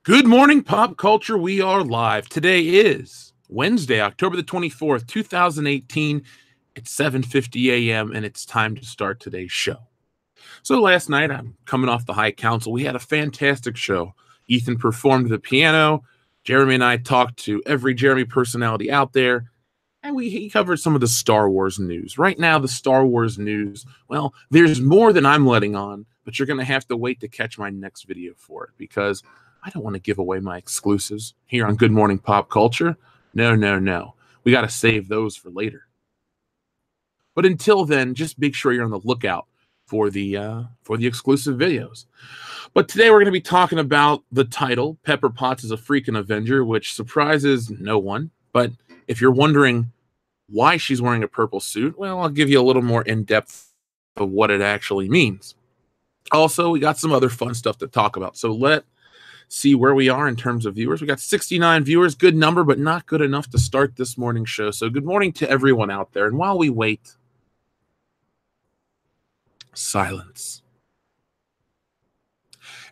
Good morning, pop culture. We are live. Today is Wednesday, October the 24th, 2018. It's 7:50 a.m. and it's time to start today's show. So last night, I'm coming off the High Council. We had a fantastic show. Ethan performed the piano. Jeremy and I talked to every Jeremy personality out there. And he covered some of the Star Wars news. Right now, the Star Wars news, well, there's more than I'm letting on, but you're going to have to wait to catch my next video for it because I don't want to give away my exclusives here on Good Morning Pop Culture. No. We got to save those for later. But until then, just make sure you're on the lookout for the exclusive videos. But today we're going to be talking about the title, Pepper Potts is a Freakin' Avenger, which surprises no one. But if you're wondering why she's wearing a purple suit, well, I'll give you a little more in-depth of what it actually means. Also, we got some other fun stuff to talk about. So let's see where we are in terms of viewers. We got 69 viewers, good number, but not good enough to start this morning's show. So good morning to everyone out there. And while we wait, silence.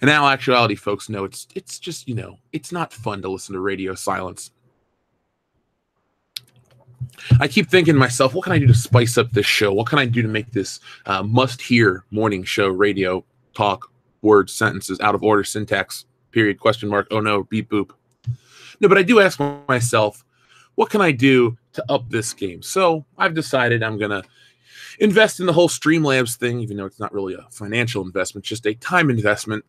In all actuality, folks, no, it's just, it's not fun to listen to radio silence. I keep thinking to myself, what can I do to spice up this show? What can I do to make this must-hear morning show, radio, talk, words, sentences, out of order, syntax, period, question mark, oh no, beep, boop. No, but I do ask myself, what can I do to up this game? So I've decided I'm going to invest in the whole Streamlabs thing, even though it's not really a financial investment, just a time investment,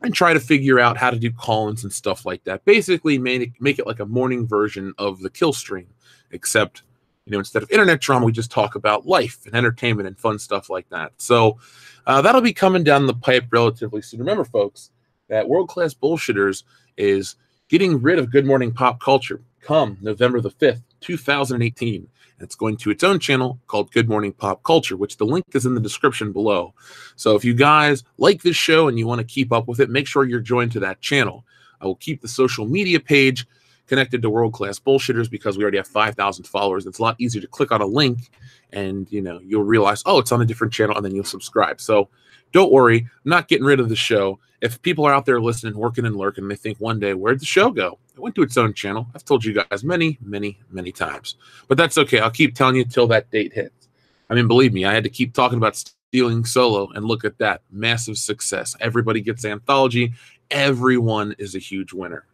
and try to figure out how to do call-ins and stuff like that. Basically, make it like a morning version of the Kill Stream, except, instead of internet drama, we just talk about life and entertainment and fun stuff like that. So that'll be coming down the pipe relatively soon. Remember, folks, that World Class Bullshitters is getting rid of Good Morning Pop Culture come November the 5th, 2018. And it's going to its own channel called Good Morning Pop Culture, which the link is in the description below. So if you guys like this show and you want to keep up with it, make sure you're joined to that channel. I will keep the social media page connected to World Class Bullshitters because we already have 5,000 followers. It's a lot easier to click on a link and, you'll realize, oh, it's on a different channel, and then you'll subscribe. So don't worry, I'm not getting rid of the show. If people are out there listening, working and lurking, and they think one day, where'd the show go? It went to its own channel. I've told you guys many, many, many times. But that's okay. I'll keep telling you till that date hits. I mean, believe me, I had to keep talking about stealing Solo, and look at that. Massive success. Everybody gets anthology. Everyone is a huge winner.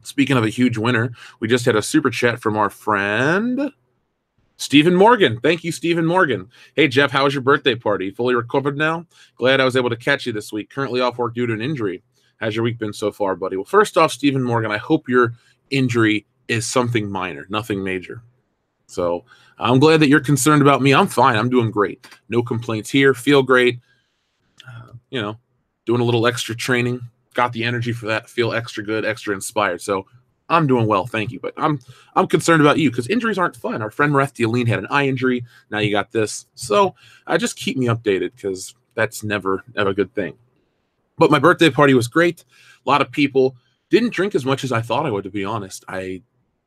Speaking of a huge winner, we just had a super chat from our friend Stephen Morgan. Thank you, Stephen Morgan. Hey, Jeff, how was your birthday party? Fully recovered now? Glad I was able to catch you this week. Currently off work due to an injury. How's your week been so far, buddy? Well, first off, Stephen Morgan, I hope your injury is something minor, nothing major. So I'm glad that you're concerned about me. I'm fine. I'm doing great. No complaints here. Feel great. Doing a little extra training. Got the energy for that. Feel extra good, extra inspired. So I'm doing well, thank you. But I'm concerned about you because injuries aren't fun. Our friend Mareth Dealine had an eye injury. Now you got this. So just keep me updated because that's never a good thing. But my birthday party was great. A lot of people. Didn't drink as much as I thought I would, to be honest. I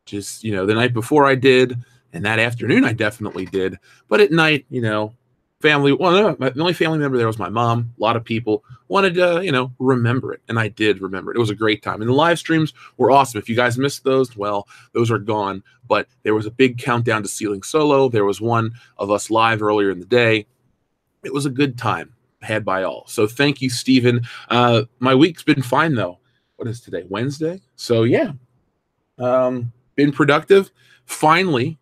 just, the night before I did, and that afternoon I definitely did. But at night, family, the only family member there was my mom. A lot of people wanted to, remember it. And I did remember it. It was a great time. And the live streams were awesome. If you guys missed those, well, those are gone. But there was a big countdown to Stealing Solo. There was one of us live earlier in the day. It was a good time had by all. So thank you, Stephen. My week's been fine, though. What is today? Wednesday? So, yeah. Been productive. Finally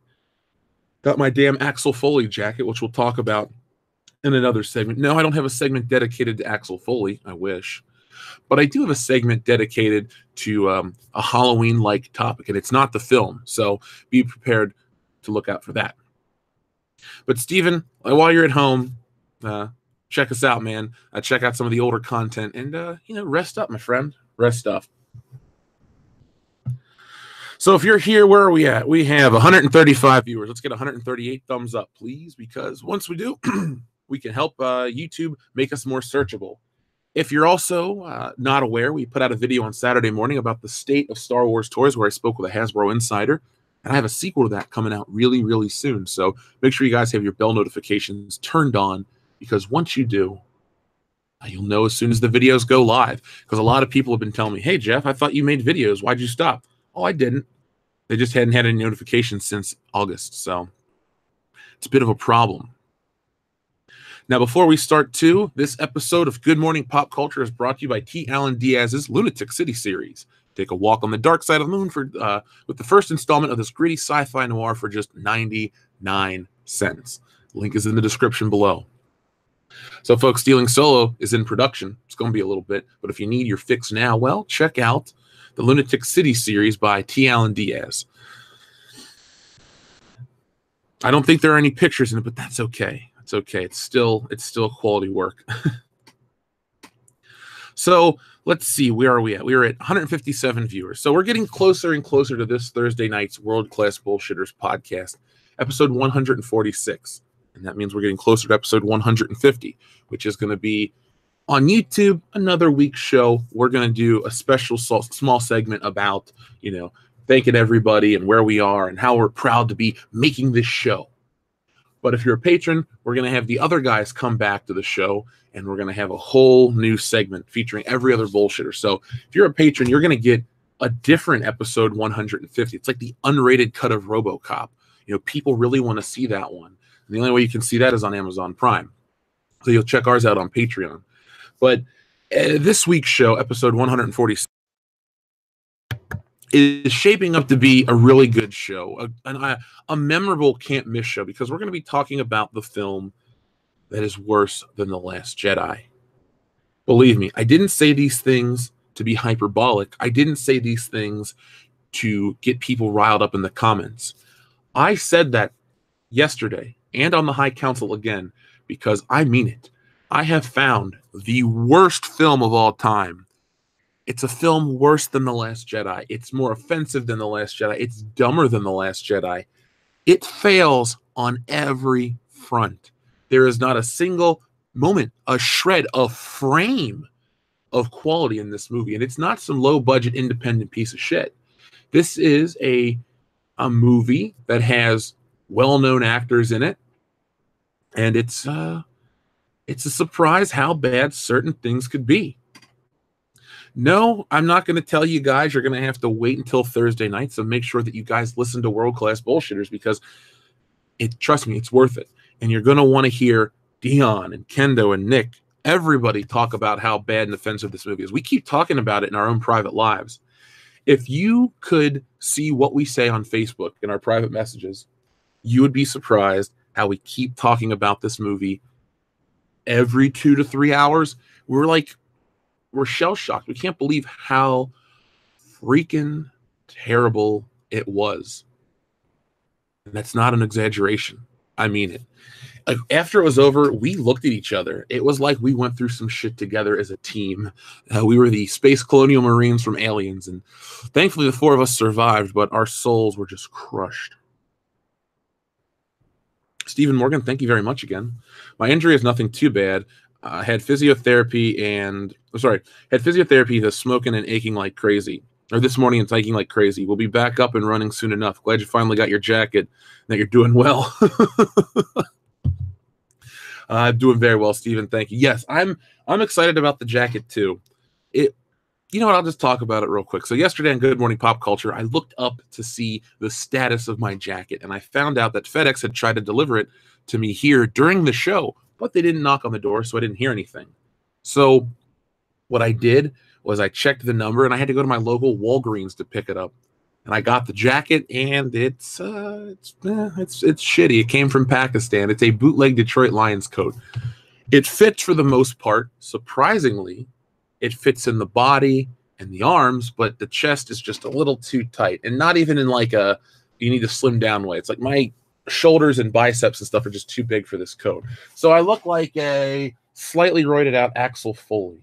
got my damn Axel Foley jacket, which we'll talk about in another segment. No, I don't have a segment dedicated to Axel Foley. I wish. But I do have a segment dedicated to a Halloween-like topic, and it's not the film. So be prepared to look out for that. But, Steven, while you're at home, check us out, man. Check out some of the older content and, rest up, my friend. Rest up. So if you're here, where are we at? We have 135 viewers. Let's get 138 thumbs up, please, because once we do, we can help YouTube make us more searchable. If you're also not aware, we put out a video on Saturday morning about the state of Star Wars toys where I spoke with a Hasbro insider, and I have a sequel to that coming out really, really soon. So make sure you guys have your bell notifications turned on because once you do, You'll know as soon as the videos go live, because a lot of people have been telling me, hey, Jeff, I thought you made videos. Why'd you stop? Oh, I didn't. They just hadn't had any notifications since August, so it's a bit of a problem. Now, before we start, this episode of Good Morning Pop Culture is brought to you by T. Allen Diaz's Lunatic City series. Take a walk on the dark side of the moon with the first installment of this gritty sci-fi noir for just 99 cents. Link is in the description below. So, folks, Stealing Solo is in production. It's going to be a little bit, but if you need your fix now, well, check out the Lunatic City series by T. Allen Diaz. I don't think there are any pictures in it, but that's okay. It's okay. It's still quality work. So let's see, where are we at? We are at 157 viewers. So we're getting closer and closer to this Thursday night's World Class Bullshitters podcast, episode 146. And that means we're getting closer to episode 150, which is going to be on YouTube, another week's show. We're going to do a special small segment about, thanking everybody and where we are and how we're proud to be making this show. But if you're a patron, we're going to have the other guys come back to the show, and we're going to have a whole new segment featuring every other bullshitter. So if you're a patron, you're going to get a different episode 150. It's like the unrated cut of RoboCop. People really want to see that one. And the only way you can see that is on Amazon Prime. So you'll check ours out on Patreon. But this week's show, episode 146, is shaping up to be a really good show, a memorable can't miss show, because we're going to be talking about the film that is worse than The Last Jedi. Believe me, I didn't say these things to be hyperbolic. I didn't say these things to get people riled up in the comments. I said that yesterday and on the High Council again, because I mean it. I have found the worst film of all time. It's a film worse than The Last Jedi. It's more offensive than The Last Jedi. It's dumber than The Last Jedi. It fails on every front. There is not a single moment, a shred, a frame of quality in this movie. And it's not some low-budget independent piece of shit. This is a movie that has well-known actors in it. And it's a surprise how bad certain things could be. No, I'm not going to tell you guys. You're going to have to wait until Thursday night. So make sure that you guys listen to World Class Bullshitters, because trust me, it's worth it. And you're going to want to hear Dion and Kendo and Nick, everybody talk about how bad and offensive this movie is. We keep talking about it in our own private lives. If you could see what we say on Facebook in our private messages, you would be surprised how we keep talking about this movie every 2 to 3 hours. We're shell-shocked. We can't believe how freaking terrible it was. And that's not an exaggeration. I mean it. Like, after it was over, we looked at each other. It was like we went through some shit together as a team. We were the Space Colonial Marines from Aliens, and thankfully the 4 of us survived, but our souls were just crushed. Stephen Morgan, thank you very much again. My injury is nothing too bad. Had physiotherapy, the smoking and aching like crazy. Or this morning it's aching like crazy. We'll be back up and running soon enough. Glad you finally got your jacket, that you're doing well. I'm doing very well, Stephen. Thank you. Yes, I'm excited about the jacket too. You know what? I'll just talk about it real quick. So yesterday on Good Morning Pop Culture, I looked up to see the status of my jacket, and I found out that FedEx had tried to deliver it to me here during the show, but they didn't knock on the door, so I didn't hear anything. So what I did was I checked the number, and I had to go to my local Walgreens to pick it up. And I got the jacket, and it's shitty. It came from Pakistan. It's a bootleg Detroit Lions coat. It fits for the most part. Surprisingly, it fits in the body and the arms, but the chest is just a little too tight. And not even in like you need to slim down way. It's like my shoulders and biceps and stuff are just too big for this coat. So I look like a slightly roided out Axel Foley.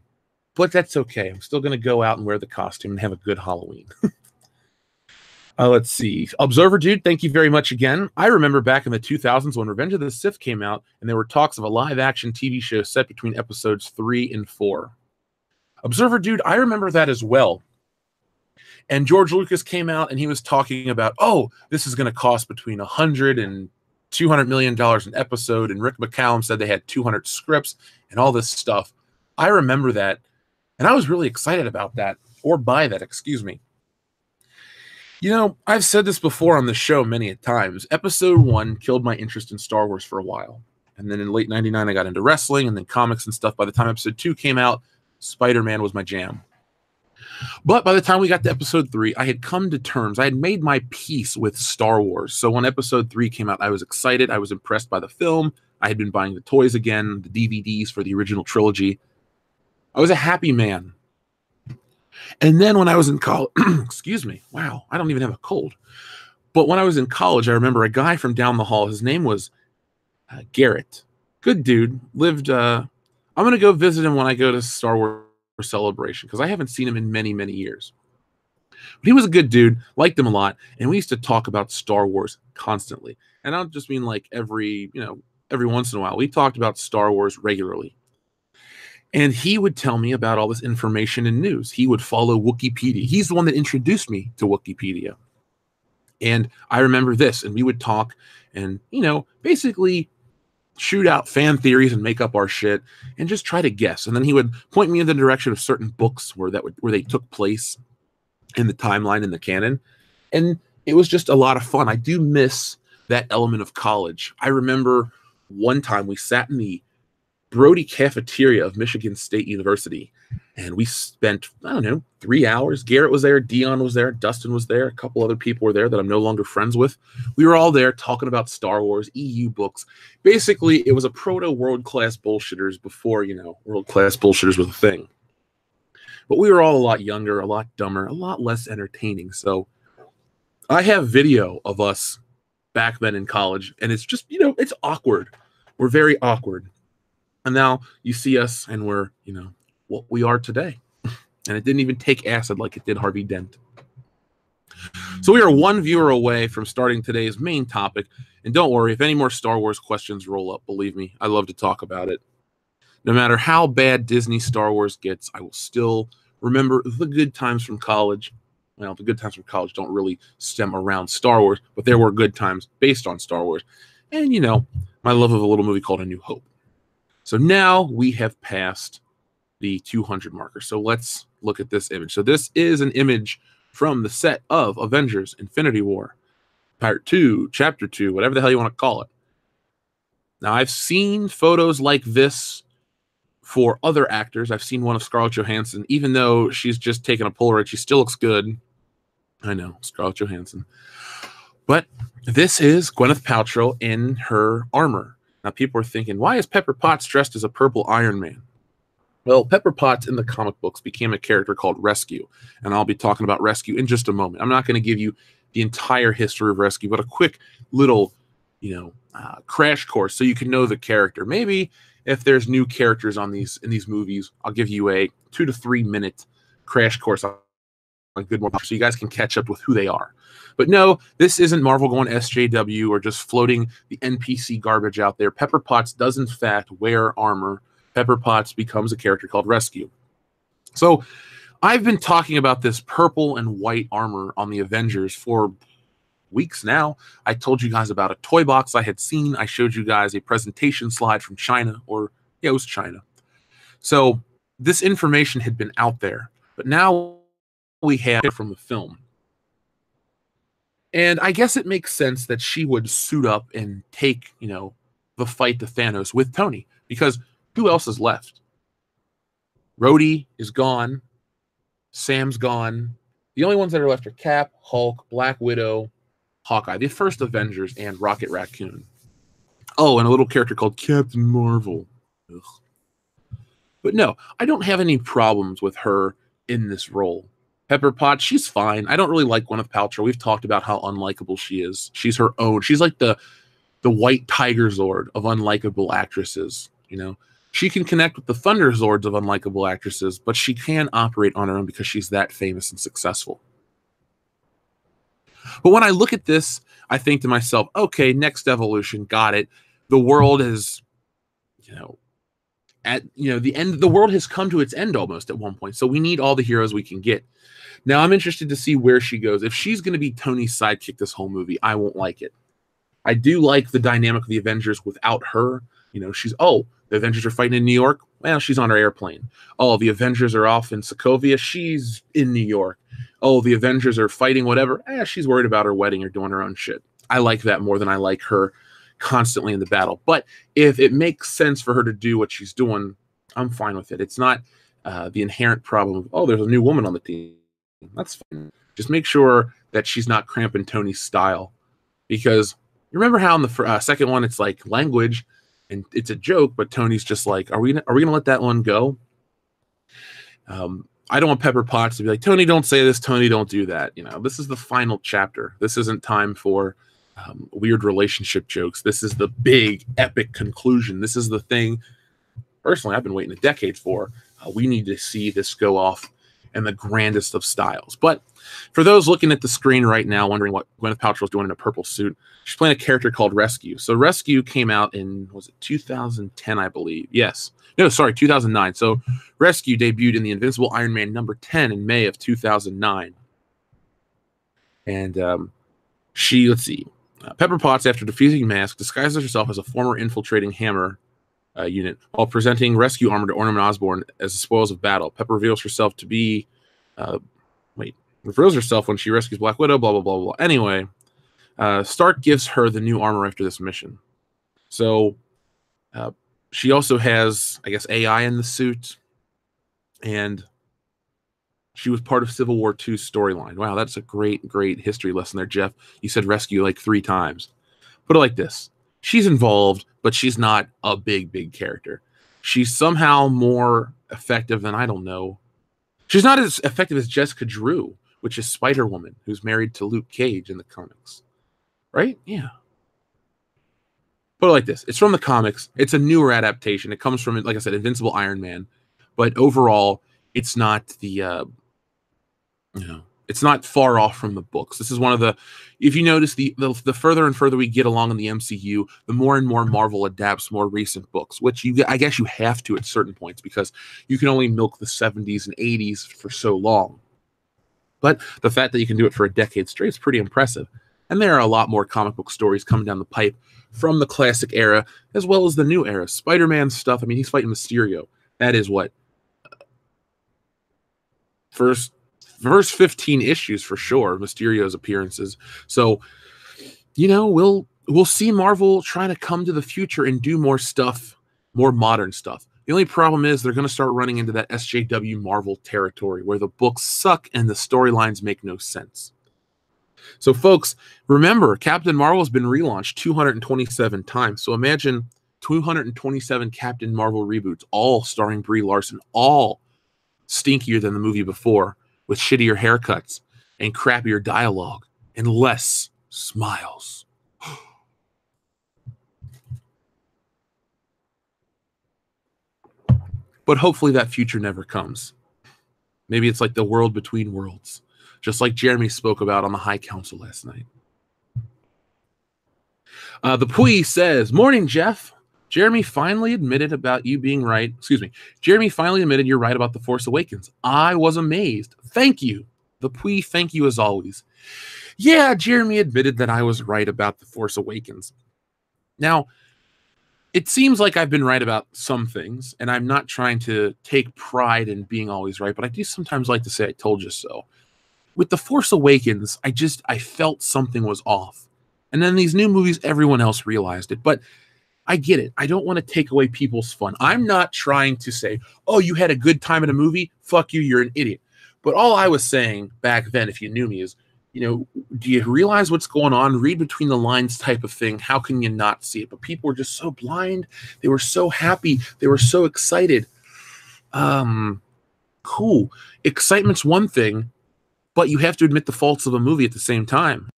But that's okay. I'm still going to go out and wear the costume and have a good Halloween. Let's see. Observer Dude, thank you very much again. I remember back in the 2000s when Revenge of the Sith came out, and there were talks of a live-action TV show set between episodes 3 and 4. Observer Dude, I remember that as well. And George Lucas came out, and he was talking about, oh, this is going to cost between $100 and $200 million an episode, and Rick McCallum said they had 200 scripts and all this stuff. I remember that, and I was really excited about that, or by that, excuse me. You know, I've said this before on the show many a times. Episode 1 killed my interest in Star Wars for a while. And then in late 99, I got into wrestling and then comics and stuff. By the time episode 2 came out, Spider-Man was my jam. But by the time we got to episode 3, I had come to terms. I had made my peace with Star Wars. So when episode 3 came out, I was excited. I was impressed by the film. I had been buying the toys again, the DVDs for the original trilogy. I was a happy man. And then when I was in college, excuse me, wow, I don't even have a cold. But when I was in college, I remember a guy from down the hall. His name was Garrett. Good dude. Lived, I'm going to go visit him when I go to Star Wars Celebration, because I haven't seen him in many, many years. But he was a good dude, liked him a lot, and we used to talk about Star Wars constantly. And I don't just mean like every once in a while. We talked about Star Wars regularly. And he would tell me about all this information and news. He would follow Wikipedia. He's the one that introduced me to Wikipedia. And I remember this, and we would talk and, basically shoot out fan theories and make up our shit and just try to guess. And then he would point me in the direction of certain books where they took place in the timeline, in the canon. And it was just a lot of fun. I do miss that element of college. I remember one time we sat in the Brody cafeteria of Michigan State University, and we spent, 3 hours. Garrett was there, Dion was there, Dustin was there, a couple other people were there that I'm no longer friends with. We were all there talking about Star Wars, EU books. Basically, it was a proto world-class bullshitters before, world-class bullshitters was a thing. But we were all a lot younger, a lot dumber, a lot less entertaining. So I have video of us back then in college, and it's just, it's awkward. We're very awkward. And now you see us, and we're, what we are today. And it didn't even take acid like it did Harvey Dent. So we are one viewer away from starting today's main topic. And don't worry, if any more Star Wars questions roll up, believe me, I love to talk about it. No matter how bad Disney Star Wars gets, I will still remember the good times from college. Well, the good times from college don't really stem around Star Wars, but there were good times based on Star Wars. And, my love of a little movie called A New Hope. So now we have passed the 200 marker. So let's look at this image. So this is an image from the set of Avengers Infinity War, Part 2, Chapter 2, whatever the hell you want to call it. Now, I've seen photos like this for other actors. I've seen one of Scarlett Johansson. Even though she's just taken a Polaroid, she still looks good. I know, Scarlett Johansson. But this is Gwyneth Paltrow in her armor. Now, people are thinking, why is Pepper Potts dressed as a purple Iron Man? Well, Pepper Potts in the comic books became a character called Rescue, and I'll be talking about Rescue in just a moment. I'm not going to give you the entire history of Rescue, but a quick little, crash course so you can know the character. Maybe if there's new characters in these movies, I'll give you a 2 to 3 minute crash course on Good More so you guys can catch up with who they are. But no, this isn't Marvel going SJW or just floating the NPC garbage out there. Pepper Potts does, in fact, wear armor. Pepper Potts becomes a character called Rescue. So I've been talking about this purple and white armor on the Avengers for weeks now. I told you guys about a toy box I had seen. I showed you guys a presentation slide from China, it was China. So this information had been out there, but now we have it from the film. And I guess it makes sense that she would suit up and take, the fight to Thanos with Tony, because who else is left? Rhodey is gone. Sam's gone. The only ones that are left are Cap, Hulk, Black Widow, Hawkeye, the first Avengers, and Rocket Raccoon. Oh, and a little character called Captain Marvel. Ugh. But no, I don't have any problems with her in this role. Pepper Potts, she's fine. I don't really like Gwyneth Paltrow. We've talked about how unlikable she is. She's her own. She's like the white tiger Zord of unlikable actresses. She can connect with the Thunder Zords of unlikable actresses, but she can operate on her own because she's that famous and successful. But when I look at this, I think to myself, okay, next evolution, got it. The world is, at the end. The world has come to its end almost at one point, so we need all the heroes we can get. Now, I'm interested to see where she goes. If she's going to be Tony's sidekick this whole movie, I won't like it. I do like the dynamic of the Avengers without her. The Avengers are fighting in New York. Well, she's on her airplane. Oh, the Avengers are off in Sokovia. She's in New York. Oh, the Avengers are fighting whatever. She's worried about her wedding or doing her own shit. I like that more than I like her constantly in the battle. But if it makes sense for her to do what she's doing, I'm fine with it. It's not the inherent problem of, oh, there's a new woman on the team. That's fine. Just make sure that she's not cramping Tony's style. Because you remember how in the second one it's like language and it's a joke, but Tony's just like, are we gonna let that one go? I don't want Pepper Potts to be like, Tony, don't say this. Tony, don't do that. This is the final chapter. This isn't time for weird relationship jokes. This is the big epic conclusion. This is the thing. Personally, I've been waiting a decade for. We need to see this go off in the grandest of styles. But for those looking at the screen right now, wondering what Gwyneth Paltrow's doing in a purple suit, she's playing a character called Rescue. So Rescue came out in, was it 2010, I believe? Yes. No, sorry, 2009. So Rescue debuted in the Invincible Iron Man number 10 in May of 2009. And she, let's see, Pepper Potts, after defeating Mask, disguises herself as a former infiltrating Hammer unit while presenting rescue armor to Ornament Osborn as the spoils of battle. Pepper reveals herself to be, reveals herself when she rescues Black Widow, blah, blah, blah, blah. Anyway, Stark gives her the new armor after this mission. So she also has, I guess, AI in the suit, and she was part of Civil War II's storyline. Wow, that's a great, great history lesson there, Jeff. You said rescue like 3 times. Put it like this. She's involved, but she's not a big, big character. She's somehow more effective than, I don't know. She's not as effective as Jessica Drew, which is Spider-Woman, who's married to Luke Cage in the comics. Right? Yeah. Put it like this. It's from the comics. It's a newer adaptation. It comes from, like I said, Invincible Iron Man. But overall, it's not the, it's not far off from the books. This is one of the, if you notice, the further and further we get along in the MCU, the more and more Marvel adapts more recent books, which I guess you have to at certain points because you can only milk the 70s and 80s for so long. But the fact that you can do it for a decade straight is pretty impressive. And there are a lot more comic book stories coming down the pipe from the classic era as well as the new era. Spider-Man stuff, I mean, he's fighting Mysterio. That is what? First 15 issues for sure, Mysterio's appearances. So, we'll see Marvel trying to come to the future and do more stuff, more modern stuff. The only problem is they're going to start running into that SJW Marvel territory where the books suck and the storylines make no sense. So, folks, remember, Captain Marvel has been relaunched 227 times. So imagine 227 Captain Marvel reboots, all starring Brie Larson, all stinkier than the movie before, with shittier haircuts and crappier dialogue and less smiles. But hopefully that future never comes. Maybe it's like the world between worlds, just like Jeremy spoke about on the High Council last night. The Pui says, "Morning, Jeff. Jeremy finally admitted about you being right. Excuse me. Jeremy finally admitted you're right about The Force Awakens. I was amazed. Thank you. The Pui, thank you as always." Yeah, Jeremy admitted that I was right about The Force Awakens. Now, it seems like I've been right about some things, and I'm not trying to take pride in being always right, but I do sometimes like to say I told you so. With The Force Awakens, I felt something was off. And then these new movies, everyone else realized it. But I get it. I don't want to take away people's fun. I'm not trying to say, oh, you had a good time in a movie? Fuck you, you're an idiot. But all I was saying back then, if you knew me, is, do you realize what's going on? Read between the lines type of thing. How can you not see it? But people were just so blind. They were so happy. They were so excited. Cool. Excitement's one thing, but you have to admit the faults of a movie at the same time.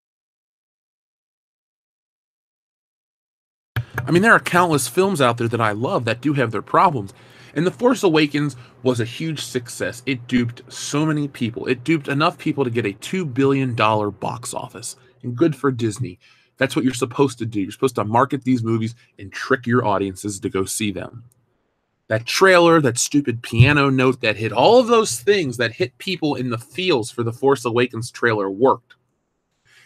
I mean, there are countless films out there that I love that do have their problems. And The Force Awakens was a huge success. It duped so many people. It duped enough people to get a $2 billion box office. And good for Disney. That's what you're supposed to do. You're supposed to market these movies and trick your audiences to go see them. That trailer, that stupid piano note that hit, all of those things that hit people in the feels for The Force Awakens trailer worked.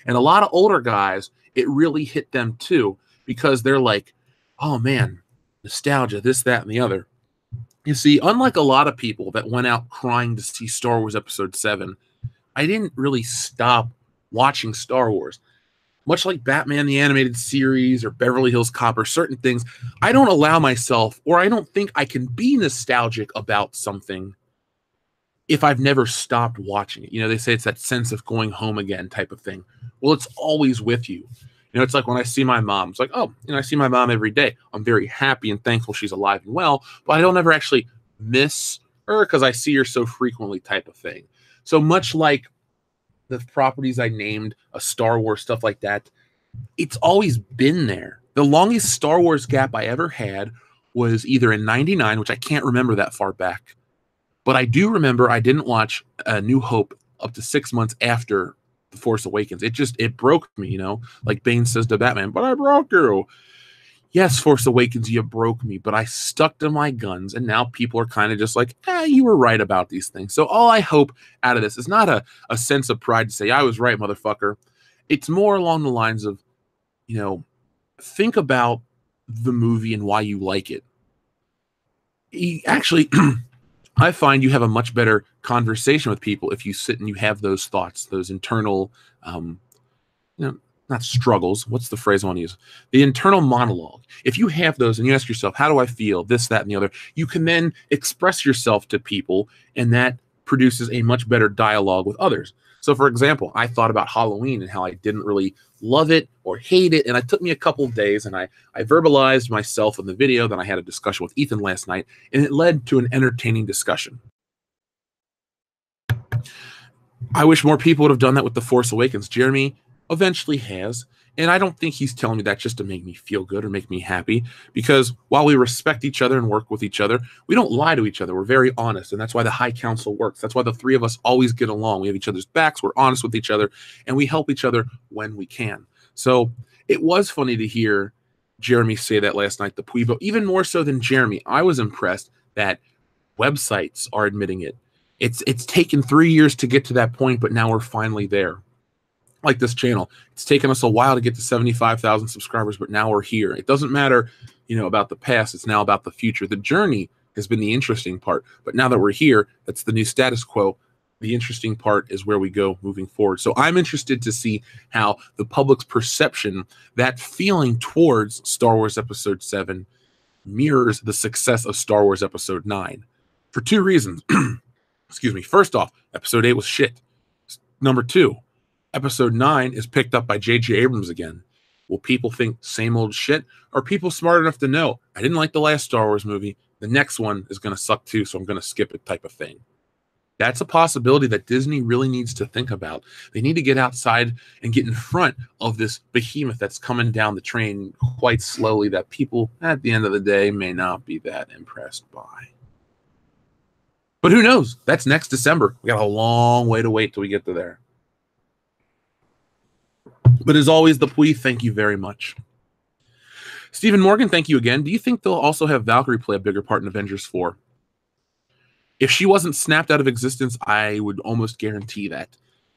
And a lot of older guys, it really hit them too, because they're like, oh man, nostalgia, this, that, and the other. You see, unlike a lot of people that went out crying to see Star Wars Episode 7, I didn't really stop watching Star Wars. Much like Batman the Animated Series or Beverly Hills Cop or certain things, I don't allow myself, or I don't think I can be nostalgic about something if I've never stopped watching it. You know, they say it's that sense of going home again type of thing. Well, it's always with you. You know, it's like when I see my mom, it's like, oh, you know, I see my mom every day. I'm very happy and thankful she's alive and well, but I don't ever actually miss her because I see her so frequently type of thing. So much like the properties I named, a Star Wars, stuff like that, it's always been there. The longest Star Wars gap I ever had was either in 99, which I can't remember that far back, but I do remember I didn't watch New Hope up to 6 months after The Force Awakens. It broke me, you know, like Bane says to Batman, but I broke you. Yes, Force Awakens, you broke me, but I stuck to my guns, and now people are kind of just like, you were right about these things. So all I hope out of this is not a sense of pride to say, I was right, motherfucker. It's more along the lines of, you know, think about the movie and why you like it. Actually, I find you have a much better conversation with people if you sit and you have those thoughts, those internal, you know, not struggles. What's the phrase I want to use? The internal monologue. If you have those and you ask yourself, how do I feel? This, that, and the other, you can then express yourself to people, and that produces a much better dialogue with others. So, for example, I thought about Halloween and how I didn't really love it or hate it. And it took me a couple of days, and I verbalized myself in the video. Then I had a discussion with Ethan last night, and it led to an entertaining discussion. I wish more people would have done that with The Force Awakens. Jeremy eventually has, and I don't think he's telling me that just to make me feel good or make me happy, because while we respect each other and work with each other, we don't lie to each other. We're very honest, and that's why the High Council works. That's why the three of us always get along. We have each other's backs, we're honest with each other, and we help each other when we can. So it was funny to hear Jeremy say that last night, the Puibo. Even more so than Jeremy, I was impressed that websites are admitting it. It's taken 3 years to get to that point, but now we're finally there. Like this channel, it's taken us a while to get to 75,000 subscribers, but now we're here. It doesn't matter, you know, about the past. It's now about the future. The journey has been the interesting part, but now that we're here, that's the new status quo. The interesting part is where we go moving forward. So I'm interested to see how the public's perception, that feeling towards Star Wars Episode 7, mirrors the success of Star Wars Episode 9 for two reasons. Excuse me. First off, Episode 8 was shit. Number two, Episode 9 is picked up by J.J. Abrams again. Will people think same old shit? Are people smart enough to know, I didn't like the last Star Wars movie, the next one is going to suck too, so I'm going to skip it type of thing? That's a possibility that Disney really needs to think about. They need to get outside and get in front of this behemoth that's coming down the train quite slowly that people, at the end of the day, may not be that impressed by. But who knows? That's next December. We got a long way to wait till we get to there. But as always, the Pui, thank you very much. Stephen Morgan, thank you again. Do you think they'll also have Valkyrie play a bigger part in Avengers 4? If she wasn't snapped out of existence, I would almost guarantee that.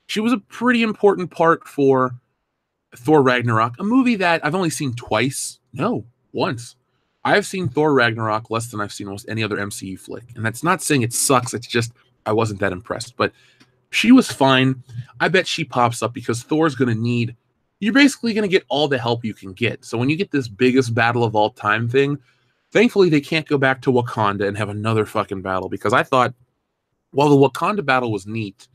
She was a pretty important part for Thor Ragnarok, a movie that I've only seen twice. No, once. I've seen Thor Ragnarok less than I've seen almost any other MCU flick. And that's not saying it sucks. It's just I wasn't that impressed. But she was fine. I bet she pops up because Thor's going to need... You're basically going to get all the help you can get. So when you get this biggest battle of all time thing, thankfully they can't go back to Wakanda and have another fucking battle, because I thought, while the Wakanda battle was neat,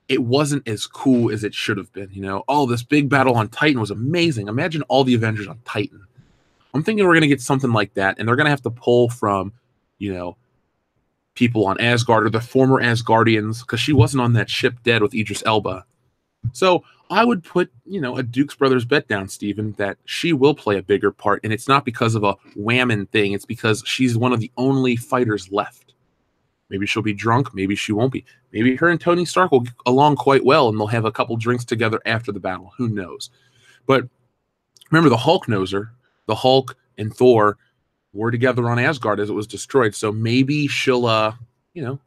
it wasn't as cool as it should have been. You know, oh, this big battle on Titan was amazing. Imagine all the Avengers on Titan. I'm thinking we're going to get something like that, and they're going to have to pull from, you know, people on Asgard or the former Asgardians, because she wasn't on that ship dead with Idris Elba. So I would put, you know, a Dukes Brothers bet down, Steven, that she will play a bigger part, and it's not because of a whammon thing. It's because she's one of the only fighters left. Maybe she'll be drunk. Maybe she won't be. Maybe her and Tony Stark will get along quite well, and they'll have a couple drinks together after the battle. Who knows? But remember, the Hulk knows her. The Hulk and Thor were together on Asgard as it was destroyed. So maybe she'll, you know,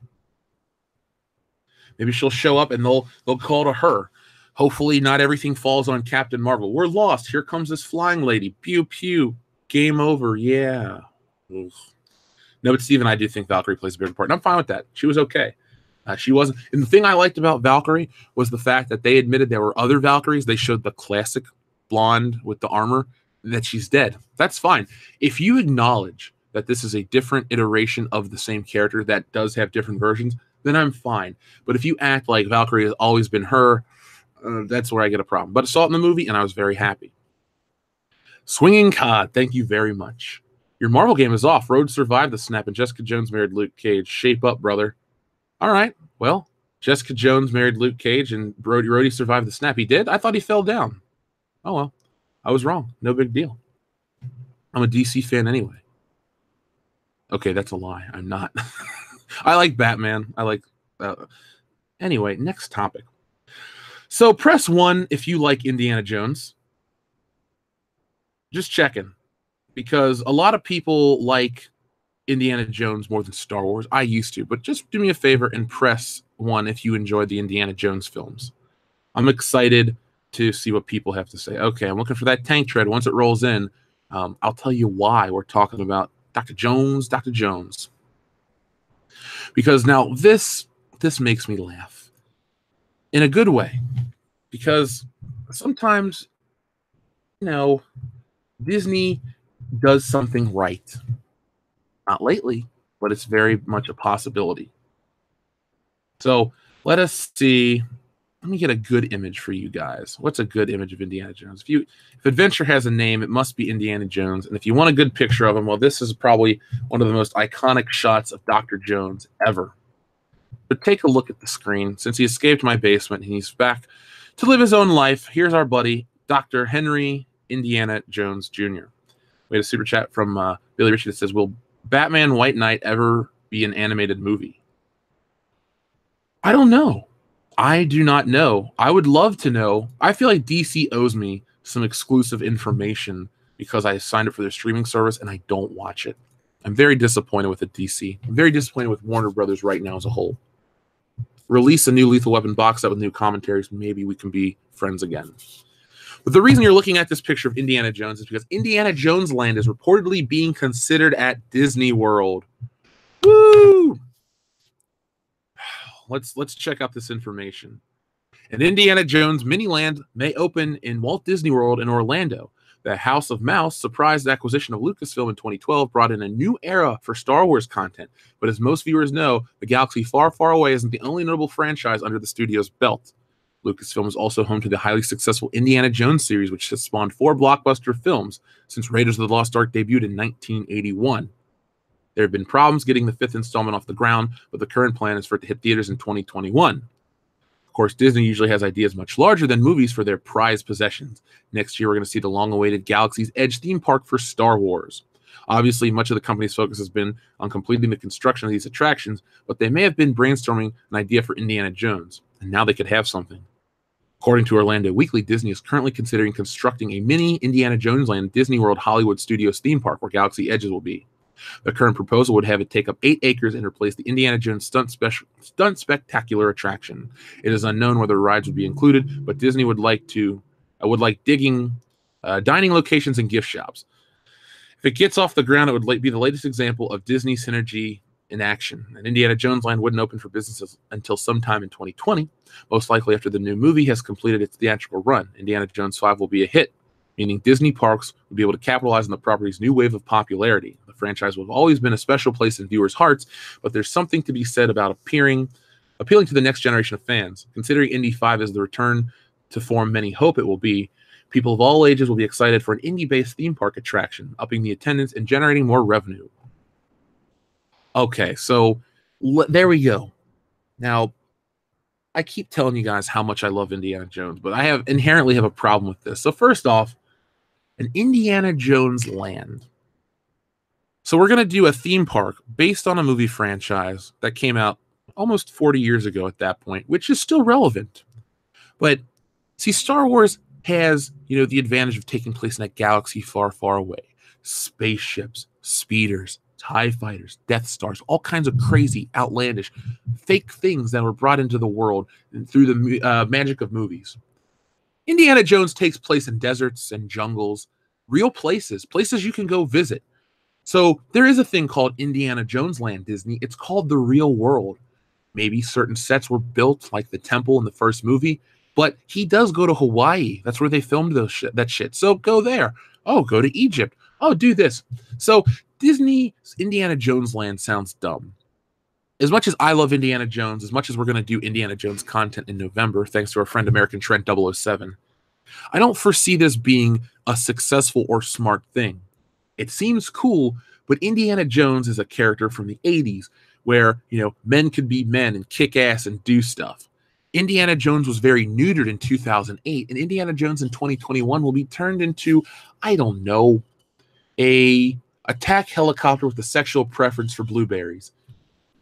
maybe she'll show up and they'll call to her. Hopefully not everything falls on Captain Marvel. We're lost. Here comes this flying lady. Pew, pew. Game over. Yeah. Ugh. No, but Steve and I do think Valkyrie plays a bigger part, and I'm fine with that. She was okay. She wasn't. And the thing I liked about Valkyrie was the fact that they admitted there were other Valkyries. They showed the classic blonde with the armor, and that she's dead. That's fine. If you acknowledge that this is a different iteration of the same character that does have different versions, then I'm fine. But if you act like Valkyrie has always been her, that's where I get a problem. But I saw it in the movie, and I was very happy. Swinging Cod, thank you very much. Your Marvel game is off. Rhodes survived the snap, and Jessica Jones married Luke Cage. Shape up, brother. All right. Well, Jessica Jones married Luke Cage, and Rhodey survived the snap. He did? I thought he fell down. Oh, well. I was wrong. No big deal. I'm a DC fan anyway. Okay, that's a lie. I'm not. I like Batman. I like... Anyway, next topic. So press 1 if you like Indiana Jones. Just checking. Because a lot of people like Indiana Jones more than Star Wars. I used to, but just do me a favor and press 1 if you enjoyed the Indiana Jones films. I'm excited to see what people have to say. Okay, I'm looking for that tank tread. Once it rolls in, I'll tell you why we're talking about Dr. Jones, Dr. Jones. Because now this makes me laugh in a good way. Because sometimes, you know, Disney does something right. Not lately, but it's very much a possibility. So let us see. Let me get a good image for you guys. What's a good image of Indiana Jones? If Adventure has a name, it must be Indiana Jones. And if you want a good picture of him, well, this is probably one of the most iconic shots of Dr. Jones ever. But take a look at the screen. Since he escaped my basement and he's back to live his own life, here's our buddy, Dr. Henry Indiana Jones Jr. We had a super chat from Billy Ritchie that says, will Batman White Knight ever be an animated movie? I don't know. I do not know. I would love to know. I feel like DC owes me some exclusive information because I signed up for their streaming service and I don't watch it. I'm very disappointed with the DC. I'm very disappointed with Warner Brothers right now as a whole. Release a new Lethal Weapon box set with new commentaries. Maybe we can be friends again. But the reason you're looking at this picture of Indiana Jones is because Indiana Jones Land is reportedly being considered at Disney World. Woo! Let's check out this information. An Indiana Jones mini land may open in Walt Disney World in Orlando. The House of Mouse surprise acquisition of Lucasfilm in 2012 brought in a new era for Star Wars content. But as most viewers know, the galaxy far, far away isn't the only notable franchise under the studio's belt. Lucasfilm is also home to the highly successful Indiana Jones series, which has spawned 4 blockbuster films since Raiders of the Lost Ark debuted in 1981. There have been problems getting the 5th installment off the ground, but the current plan is for it to hit theaters in 2021. Of course, Disney usually has ideas much larger than movies for their prized possessions. Next year, we're going to see the long-awaited Galaxy's Edge theme park for Star Wars. Obviously, much of the company's focus has been on completing the construction of these attractions, but they may have been brainstorming an idea for Indiana Jones, and now they could have something. According to Orlando Weekly, Disney is currently considering constructing a mini Indiana Jones Land Disney World Hollywood Studios theme park where Galaxy Edges will be. The current proposal would have it take up 8 acres and replace the Indiana Jones Stunt Spectacular attraction. It is unknown whether rides would be included, but Disney would like dining locations and gift shops. If it gets off the ground, it would be the latest example of Disney synergy in action. And Indiana Jones Land wouldn't open for business until sometime in 2020, most likely after the new movie has completed its theatrical run. Indiana Jones 5 will be a hit, meaning Disney parks will be able to capitalize on the property's new wave of popularity. The franchise will have always been a special place in viewers' hearts, but there's something to be said about appealing to the next generation of fans. Considering Indy 5 is the return to form many hope it will be, people of all ages will be excited for an Indy-based theme park attraction, upping the attendance and generating more revenue. Okay, so there we go. Now, I keep telling you guys how much I love Indiana Jones, but I inherently have a problem with this. So first off, an Indiana Jones Land. So we're going to do a theme park based on a movie franchise that came out almost 40 years ago at that point, which is still relevant. But see, Star Wars has, the advantage of taking place in a galaxy far, far away. Spaceships, speeders, TIE fighters, Death Stars, all kinds of crazy, outlandish, fake things that were brought into the world through the magic of movies. Indiana Jones takes place in deserts and jungles, real places you can go visit. So there is a thing called Indiana Jones Land Disney. It's called the real world. Maybe certain sets were built like the temple in the first movie, but he does go to Hawaii. That's where they filmed that shit. So go there. Oh, go to Egypt. Oh, do this. So Disney's Indiana Jones Land sounds dumb. As much as I love Indiana Jones, as much as we're going to do Indiana Jones content in November, thanks to our friend American Trent 007, I don't foresee this being a successful or smart thing. It seems cool, but Indiana Jones is a character from the 80s where, men could be men and kick ass and do stuff. Indiana Jones was very neutered in 2008, and Indiana Jones in 2021 will be turned into, I don't know, a attack helicopter with a sexual preference for blueberries.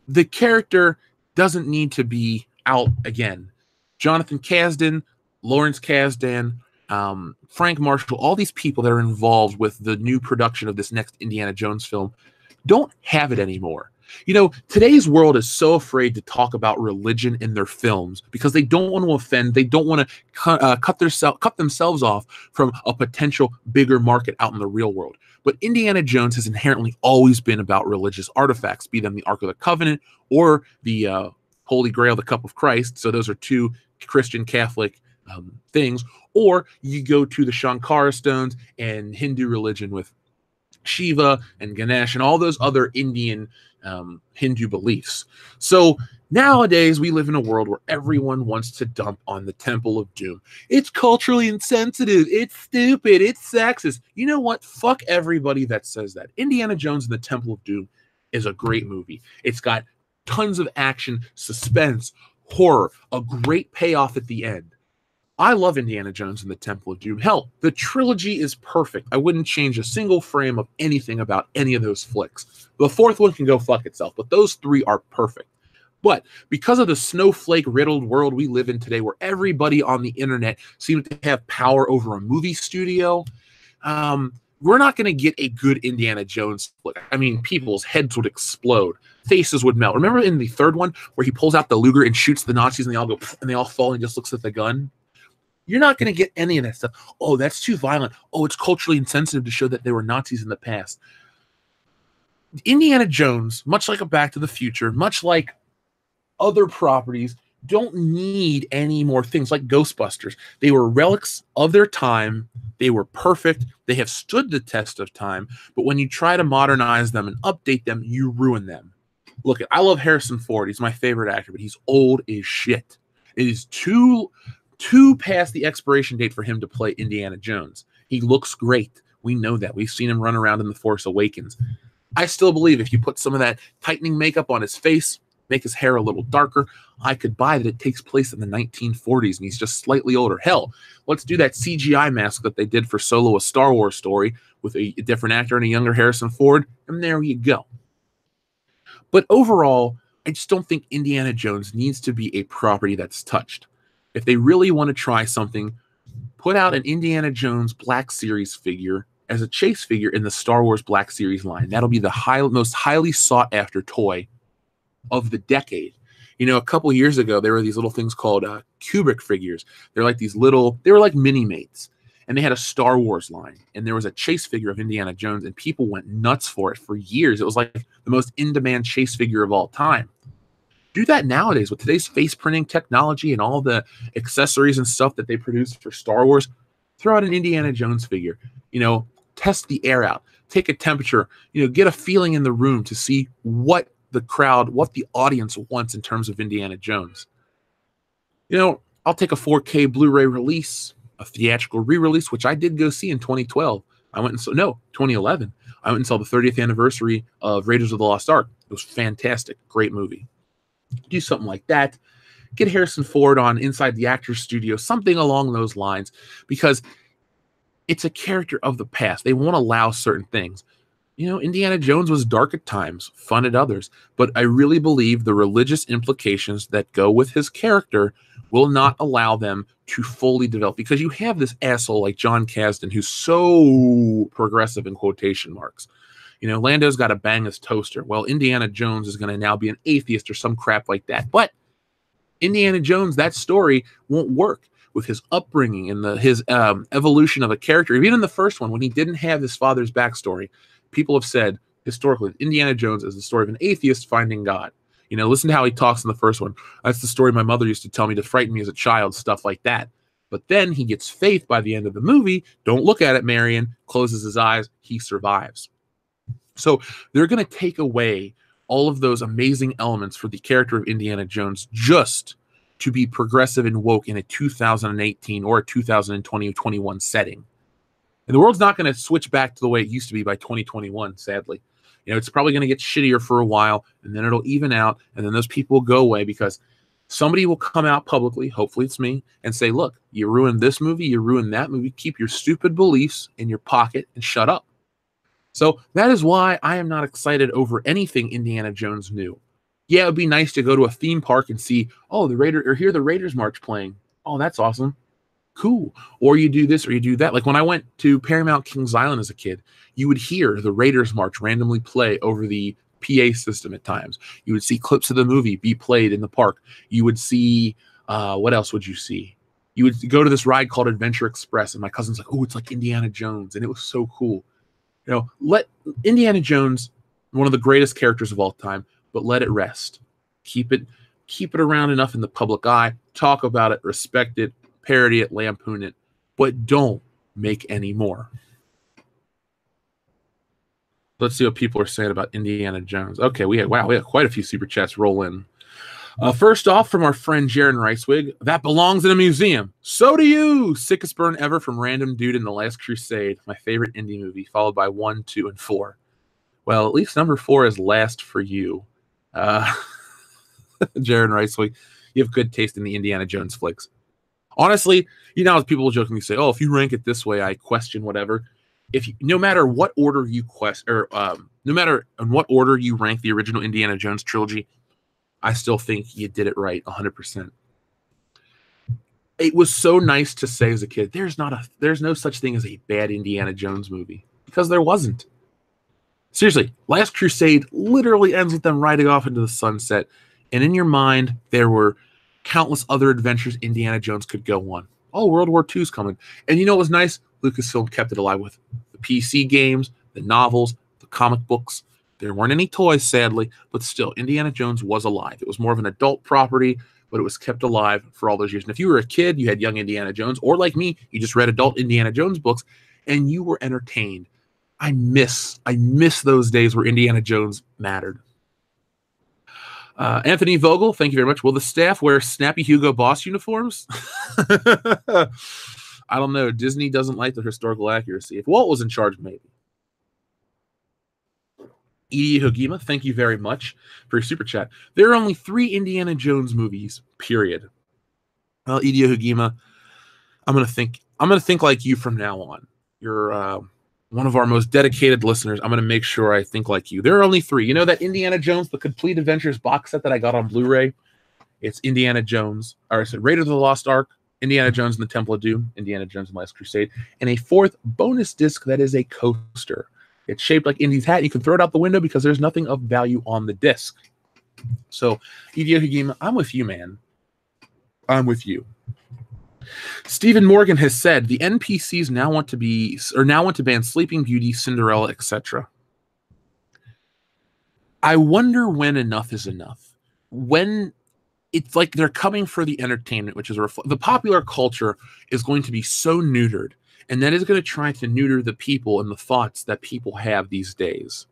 The character doesn't need to be out again. Jonathan Kasdan, Lawrence Kasdan, Frank Marshall, all these people that are involved with the new production of this next Indiana Jones film don't have it anymore. Today's world is so afraid to talk about religion in their films because they don't want to offend. They don't want to cut themselves off from a potential bigger market out in the real world. But Indiana Jones has inherently always been about religious artifacts, be them the Ark of the Covenant or the Holy Grail, the Cup of Christ. So those are two Christian Catholic things. Or you go to the Shankara stones and Hindu religion with Shiva and Ganesh and all those other Indian Hindu beliefs. So nowadays we live in a world where everyone wants to dump on the Temple of Doom. It's culturally insensitive. It's stupid. It's sexist. You know what? Fuck everybody that says that. Indiana Jones and the Temple of Doom is a great movie. It's got tons of action, suspense, horror, a great payoff at the end. I love Indiana Jones and the Temple of Doom. Hell, the trilogy is perfect. I wouldn't change a single frame of anything about any of those flicks. The fourth one can go fuck itself, but those three are perfect. But because of the snowflake-riddled world we live in today, where everybody on the internet seems to have power over a movie studio, we're not going to get a good Indiana Jones flick. I mean, people's heads would explode. Faces would melt. Remember in the third one where he pulls out the Luger and shoots the Nazis and they all go and they all fall and just looks at the gun? You're not going to get any of that stuff. Oh, that's too violent. Oh, it's culturally insensitive to show that there were Nazis in the past. Indiana Jones, much like a Back to the Future, much like other properties, don't need any more things like Ghostbusters. They were relics of their time. They were perfect. They have stood the test of time. But when you try to modernize them and update them, you ruin them. Look, I love Harrison Ford. He's my favorite actor, but he's old as shit. It is too past the expiration date for him to play Indiana Jones. He looks great. We know that. We've seen him run around in The Force Awakens. I still believe if you put some of that tightening makeup on his face, make his hair a little darker, I could buy that it takes place in the 1940s and he's just slightly older. Hell, let's do that CGI mask that they did for Solo: A Star Wars Story with a different actor and a younger Harrison Ford, and there you go. But overall, I just don't think Indiana Jones needs to be a property that's touched. If they really want to try something, put out an Indiana Jones Black Series figure as a chase figure in the Star Wars Black Series line. That'll be the most highly sought after toy of the decade. A couple years ago, there were these little things called Kubrick figures. They're like they were like mini-mates. And they had a Star Wars line. And there was a chase figure of Indiana Jones, and people went nuts for it for years. It was like the most in-demand chase figure of all time. Do that nowadays with today's face printing technology and all the accessories and stuff that they produce for Star Wars. Throw out an Indiana Jones figure. Test the air out. Take a temperature. Get a feeling in the room to see what the crowd, what the audience wants in terms of Indiana Jones. I'll take a 4K Blu-ray release, a theatrical re-release, which I did go see in 2012. 2011. I went and saw the 30th anniversary of Raiders of the Lost Ark. It was fantastic. Great movie. Do something like that. Get Harrison Ford on Inside the Actors Studio, something along those lines, because it's a character of the past. They won't allow certain things. Indiana Jones was dark at times, fun at others, but I really believe the religious implications that go with his character will not allow them to fully develop, because you have this asshole like John Kasdan who's so progressive in quotation marks. Lando's got to bang his toaster. Well, Indiana Jones is going to now be an atheist or some crap like that. But Indiana Jones, that story won't work with his upbringing and his evolution of a character. Even in the first one, when he didn't have his father's backstory, people have said, historically, Indiana Jones is the story of an atheist finding God. You know, listen to how he talks in the first one. That's the story my mother used to tell me to frighten me as a child, stuff like that. But then he gets faith by the end of the movie. Don't look at it, Marion. Closes his eyes. He survives. So they're going to take away all of those amazing elements for the character of Indiana Jones just to be progressive and woke in a 2018 or a 2020 or 21 setting. And the world's not going to switch back to the way it used to be by 2021, sadly. You know, it's probably going to get shittier for a while, and then it'll even out, and then those people will go away because somebody will come out publicly, hopefully it's me, and say, look, you ruined this movie, you ruined that movie, keep your stupid beliefs in your pocket and shut up. So that is why I am not excited over anything Indiana Jones new. Yeah, it would be nice to go to a theme park and see, oh, hear the Raiders March playing. Oh, that's awesome. Cool. Or you do this or you do that. Like when I went to Paramount Kings Island as a kid, you would hear the Raiders March randomly play over the PA system at times. You would see clips of the movie be played in the park. You would see, what else would you see? You would go to this ride called Adventure Express, and my cousin's like, oh, it's like Indiana Jones. And it was so cool. You know, let Indiana Jones, one of the greatest characters of all time, but let it rest. Keep it around enough in the public eye. Talk about it, respect it, parody it, lampoon it, but don't make any more. Let's see what people are saying about Indiana Jones. Okay, we had quite a few super chats roll in. First off, from our friend Jaron Ricewig, that belongs in a museum. So do you. Sickest burn ever from random dude in The Last Crusade, my favorite indie movie, followed by 1, 2, and 4. Well, at least number 4 is last for you. Jaron Ricewig, you have good taste in the Indiana Jones flicks. Honestly, you know, people jokingly say, "Oh, if you rank it this way, I question whatever." No matter what order you no matter in what order you rank the original Indiana Jones trilogy, I still think you did it right 100%. It was so nice to say as a kid, there's no such thing as a bad Indiana Jones movie, because there wasn't. Seriously, Last Crusade literally ends with them riding off into the sunset, and in your mind, there were countless other adventures Indiana Jones could go on. Oh, World War II's coming. And you know what was nice? Lucasfilm kept it alive with the PC games, the novels, the comic books. There weren't any toys, sadly, but still, Indiana Jones was alive. It was more of an adult property, but it was kept alive for all those years. And if you were a kid, you had young Indiana Jones, or like me, you just read adult Indiana Jones books, and you were entertained. I miss those days where Indiana Jones mattered. Anthony Vogel, thank you very much. Will the staff wear snappy Hugo Boss uniforms? I don't know. Disney doesn't like the historical accuracy. If Walt was in charge, maybe. Edie Hogima, thank you very much for your super chat. There are only 3 Indiana Jones movies, period. Well, Edie Hogima, I'm gonna think like you from now on. You're one of our most dedicated listeners. I'm gonna make sure I think like you. There are only 3. You know that Indiana Jones, the Complete Adventures box set that I got on Blu-ray? It's Indiana Jones, or I said Raiders of the Lost Ark, Indiana Jones and the Temple of Doom, Indiana Jones and the Last Crusade, and a 4th bonus disc that is a coaster. It's shaped like Indy's hat. You can throw it out the window because there's nothing of value on the disc. So, Hideo Higima, I'm with you, man. I'm with you. Stephen Morgan has said the NPCs now want to ban Sleeping Beauty, Cinderella, etc. I wonder when enough is enough. When it's like they're coming for the entertainment, which is the popular culture is going to be so neutered. And that is going to try to neuter the people and the thoughts that people have these days.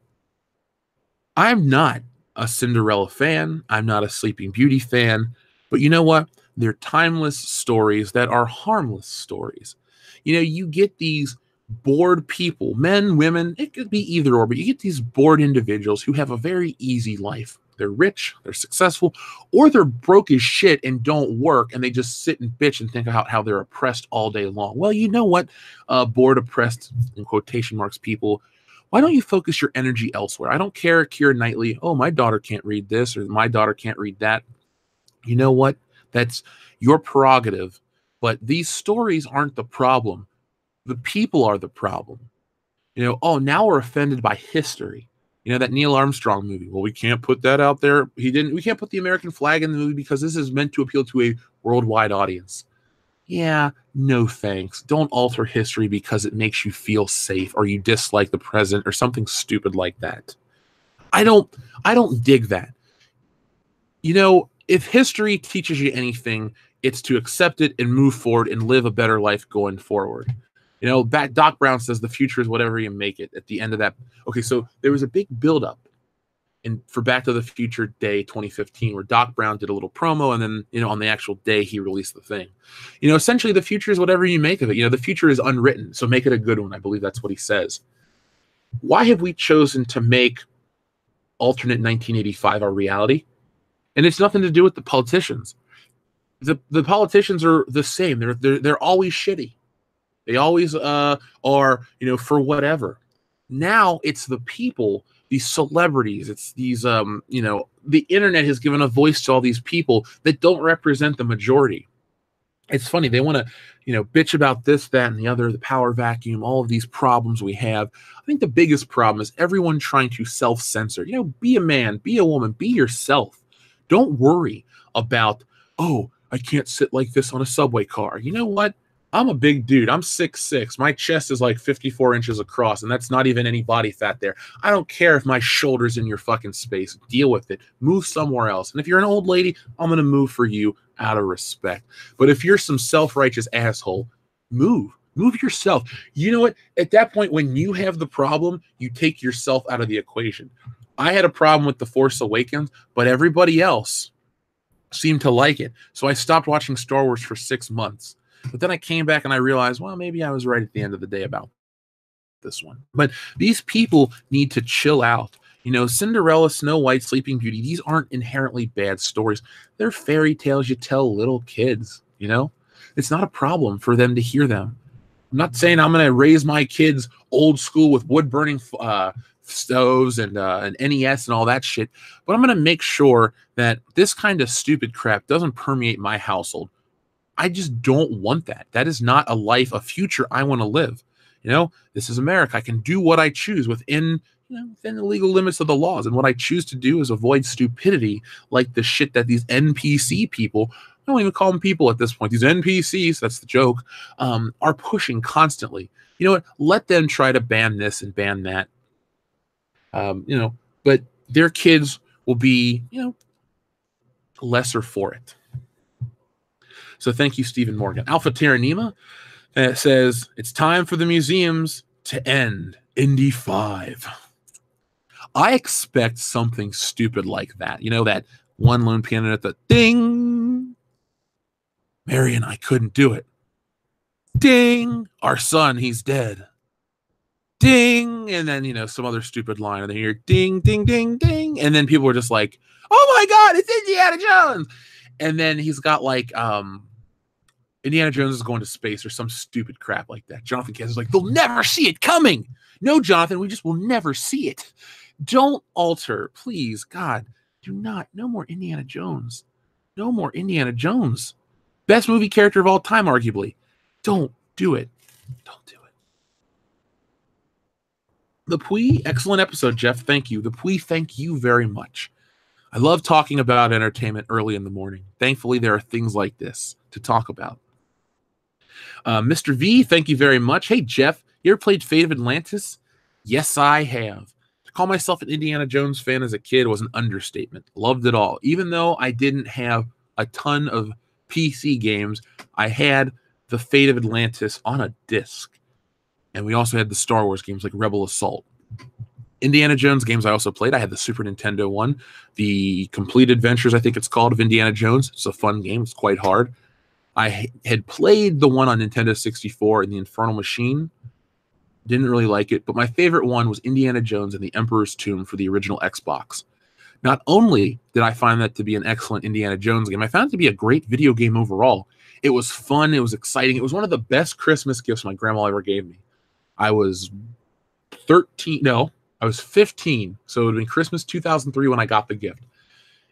I'm not a Cinderella fan. I'm not a Sleeping Beauty fan. But you know what? They're timeless stories that are harmless stories. You know, you get these bored people, men, women, it could be either or, but you get these bored individuals who have a very easy life. They're rich, they're successful, or they're broke as shit and don't work, and they just sit and bitch and think about how they're oppressed all day long. Well, you know what? Bored, oppressed, in quotation marks, people, why don't you focus your energy elsewhere? I don't care, Keira Knightley, oh, my daughter can't read this, or my daughter can't read that. You know what? That's your prerogative, but these stories aren't the problem. The people are the problem. You know, oh, now we're offended by history. You know, that Neil Armstrong movie. Well, we can't put that out there. We can't put the American flag in the movie because this is meant to appeal to a worldwide audience. Yeah, no thanks. Don't alter history because it makes you feel safe or you dislike the president or something stupid like that. I don't dig that. You know, if history teaches you anything, it's to accept it and move forward and live a better life going forward. You know, Doc Brown says the future is whatever you make it. At the end of that, okay, so there was a big buildup for Back to the Future Day 2015, where Doc Brown did a little promo, and then, you know, on the actual day he released the thing. You know, essentially the future is whatever you make of it. You know, the future is unwritten, so make it a good one. I believe that's what he says. Why have we chosen to make alternate 1985 our reality? And it's nothing to do with the politicians. The politicians are the same. They're always shitty. They always are, you know, for whatever. Now it's the people, these celebrities, it's these, you know, the internet has given a voice to all these people that don't represent the majority. It's funny. They want to, you know, bitch about this, that, and the other, the power vacuum, all of these problems we have. I think the biggest problem is everyone trying to self-censor. You know, be a man, be a woman, be yourself. Don't worry about, oh, I can't sit like this on a subway car. You know what? I'm a big dude. I'm 6'6". My chest is like 54 inches across, and that's not even any body fat there. I don't care if my shoulder's in your fucking space. Deal with it. Move somewhere else. And if you're an old lady, I'm going to move for you out of respect. But if you're some self-righteous asshole, move. Move yourself. You know what? At that point, when you have the problem, you take yourself out of the equation. I had a problem with The Force Awakens, but everybody else seemed to like it. So I stopped watching Star Wars for 6 months. But then I came back and I realized, well, maybe I was right at the end of the day about this one. But these people need to chill out. You know, Cinderella, Snow White, Sleeping Beauty, these aren't inherently bad stories. They're fairy tales you tell little kids, you know? It's not a problem for them to hear them. I'm not saying I'm going to raise my kids old school with wood-burning stoves and an NES and all that shit, but I'm going to make sure that this kind of stupid crap doesn't permeate my household. I just don't want that. That is not a life, a future I want to live. You know, this is America. I can do what I choose within, you know, within the legal limits of the laws. And what I choose to do is avoid stupidity like the shit that these NPC people, I don't even call them people at this point, these NPCs, that's the joke, are pushing constantly. You know what? Let them try to ban this and ban that. You know, but their kids will be, you know, lesser for it. So thank you, Stephen Morgan. Alpha Terranema says, it's time for the museums to end Indy 5. I expect something stupid like that. You know, that one lone piano at the ding. Marion, I couldn't do it. Ding. Our son, he's dead. Ding. And then, you know, some other stupid line. And then you hear ding, ding, ding, ding. And then people are just like, oh my God, it's Indiana Jones. And then he's got like, Indiana Jones is going to space or some stupid crap like that. Jonathan Kess is like, they'll never see it coming. No, Jonathan, we just will never see it. Don't alter, please, God, do not. No more Indiana Jones. No more Indiana Jones. Best movie character of all time, arguably. Don't do it. Don't do it. The Pui, excellent episode, Jeff. Thank you. The Pui, thank you very much. I love talking about entertainment early in the morning. Thankfully, there are things like this to talk about. Mr. V, thank you very much. Hey, Jeff, you ever played Fate of Atlantis? Yes, I have. To call myself an Indiana Jones fan as a kid was an understatement. Loved it all. Even though I didn't have a ton of PC games, I had the Fate of Atlantis on a disc. And we also had the Star Wars games like Rebel Assault. Indiana Jones games I also played. I had the Super Nintendo one, the Complete Adventures, I think it's called, of Indiana Jones. It's a fun game. It's quite hard. I had played the one on Nintendo 64 in the Infernal Machine. Didn't really like it, but my favorite one was Indiana Jones and the Emperor's Tomb for the original Xbox. Not only did I find that to be an excellent Indiana Jones game, I found it to be a great video game overall. It was fun. It was exciting. It was one of the best Christmas gifts my grandma ever gave me. I was 13. No, I was 15. So it would have been Christmas 2003 when I got the gift.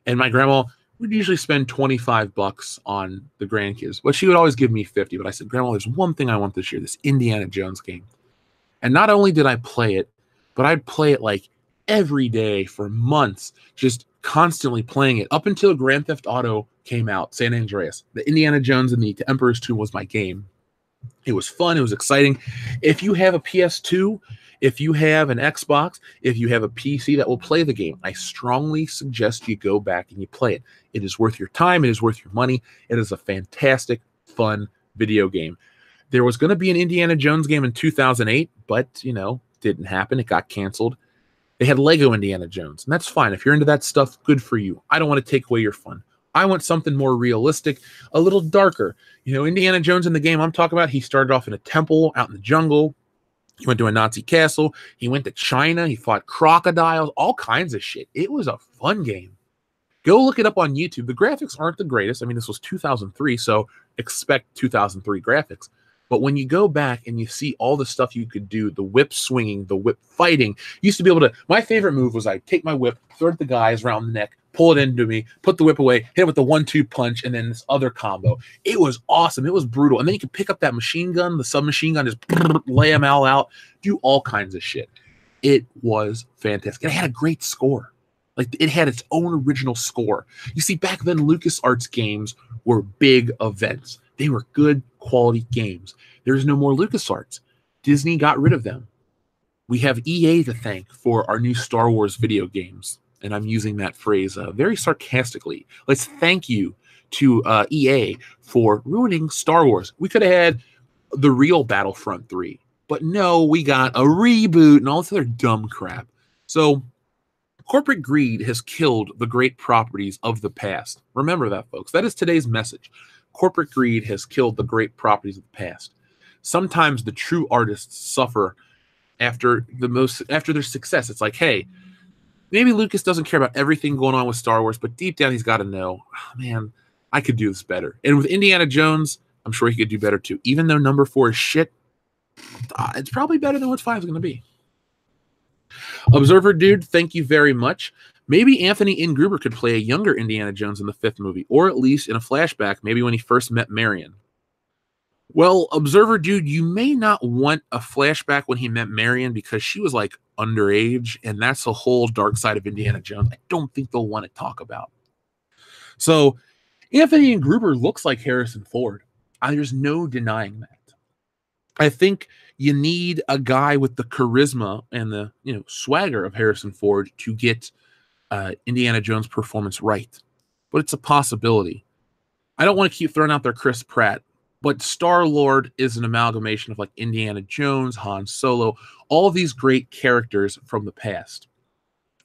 And my grandma would usually spend $25 on the grandkids, but she would always give me 50. But I said, Grandma, there's one thing I want this year, this Indiana Jones game. And not only did I play it, but I'd play it like every day for months, just constantly playing it up until Grand Theft Auto came out, San Andreas. The Indiana Jones and the Emperor's Tomb was my game. It was fun. It was exciting. If you have a PS2 If you have an Xbox, if you have a PC that will play the game, I strongly suggest you go back and you play it. It is worth your time. It is worth your money. It is a fantastic, fun video game. There was going to be an Indiana Jones game in 2008, but, didn't happen. It got canceled. They had Lego Indiana Jones, and that's fine. If you're into that stuff, good for you. I don't want to take away your fun. I want something more realistic, a little darker. Indiana Jones in the game I'm talking about, he started off in a temple out in the jungle. He went to a Nazi castle. He went to China. He fought crocodiles, all kinds of shit. It was a fun game. Go look it up on YouTube. The graphics aren't the greatest. I mean, this was 2003, so expect 2003 graphics. But when you go back and you see all the stuff you could do, the whip swinging, the whip fighting, you used to be able to, my favorite move was I'd take my whip, throw it at the guys around the neck, pull it into me, put the whip away, hit it with the 1-2 punch, and then this other combo. It was awesome. It was brutal. And then you could pick up that machine gun, the submachine gun, just lay them all out, do all kinds of shit. It was fantastic. It had a great score. Like, it had its own original score. You see, back then, LucasArts games were big events. They were good quality games. There's no more LucasArts. Disney got rid of them. We have EA to thank for our new Star Wars video games. And I'm using that phrase very sarcastically. Let's thank you to EA for ruining Star Wars. We could have had the real Battlefront 3. But no, we got a reboot and all this other dumb crap. So corporate greed has killed the great properties of the past. Remember that, folks. That is today's message. Corporate greed has killed the great properties of the past. Sometimes the true artists suffer after their success. It's like, hey, maybe Lucas doesn't care about everything going on with Star Wars, but deep down he's got to know, oh, man, I could do this better. And with Indiana Jones, I'm sure he could do better too. Even though number 4 is shit, it's probably better than what 5 is going to be. Observer Dude, thank you very much. Maybe Anthony Ingruber could play a younger Indiana Jones in the 5th movie, or at least in a flashback, maybe when he first met Marion. Well, Observer Dude, you may not want a flashback when he met Marion because she was like underage, and that's a whole dark side of Indiana Jones I don't think they'll want to talk about. So Anthony Ingruber looks like Harrison Ford. There's no denying that. I think you need a guy with the charisma and the swagger of Harrison Ford to get Indiana Jones' performance right. But it's a possibility. I don't want to keep throwing out there Chris Pratt, but Star-Lord is an amalgamation of like Indiana Jones, Han Solo, all these great characters from the past.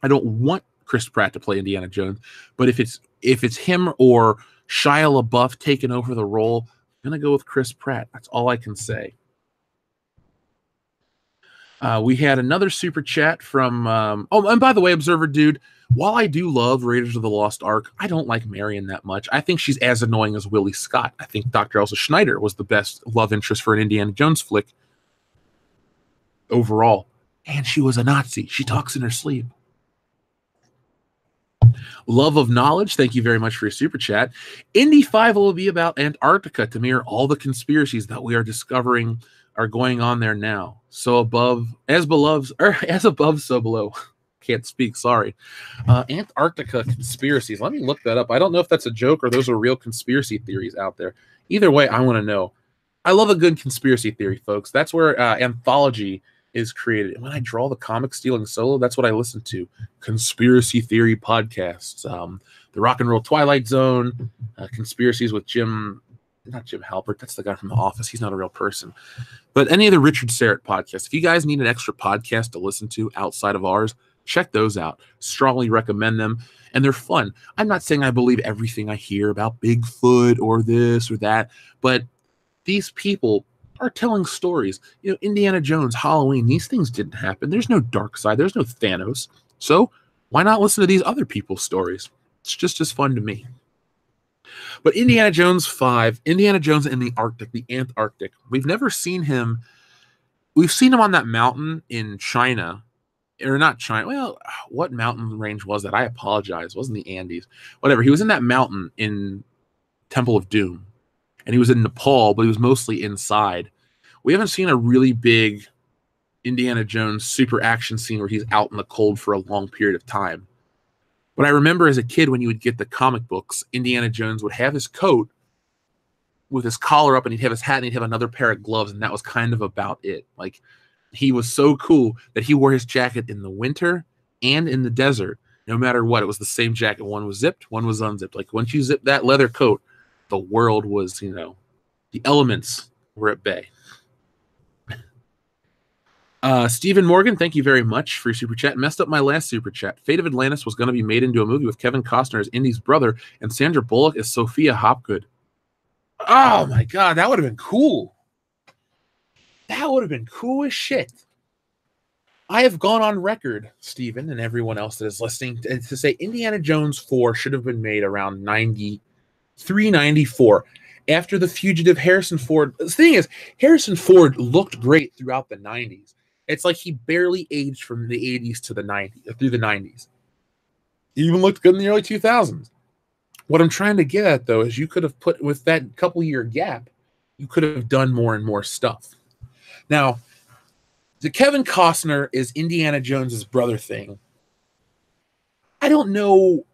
I don't want Chris Pratt to play Indiana Jones, but if it's him or Shia LaBeouf taking over the role, I'm going to go with Chris Pratt. That's all I can say. We had another super chat from, and by the way, Observer Dude, while I do love Raiders of the Lost Ark, I don't like Marion that much. I think she's as annoying as Willie Scott. I think Dr. Elsa Schneider was the best love interest for an Indiana Jones flick overall. And she was a Nazi. She talks in her sleep. Love of Knowledge, thank you very much for your super chat. Indy 5 will be about Antarctica to mirror all the conspiracies that we are discovering are going on there now. So as above, so below. Can't speak, sorry. Antarctica conspiracies. Let me look that up. I don't know if that's a joke or those are real conspiracy theories out there. Either way, I want to know. I love a good conspiracy theory, folks. That's where anthology is created. And when I draw the comic stealing solo, that's what I listen to. Conspiracy theory podcasts. The Rock and Roll Twilight Zone. Conspiracies with not Jim Halpert. That's the guy from The Office. He's not a real person. But any of the Richard Serrett podcasts. If you guys need an extra podcast to listen to outside of ours, check those out. Strongly recommend them. And they're fun. I'm not saying I believe everything I hear about Bigfoot or this or that, but these people are telling stories. Indiana Jones, Halloween, these things didn't happen. There's no dark side. There's no Thanos. So why not listen to these other people's stories? It's just as fun to me. But Indiana Jones 5, Indiana Jones in the Arctic, the Antarctic. We've never seen him. We've seen him on that mountain in China. Or not China. Well, what mountain range was that? I apologize. It wasn't the Andes. Whatever. He was in that mountain in Temple of Doom. And he was in Nepal, but he was mostly inside. We haven't seen a really big Indiana Jones super action scene where he's out in the cold for a long period of time. But I remember as a kid when you would get the comic books, Indiana Jones would have his coat with his collar up and he'd have his hat and he'd have another pair of gloves, and that was kind of about it. Like, he was so cool that he wore his jacket in the winter and in the desert. No matter what, it was the same jacket. One was zipped, one was unzipped. Like once you zip that leather coat, the world was, the elements were at bay. Stephen Morgan, thank you very much for your super chat. Messed up my last super chat. Fate of Atlantis was going to be made into a movie with Kevin Costner as Indy's brother and Sandra Bullock as Sophia Hopgood. Oh my God, that would have been cool. That would have been cool as shit. I have gone on record, Stephen, and everyone else that is listening, to say Indiana Jones 4 should have been made around 93, 94. After The Fugitive, Harrison Ford. The thing is, Harrison Ford looked great throughout the 90s. It's like he barely aged from the 80s to the 90s, through the 90s. He even looked good in the early 2000s. What I'm trying to get at, though, is you could have put, with that couple-year gap, you could have done more and more stuff. Now, the Kevin Costner is Indiana Jones's brother thing. I don't know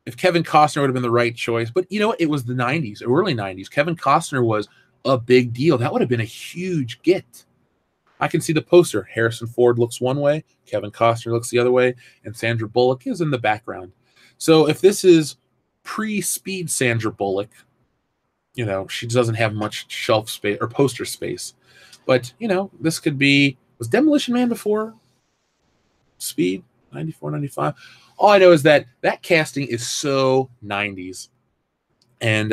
if Kevin Costner would have been the right choice, but you know what? It was the 90s, early 90s. Kevin Costner was a big deal. That would have been a huge get. I can see the poster. Harrison Ford looks one way, Kevin Costner looks the other way, and Sandra Bullock is in the background. So if this is pre-Speed Sandra Bullock, she doesn't have much shelf space or poster space. But, this could be, was Demolition Man before Speed? 94, 95? All I know is that casting is so 90s. And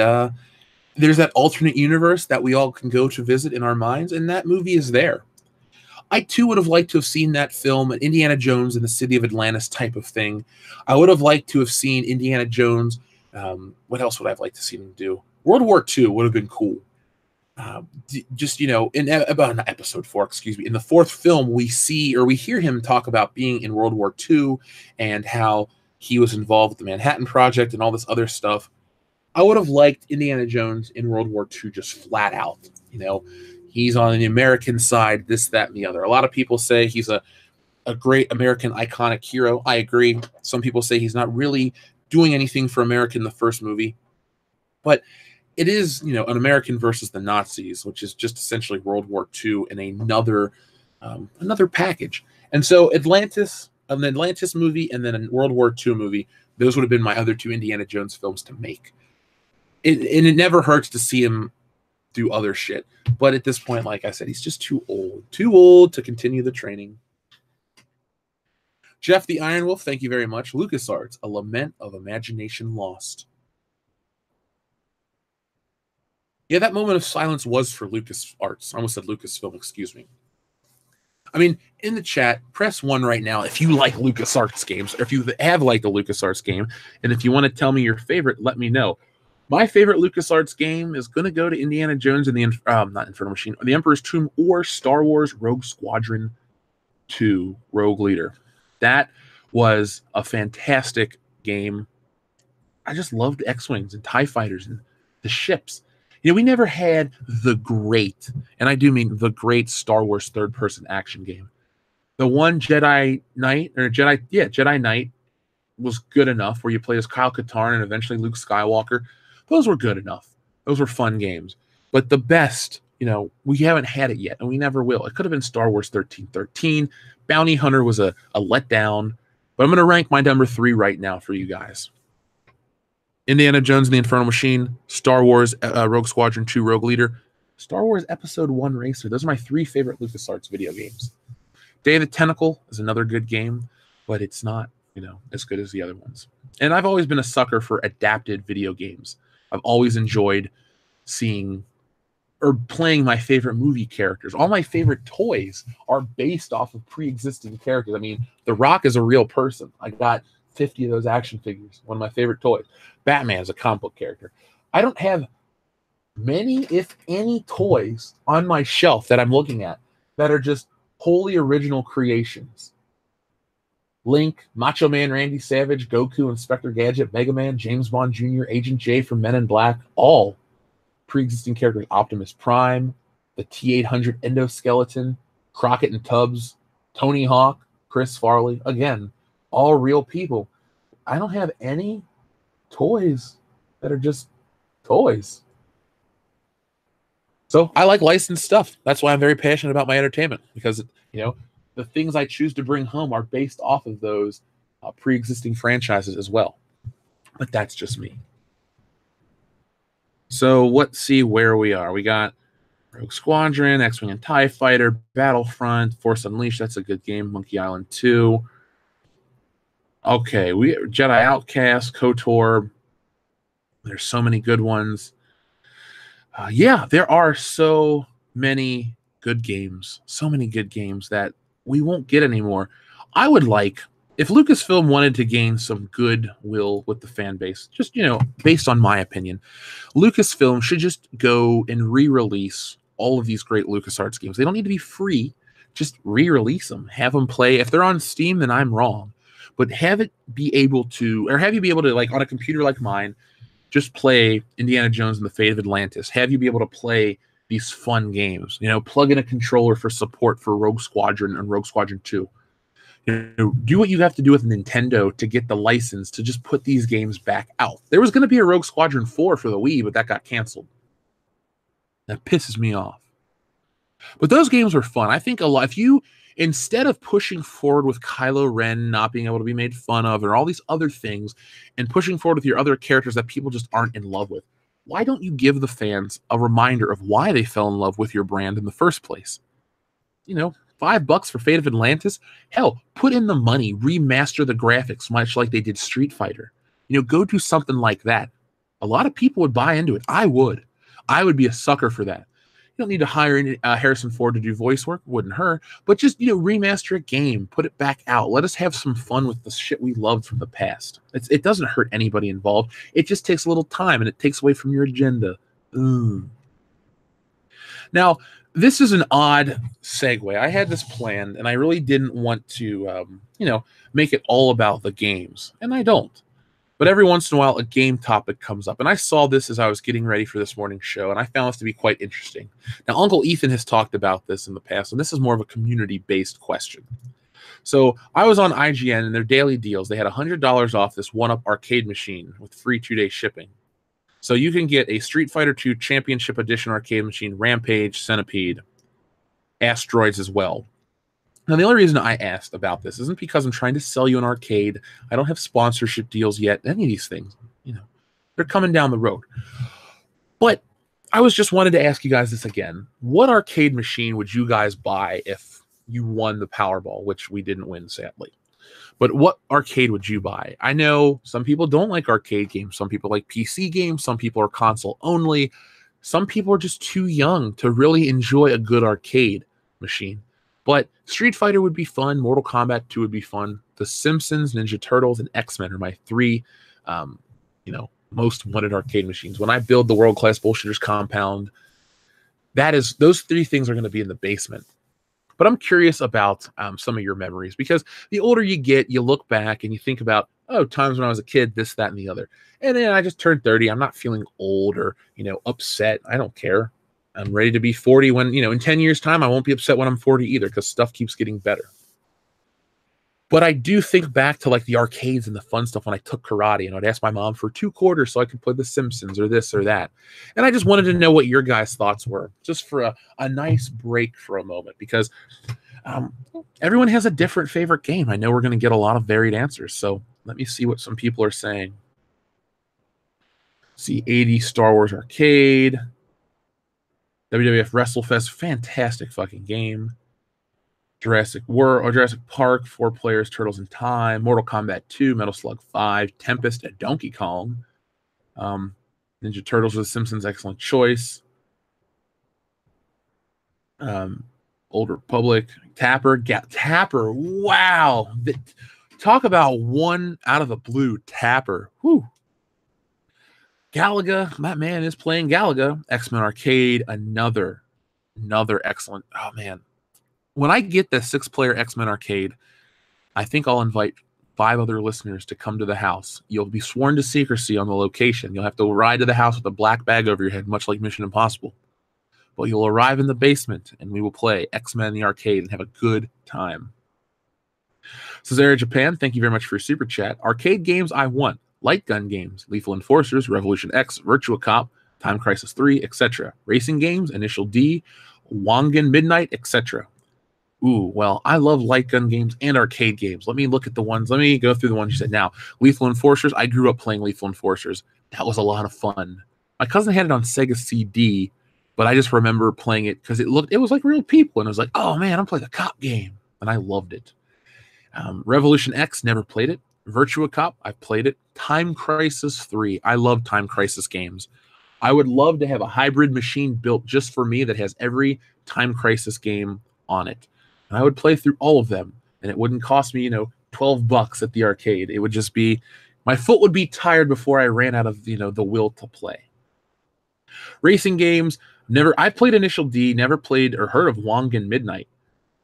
there's that alternate universe that we all can go to visit in our minds, and that movie is there. I, too, would have liked to have seen that film, an Indiana Jones in the City of Atlantis type of thing. I would have liked to have seen Indiana Jones. What else would I have liked to see him do? World War II would have been cool. In about episode 4, in the fourth film, we hear him talk about being in World War II and how he was involved with the Manhattan Project and all this other stuff. I would have liked Indiana Jones in World War II just flat out. He's on the American side, this, that, and the other. A lot of people say he's a great American iconic hero. I agree. Some people say he's not really doing anything for America in the first movie. But it is, an American versus the Nazis, which is just essentially World War II in another package. And so an Atlantis movie and then a World War II movie, those would have been my other two Indiana Jones films to make. It never hurts to see him do other shit. But at this point, like I said, he's just too old to continue the training. Jeff the Iron Wolf, thank you very much. LucasArts, A Lament of Imagination Lost. Yeah, that moment of silence was for LucasArts. I almost said Lucasfilm, excuse me. I mean, in the chat, press 1 right now if you like LucasArts games, or if you have liked a LucasArts game, and if you want to tell me your favorite, let me know. My favorite LucasArts game is going to go to Indiana Jones and the not Infernal Machine, or the Emperor's Tomb, or Star Wars Rogue Squadron 2, Rogue Leader. That was a fantastic game. I just loved X-Wings and TIE Fighters and the ships. We never had the great, and I do mean the great, Star Wars third-person action game. The one Jedi Knight was good enough, where you play as Kyle Katarn and eventually Luke Skywalker. Those were good enough. Those were fun games. But the best, we haven't had it yet, and we never will. It could have been Star Wars 1313. Bounty Hunter was a letdown. But I'm going to rank my number 3 right now for you guys. Indiana Jones and the Infernal Machine, Star Wars Rogue Squadron 2, Rogue Leader, Star Wars Episode 1 Racer. Those are my 3 favorite LucasArts video games. Day of the Tentacle is another good game, but it's not, as good as the other ones. And I've always been a sucker for adapted video games. I've always enjoyed seeing or playing my favorite movie characters. All my favorite toys are based off of pre-existing characters. I mean, The Rock is a real person. I got 50 of those action figures, one of my favorite toys. Batman is a comic book character. I don't have many, if any, toys on my shelf that I'm looking at that are just wholly original creations. Link, Macho Man Randy Savage, Goku, Inspector Gadget, Mega Man, James Bond Jr., Agent J from Men in Black, all pre-existing characters. Optimus Prime, the T-800 Endoskeleton, Crockett and Tubbs, Tony Hawk, Chris Farley. Again, all real people. I don't have any toys that are just toys. So I like licensed stuff. That's why I'm very passionate about my entertainment, because the things I choose to bring home are based off of those pre-existing franchises as well. But that's just me. So let's see where we are. We got Rogue Squadron, X-Wing and TIE Fighter, Battlefront, Force Unleashed. That's a good game. Monkey Island 2. Okay, we Jedi Outcast, KOTOR. There's so many good ones. Yeah, there are so many good games. So many good games that we won't get anymore. I would like, if Lucasfilm wanted to gain some goodwill with the fan base, just, based on my opinion, Lucasfilm should just go and re-release all of these great LucasArts games. They don't need to be free. Just re-release them. Have them play. If they're on Steam, then I'm wrong. But have you be able to, like on a computer like mine, just play Indiana Jones and the Fate of Atlantis. Have you be able to play these fun games. Plug in a controller for support for Rogue Squadron and Rogue Squadron 2. Do what you have to do with Nintendo to get the license to just put these games back out. There was going to be a Rogue Squadron 4 for the Wii, but that got canceled. That pisses me off. But those games were fun. I think a lot, if you, instead of pushing forward with Kylo Ren not being able to be made fun of or all these other things, and pushing forward with your other characters that people just aren't in love with, why don't you give the fans a reminder of why they fell in love with your brand in the first place? $5 for Fate of Atlantis? Hell, put in the money, remaster the graphics, much like they did Street Fighter. Go do something like that. A lot of people would buy into it. I would. I would be a sucker for that. You don't need to hire Harrison Ford to do voice work. Wouldn't hurt. But just, remaster a game. Put it back out. Let us have some fun with the shit we loved from the past. It doesn't hurt anybody involved. It just takes a little time, and it takes away from your agenda. Now, this is an odd segue. I had this planned, and I really didn't want to, make it all about the games. And I don't. But every once in a while, a game topic comes up. And I saw this as I was getting ready for this morning's show, and I found this to be quite interesting. Now, Uncle Ethan has talked about this in the past, and this is more of a community-based question. So I was on IGN, and their daily deals, they had $100 off this one-up arcade machine with free 2-day shipping. So you can get a Street Fighter II Championship Edition arcade machine, Rampage, Centipede, Asteroids as well. Now, the only reason I asked about this isn't because I'm trying to sell you an arcade. I don't have sponsorship deals yet. Any of these things, they're coming down the road. But I was just wanted to ask you guys this again. What arcade machine would you guys buy if you won the Powerball, which we didn't win, sadly? But what arcade would you buy? I know some people don't like arcade games. Some people like PC games. Some people are console only. Some people are just too young to really enjoy a good arcade machine. But Street Fighter would be fun. Mortal Kombat 2 would be fun. The Simpsons, Ninja Turtles, and X-Men are my three, most wanted arcade machines. When I build the World Class Bullshitters compound, those three things are going to be in the basement. But I'm curious about some of your memories, because the older you get, you look back and you think about, times when I was a kid, this, that, and the other. And then I just turned 30. I'm not feeling old or, upset. I don't care. I'm ready to be 40 when, in 10 years' time, I won't be upset when I'm 40 either, because stuff keeps getting better. But I do think back to like the arcades and the fun stuff when I took karate, and I'd ask my mom for 2 quarters so I could play The Simpsons or this or that. And I just wanted to know what your guys' thoughts were, just for a nice break for a moment, because everyone has a different favorite game. I know we're going to get a lot of varied answers, so let me see what some people are saying. See, 80 Star Wars Arcade. WWF WrestleFest, fantastic fucking game. Jurassic World or Jurassic Park, 4 players, Turtles in Time. Mortal Kombat 2, Metal Slug 5, Tempest and Donkey Kong. Ninja Turtles with Simpsons, excellent choice. Old Republic, Tapper, wow. Talk about one out of the blue, Tapper. Whew. Galaga, that man is playing Galaga. X-Men Arcade, another excellent. Oh, man. When I get the 6-player X-Men Arcade, I think I'll invite 5 other listeners to come to the house. You'll be sworn to secrecy on the location. You'll have to ride to the house with a black bag over your head, much like Mission Impossible. But you'll arrive in the basement, and we will play X-Men in the arcade and have a good time. Cesare Japan, thank you very much for your super chat. Arcade games I want. Light gun games, Lethal Enforcers, Revolution X, Virtua Cop, Time Crisis 3, etc. Racing games, Initial D, Wangan Midnight, etc. Ooh, well, I love light gun games and arcade games. Let me look at the ones. Let me go through the ones you said. Now, Lethal Enforcers. I grew up playing Lethal Enforcers. That was a lot of fun. My cousin had it on Sega CD, but I just remember playing it because it was like real people, and I was like, oh man, I'm playing a cop game, and I loved it. Revolution X, never played it. Virtua Cop, I've played it. Time Crisis 3. I love Time Crisis games. I would love to have a hybrid machine built just for me that has every Time Crisis game on it. And I would play through all of them, and it wouldn't cost me, $12 at the arcade. It would just be, my foot would be tired before I ran out of, the will to play. Racing games, I played Initial D, never played or heard of Wangan Midnight,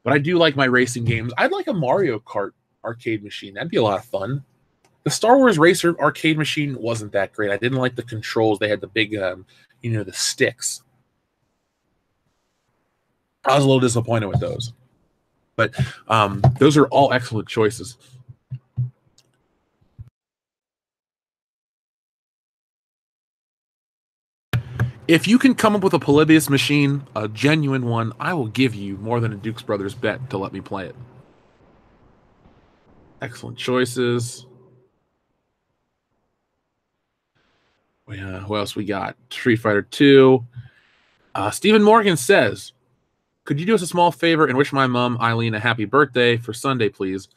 but I do like my racing games. I'd like a Mario Kart arcade machine. That'd be a lot of fun. The Star Wars Racer arcade machine wasn't that great. I didn't like the controls. They had the big, the sticks. I was a little disappointed with those. But those are all excellent choices. If you can come up with a Polybius machine, a genuine one, I will give you more than a Dukes Brothers bet to let me play it. Excellent choices. Who else we got? Street Fighter 2. Stephen Morgan says, could you do us a small favor and wish my mom, Eileen, a happy birthday for Sunday, please?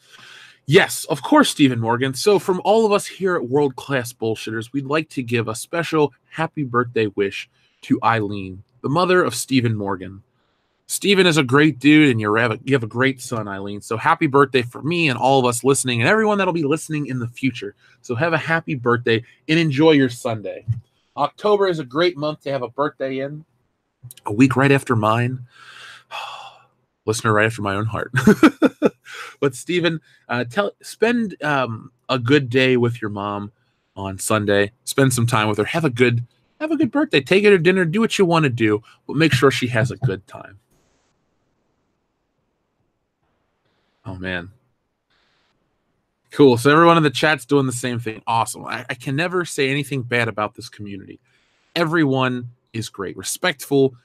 Yes, of course, Stephen Morgan. So from all of us here at World Class Bullshitters, we'd like to give a special happy birthday wish to Eileen, the mother of Stephen Morgan. Stephen is a great dude, and you have a great son, Eileen. So happy birthday for me and all of us listening and everyone that'll be listening in the future. So have a happy birthday and enjoy your Sunday. October is a great month to have a birthday in. A week right after mine. Listener right after my own heart. But Stephen, spend a good day with your mom on Sunday. Spend some time with her. Have a good birthday. Take her to dinner. Do what you want to do, but make sure she has a good time. Oh man, cool. So everyone in the chat's doing the same thing. Awesome. I can never say anything bad about this community. Everyone is great, respectful,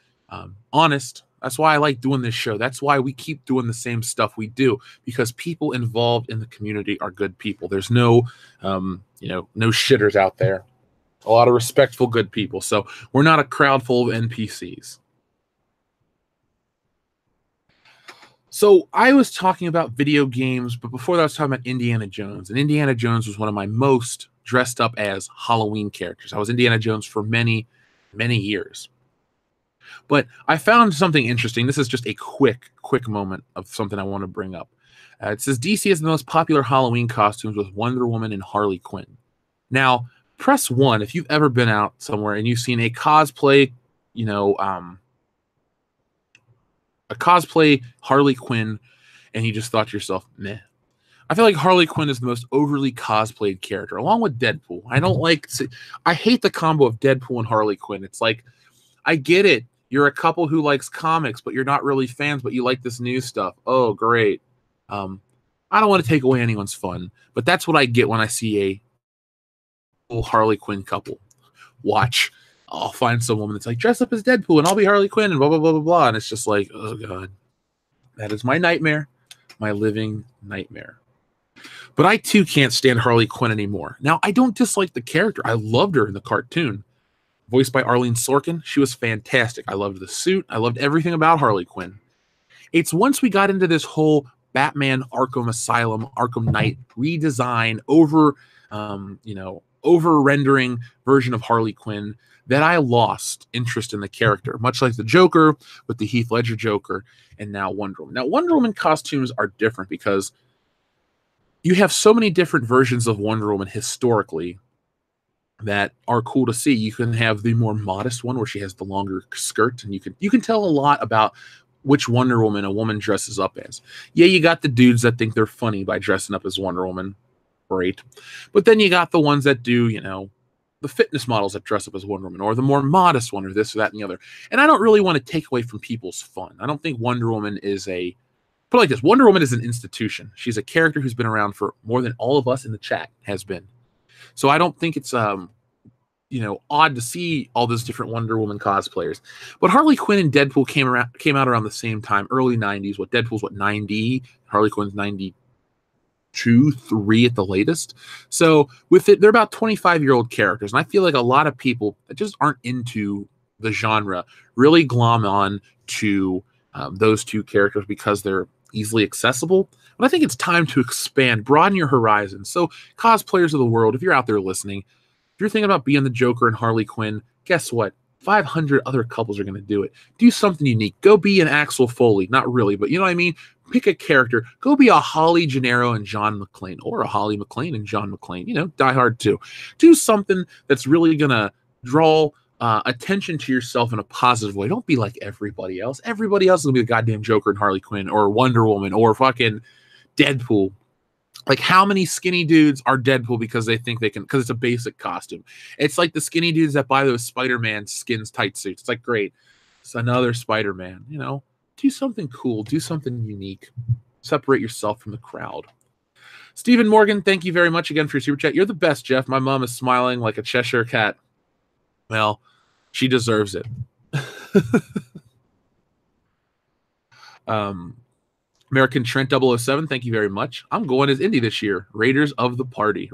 honest. That's why I like doing this show. That's why we keep doing the same stuff we do, because people involved in the community are good people. There's no shitters out there. A lot of respectful, good people. So we're not a crowd full of NPCs. So I was talking about video games, but before that I was talking about Indiana Jones. And Indiana Jones was one of my most dressed up as Halloween characters. I was Indiana Jones for many, many years. But I found something interesting. This is just a quick moment of something I want to bring up. It says DC has the most popular Halloween costumes with Wonder Woman and Harley Quinn. Now, press 1 if you've ever been out somewhere and you've seen a cosplay, a cosplay Harley Quinn, and you just thought to yourself, meh. I feel like Harley Quinn is the most overly cosplayed character, along with Deadpool. I hate the combo of Deadpool and Harley Quinn. It's like, I get it. You're a couple who likes comics, but you're not really fans, but you like this new stuff. Oh, great. I don't want to take away anyone's fun, but that's what I get when I see a Harley Quinn couple. Watch. I'll find some woman that's like, dress up as Deadpool and I'll be Harley Quinn and blah, blah, blah, blah, blah. And it's just like, oh, God. That is my nightmare. My living nightmare. But I, too, can't stand Harley Quinn anymore. Now, I don't dislike the character. I loved her in the cartoon. Voiced by Arlene Sorkin. She was fantastic. I loved the suit. I loved everything about Harley Quinn. It's once we got into this whole Batman Arkham Asylum, Arkham Knight redesign, over-rendering version of Harley Quinn that I lost interest in the character, much like the Joker with the Heath Ledger Joker and now Wonder Woman. Now, Wonder Woman costumes are different because you have so many different versions of Wonder Woman historically that are cool to see. You can have the more modest one where she has the longer skirt, and you can tell a lot about which Wonder Woman a woman dresses up as. Yeah, you got the dudes that think they're funny by dressing up as Wonder Woman. Great. But then you got the ones that do, the fitness models that dress up as Wonder Woman, or the more modest one, or this or that and the other. And I don't really want to take away from people's fun. I don't think Wonder Woman is put it like this, Wonder Woman is an institution. She's a character who's been around for more than all of us in the chat has been. So I don't think it's odd to see all those different Wonder Woman cosplayers. But Harley Quinn and Deadpool came out around the same time, early 90s. What, Deadpool's 90, Harley Quinn's 92, 3 at the latest. So with it, they're about 25-year-old characters, and I feel like a lot of people that just aren't into the genre really glom on to those two characters because they're easily accessible. But I think it's time to expand, broaden your horizons. So cosplayers of the world, if you're out there listening, if you're thinking about being the Joker and Harley Quinn, guess what? 500 other couples are going to do it. Do something unique. Go be an Axel Foley. Not really, but you know what I mean? Pick a character. Go be a Holly Gennaro and John McClane, or a Holly McClane and John McClane. Die Hard 2. Do something that's really going to draw attention to yourself in a positive way. Don't be like everybody else. Everybody else is going to be the goddamn Joker and Harley Quinn, or Wonder Woman, or fucking Deadpool. Like, how many skinny dudes are Deadpool because they think they can, because it's a basic costume? It's like the skinny dudes that buy those Spider-Man skins tight suits. It's like, great, it's another Spider-Man. Do something cool, do something unique, separate yourself from the crowd. Stephen Morgan, thank you very much again for your super chat. You're the best, Jeff. My mom is smiling like a Cheshire cat. Well, she deserves it. American Trent 007, thank you very much. I'm going as Indy this year. Raider of the party.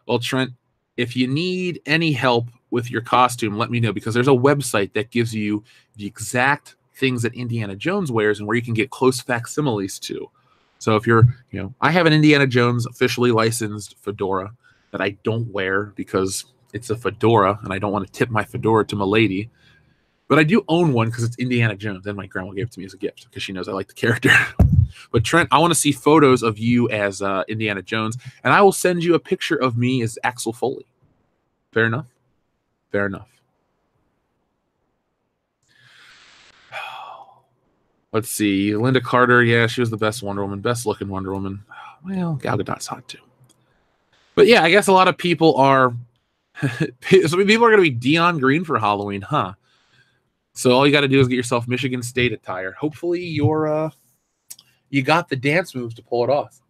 Well, Trent, if you need any help with your costume, let me know, because there's a website that gives you the exact things that Indiana Jones wears and where you can get close facsimiles to. So if you're, I have an Indiana Jones officially licensed fedora that I don't wear because it's a fedora and I don't want to tip my fedora to my lady. But I do own one because it's Indiana Jones, and my grandma gave it to me as a gift because she knows I like the character. But Trent, I want to see photos of you as Indiana Jones, and I will send you a picture of me as Axel Foley. Fair enough? Fair enough. Let's see. Linda Carter, yeah, she was the best Wonder Woman, best looking Wonder Woman. Well, Gal Gadot's hot too. But yeah, I guess a lot of people are so people are going to be Dion Green for Halloween, huh? So all you got to do is get yourself Michigan State attire. Hopefully you got the dance moves to pull it off.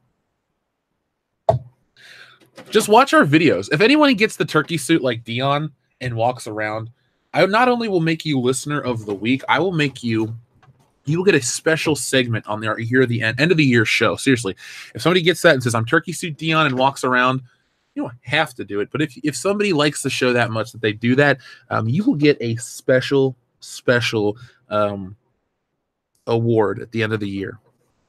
Just watch our videos. If anyone gets the turkey suit like Dion and walks around, I not only will make you listener of the week, I will make you will get a special segment on there here at the end of the year show. Seriously, if somebody gets that and says, I'm turkey suit Dion, and walks around, you don't have to do it. But if somebody likes the show that much that they do that, you will get a special award at the end of the year.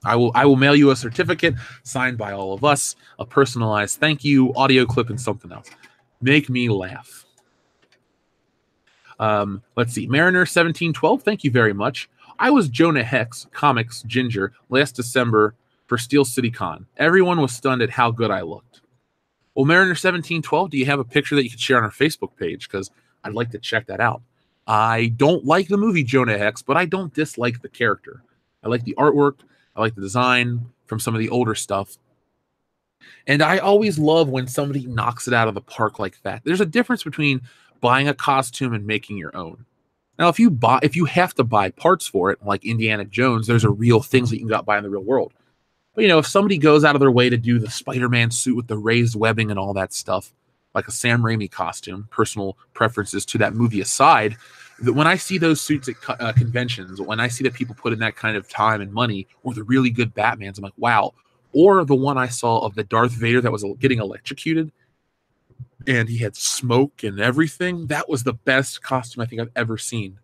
I will mail you a certificate signed by all of us, a personalized thank you audio clip, and something else. Make me laugh. Let's see. Mariner 1712, thank you very much. I was Jonah Hex, Comics Ginger, last December for Steel City Con. Everyone was stunned at how good I looked. Well, Mariner 1712, do you have a picture that you could share on our Facebook page? Because I'd like to check that out. I don't like the movie Jonah Hex, but I don't dislike the character. I like the artwork. I like the design from some of the older stuff. And I always love when somebody knocks it out of the park like that. There's a difference between buying a costume and making your own. Now, if you have to buy parts for it, like Indiana Jones, there's a real things that you can buy in the real world. But, if somebody goes out of their way to do the Spider-Man suit with the raised webbing and all that stuff, like a Sam Raimi costume, personal preferences to that movie aside, that when I see those suits at conventions, when I see that people put in that kind of time and money, or the really good Batmans, I'm like, wow. Or the one I saw of the Darth Vader that was getting electrocuted, and he had smoke and everything. That was the best costume I think I've ever seen.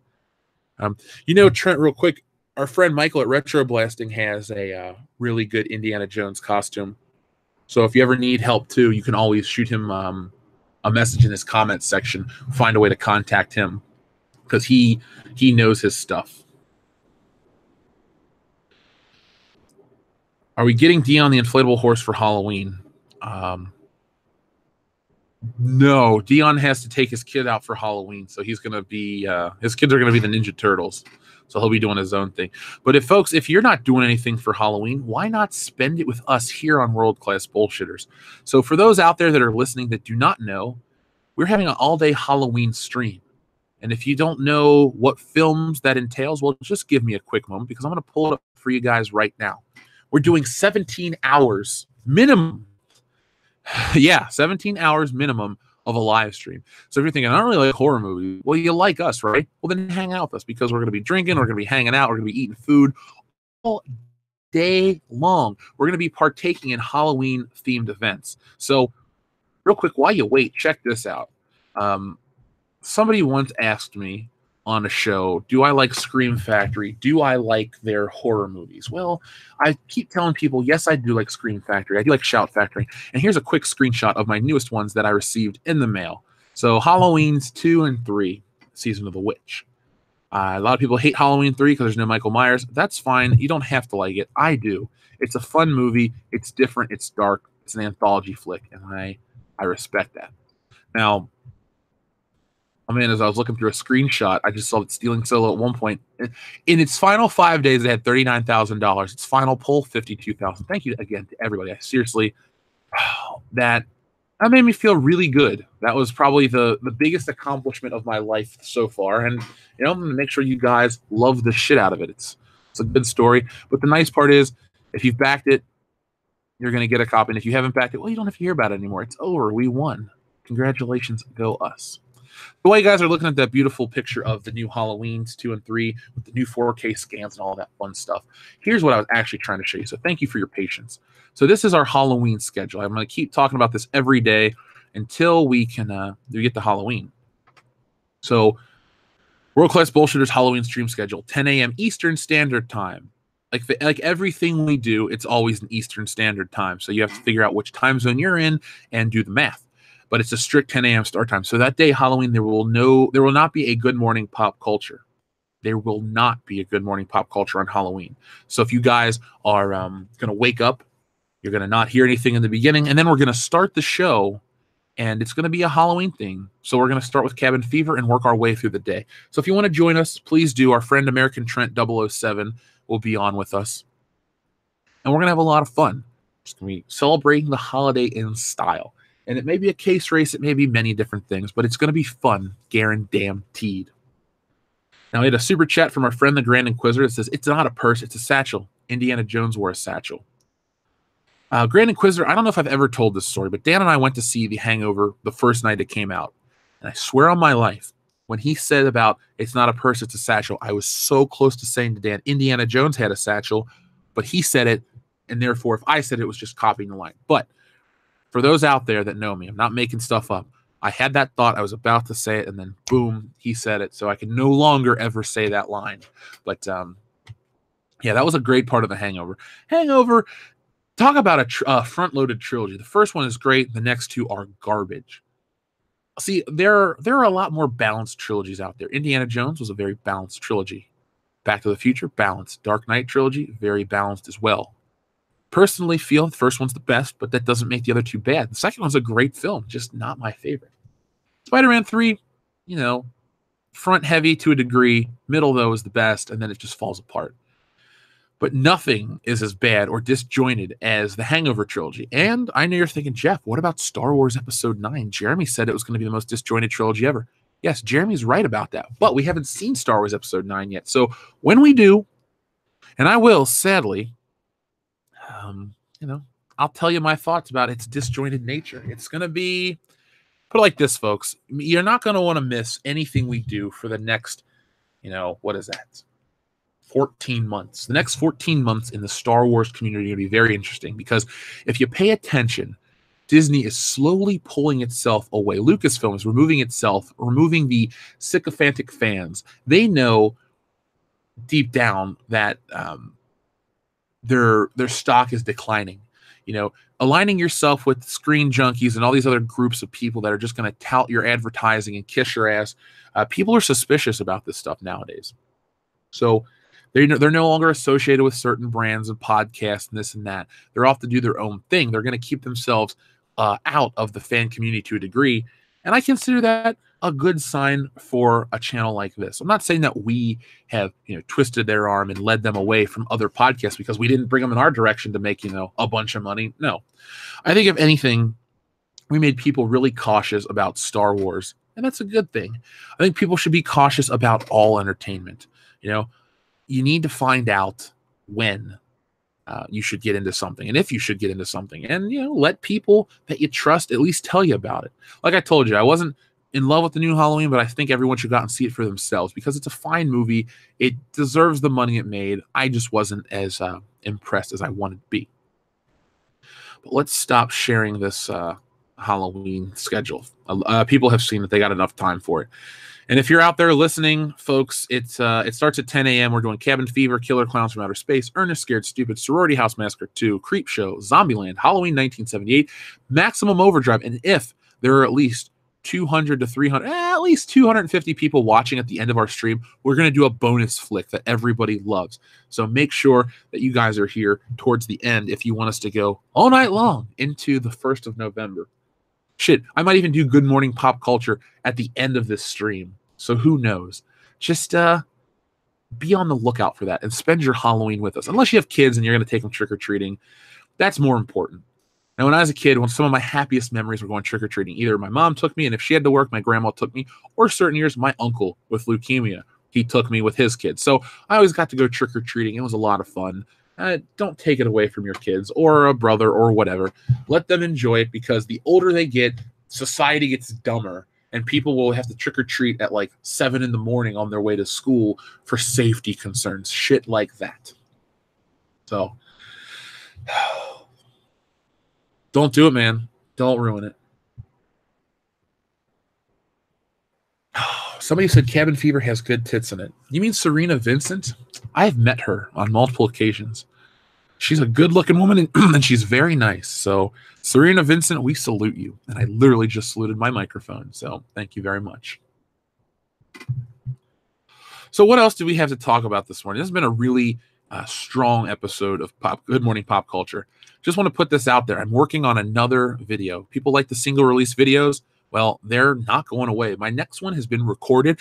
Trent, real quick, our friend Michael at Retro Blasting has a really good Indiana Jones costume. So if you ever need help too, you can always shoot him a message in his comments section. Find a way to contact him because he knows his stuff. Are we getting Dion the inflatable horse for Halloween? No, Dion has to take his kid out for Halloween, so he's gonna be his kids are gonna be the Ninja Turtles, so he'll be doing his own thing. But if you're not doing anything for Halloween, why not spend it with us here on World Class Bullshitters? So for those out there that are listening that do not know, we're having an all-day Halloween stream, and if you don't know what films that entails, well, just give me a quick moment because I'm gonna pull it up for you guys right now. We're doing 17 hours minimum. Yeah, 17 hours minimum of a live stream. So if you're thinking, I don't really like horror movies, well, you like us, right? Well, then hang out with us because we're going to be drinking, we're going to be hanging out, we're going to be eating food all day long. We're going to be partaking in Halloween themed events. So real quick, while you wait, check this out. Somebody once asked me on a show, do I like Scream Factory? Do I like their horror movies? Well, I keep telling people, yes, I do like Scream Factory. I do like Shout Factory. And here's a quick screenshot of my newest ones that I received in the mail. So Halloween's 2 and 3, Season of the Witch. A lot of people hate Halloween 3 because there's no Michael Myers. That's fine. You don't have to like it. I do. It's a fun movie. It's different. It's dark. It's an anthology flick. And I respect that. Now, I mean, as I was looking through a screenshot, I just saw that Stealing Solo at one point, in its final 5 days, it had $39,000. Its final pull, $52,000. Thank you again to everybody. I seriously, that made me feel really good. That was probably the biggest accomplishment of my life so far. And, you know, I'm going to make sure you guys love the shit out of it. It's a good story. But the nice part is, if you've backed it, you're going to get a copy. And if you haven't backed it, well, you don't have to hear about it anymore. It's over. We won. Congratulations. Go us. The way you guys are looking at that beautiful picture of the new Halloweens 2 and 3 with the new 4K scans and all that fun stuff, here's what I was actually trying to show you. So thank you for your patience. So this is our Halloween schedule. I'm going to keep talking about this every day until we can get to Halloween. So World Class Bullshitters Halloween stream schedule, 10 a.m. Eastern Standard Time. Like everything we do, it's always an Eastern Standard Time. So you have to figure out which time zone you're in and do the math. But it's a strict 10 a.m. start time. So that day, Halloween, there will not be a Good Morning Pop Culture. There will not be a Good Morning Pop Culture on Halloween. So if you guys are going to wake up, you're going to not hear anything in the beginning, and then we're going to start the show, and it's going to be a Halloween thing. So we're going to start with Cabin Fever and work our way through the day. So if you want to join us, please do. Our friend American Trent 007 will be on with us, and we're going to have a lot of fun. Just going to be celebrating the holiday in style. And it may be a case race, it may be many different things, but it's going to be fun, guaranteed. Now, we had a super chat from our friend, the Grand Inquisitor, that says, it's not a purse, it's a satchel. Indiana Jones wore a satchel. Grand Inquisitor, I don't know if I've ever told this story, but Dan and I went to see The Hangover the first night it came out. And I swear on my life, when he said about, it's not a purse, it's a satchel, I was so close to saying to Dan, Indiana Jones had a satchel, but he said it, and therefore, if I said it, it was just copying the line. But for those out there that know me, I'm not making stuff up. I had that thought. I was about to say it, and then boom, he said it. So I can no longer ever say that line. But yeah, that was a great part of The Hangover. Hangover, talk about a front-loaded trilogy. The first one is great. The next two are garbage. See, there are a lot more balanced trilogies out there. Indiana Jones was a very balanced trilogy. Back to the Future, balanced. Dark Knight trilogy, very balanced as well. Personally feel the first one's the best, but that doesn't make the other two bad. The second one's a great film, just not my favorite. Spider-Man 3, you know, front heavy to a degree, middle though is the best, and then it just falls apart. But nothing is as bad or disjointed as the Hangover trilogy. And I know you're thinking, Jeff, what about Star Wars Episode 9? Jeremy said it was going to be the most disjointed trilogy ever. Yes, Jeremy's right about that, but we haven't seen Star Wars Episode 9 yet. So when we do, and I will, sadly, you know, I'll tell you my thoughts about its disjointed nature. It's going to be, put it like this, folks. You're not going to want to miss anything we do for the next, you know, what is that? 14 months. The next 14 months in the Star Wars community are going to be very interesting because if you pay attention, Disney is slowly pulling itself away. Lucasfilm is removing the sycophantic fans. They know deep down that their stock is declining. You know, aligning yourself with Screen Junkies and all these other groups of people that are just going to tout your advertising and kiss your ass. People are suspicious about this stuff nowadays. So they're no longer associated with certain brands and podcasts and this and that. They're off to do their own thing. They're going to keep themselves out of the fan community to a degree. And I consider that a good sign for a channel like this. I'm not saying that we have, you know, twisted their arm and led them away from other podcasts because we didn't bring them in our direction to make, you know, a bunch of money. No. I think if anything, we made people really cautious about Star Wars, and that's a good thing. I think people should be cautious about all entertainment. You know, you need to find out when you should get into something, and if you should get into something, and let people that you trust at least tell you about it. Like I told you, I wasn't in love with the new Halloween, but I think everyone should go out and see it for themselves because it's a fine movie. It deserves the money it made. I just wasn't as impressed as I wanted to be. But let's stop sharing this Halloween schedule. People have seen that they got enough time for it. And if you're out there listening, folks, it starts at 10 a.m. We're doing Cabin Fever, Killer Clowns from Outer Space, Ernest Scared Stupid, Sorority House Massacre 2, Creep Show, Zombieland, Halloween 1978, Maximum Overdrive. And if there are at least 200 to 300, at least 250 people watching at the end of our stream, we're going to do a bonus flick that everybody loves. So make sure that you guys are here towards the end if you want us to go all night long into the 1st of November. Shit, I might even do Good Morning Pop Culture at the end of this stream. So who knows? Just be on the lookout for that and spend your Halloween with us. Unless you have kids and you're going to take them trick-or-treating. That's more important. Now, when I was a kid, some of my happiest memories were going trick-or-treating. Either my mom took me, and if she had to work, my grandma took me, or certain years, my uncle with leukemia, he took me with his kids. So I always got to go trick-or-treating. It was a lot of fun. Don't take it away from your kids or a brother or whatever. Let them enjoy it because the older they get, society gets dumber, and people will have to trick-or-treat at like 7 in the morning on their way to school for safety concerns. Shit like that. So don't do it, man. Don't ruin it. Somebody said Cabin Fever has good tits in it. You mean Serena Vincent? I've met her on multiple occasions. She's a good-looking woman, and she's very nice. So, Serena Vincent, we salute you. And I literally just saluted my microphone. So, thank you very much. So, what else do we have to talk about this morning? This has been a really strong episode of Good Morning Pop Culture. Just want to put this out there. I'm working on another video. People like the single-release videos. Well, they're not going away. My next one has been recorded,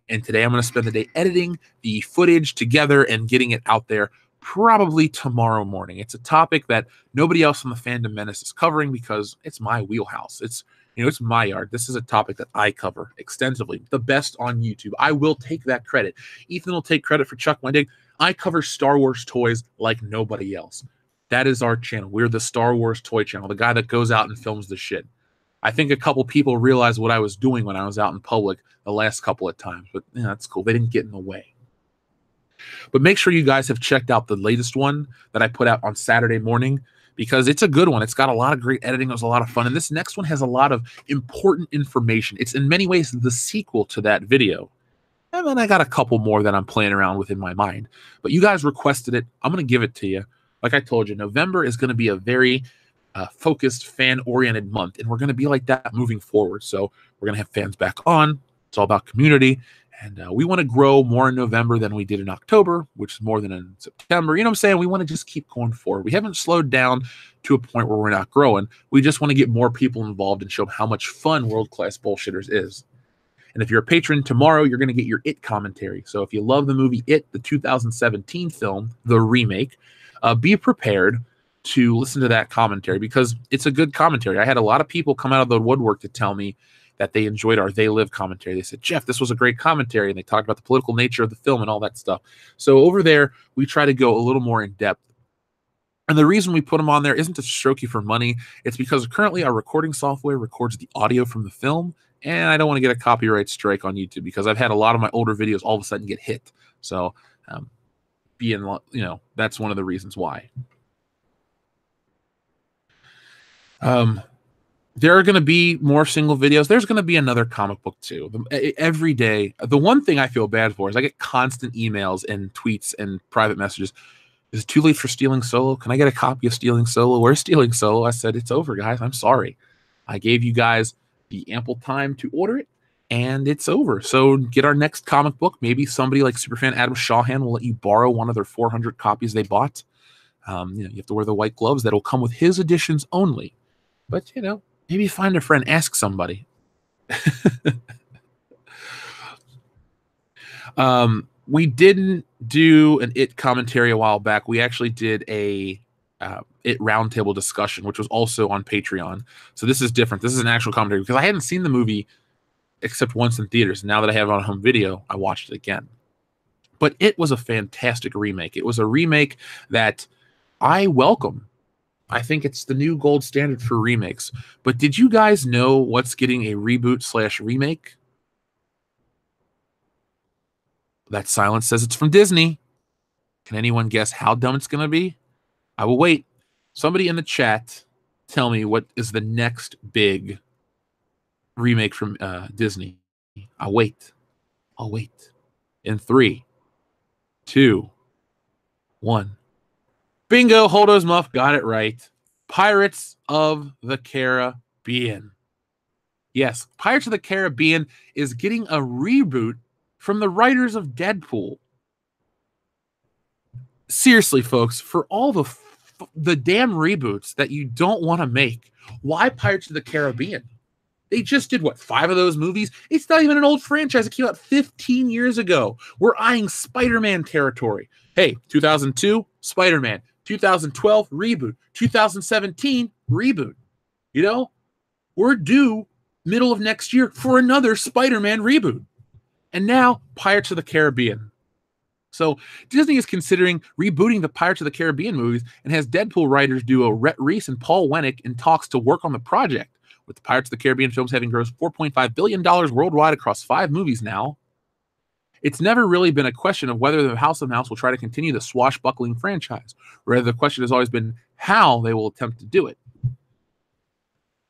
and today I'm going to spend the day editing the footage together and getting it out there probably tomorrow morning. It's a topic that nobody else on the Fandom Menace is covering because it's my wheelhouse. It's my yard. This is a topic that I cover extensively. The best on YouTube. I will take that credit. Ethan will take credit for Chuck Wendig. I cover Star Wars toys like nobody else. That is our channel. We're the Star Wars toy channel, the guy that goes out and films the shit. I think a couple people realized what I was doing when I was out in public the last couple of times, but that's cool. They didn't get in the way. But make sure you guys have checked out the latest one that I put out on Saturday morning because it's a good one. It's got a lot of great editing. It was a lot of fun. And this next one has a lot of important information. It's in many ways the sequel to that video. And then I got a couple more that I'm playing around with in my mind. But you guys requested it. I'm going to give it to you. Like I told you, November is going to be a very focused, fan-oriented month, and we're going to be like that moving forward. So we're going to have fans back on. It's all about community, and we want to grow more in November than we did in October, which is more than in September. You know what I'm saying? We want to just keep going forward. We haven't slowed down to a point where we're not growing. We just want to get more people involved and show how much fun World Class Bullshitters is. And if you're a patron tomorrow, you're going to get your It commentary. So if you love the movie It, the 2017 film, the remake, be prepared to listen to that commentary because it's a good commentary. I had a lot of people come out of the woodwork to tell me that they enjoyed our They Live commentary. They said, Jeff, this was a great commentary. And they talked about the political nature of the film and all that stuff. So over there, we try to go a little more in depth. And the reason we put them on there isn't to stroke you for money. It's because currently our recording software records the audio from the film. And I don't want to get a copyright strike on YouTube because I've had a lot of my older videos all of a sudden get hit. So that's one of the reasons why. There are going to be more single videos. There's going to be another comic book too. Every day. The one thing I feel bad for is I get constant emails and tweets and private messages. Is it too late for Stealing Solo? Can I get a copy of Stealing Solo? Where's Stealing Solo? I said, it's over, guys. I'm sorry. I gave you guys the ample time to order it, and it's over. So get our next comic book. Maybe somebody like Superfan Adam Shawhan will let you borrow one of their 400 copies they bought. You have to wear the white gloves. That'll come with his editions only. But, maybe find a friend, ask somebody. We didn't do an It commentary a while back. We actually did a It roundtable discussion, which was also on Patreon. So this is different. This is an actual commentary because I hadn't seen the movie except once in theaters. Now that I have it on home video, I watched it again. But It was a fantastic remake. It was a remake that I welcome. I think it's the new gold standard for remakes. But did you guys know what's getting a reboot/remake? That silence says it's from Disney. Can anyone guess how dumb it's going to be? I will wait. Somebody in the chat tell me what is the next big remake from Disney. I'll wait. I'll wait. In 3, 2, 1. Bingo, Holdo's Muff got it right. Pirates of the Caribbean. Yes, Pirates of the Caribbean is getting a reboot from the writers of Deadpool. Seriously, folks, for all the damn reboots that you don't want to make, why Pirates of the Caribbean? They just did, what, 5 of those movies? It's not even an old franchise. It came out 15 years ago. We're eyeing Spider-Man territory. Hey, 2002, Spider-Man. 2012, reboot. 2017, reboot. You know, we're due middle of next year for another Spider-Man reboot. And now, Pirates of the Caribbean. So Disney is considering rebooting the Pirates of the Caribbean movies and has Deadpool writers duo Rhett Reese and Paul Winnick in talks to work on the project, with the Pirates of the Caribbean films having grossed $4.5 billion worldwide across 5 movies now. It's never really been a question of whether the House of Mouse will try to continue the swashbuckling franchise. Rather, the question has always been how they will attempt to do it.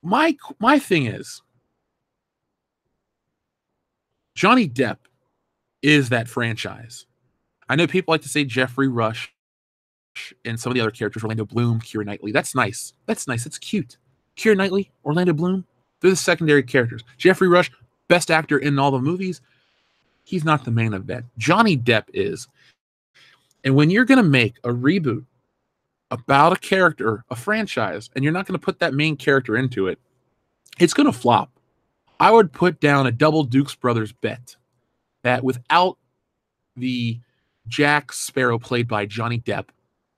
My thing is, Johnny Depp is that franchise. I know people like to say Jeffrey Rush and some of the other characters, Orlando Bloom, Keira Knightley. That's nice. That's nice. It's cute. Keira Knightley, Orlando Bloom, they're the secondary characters. Jeffrey Rush, best actor in all the movies. He's not the main event. Johnny Depp is. And when you're going to make a reboot about a character, a franchise, and you're not going to put that main character into it, it's going to flop. I would put down a double Dukes Brothers bet that without the Jack Sparrow played by Johnny Depp,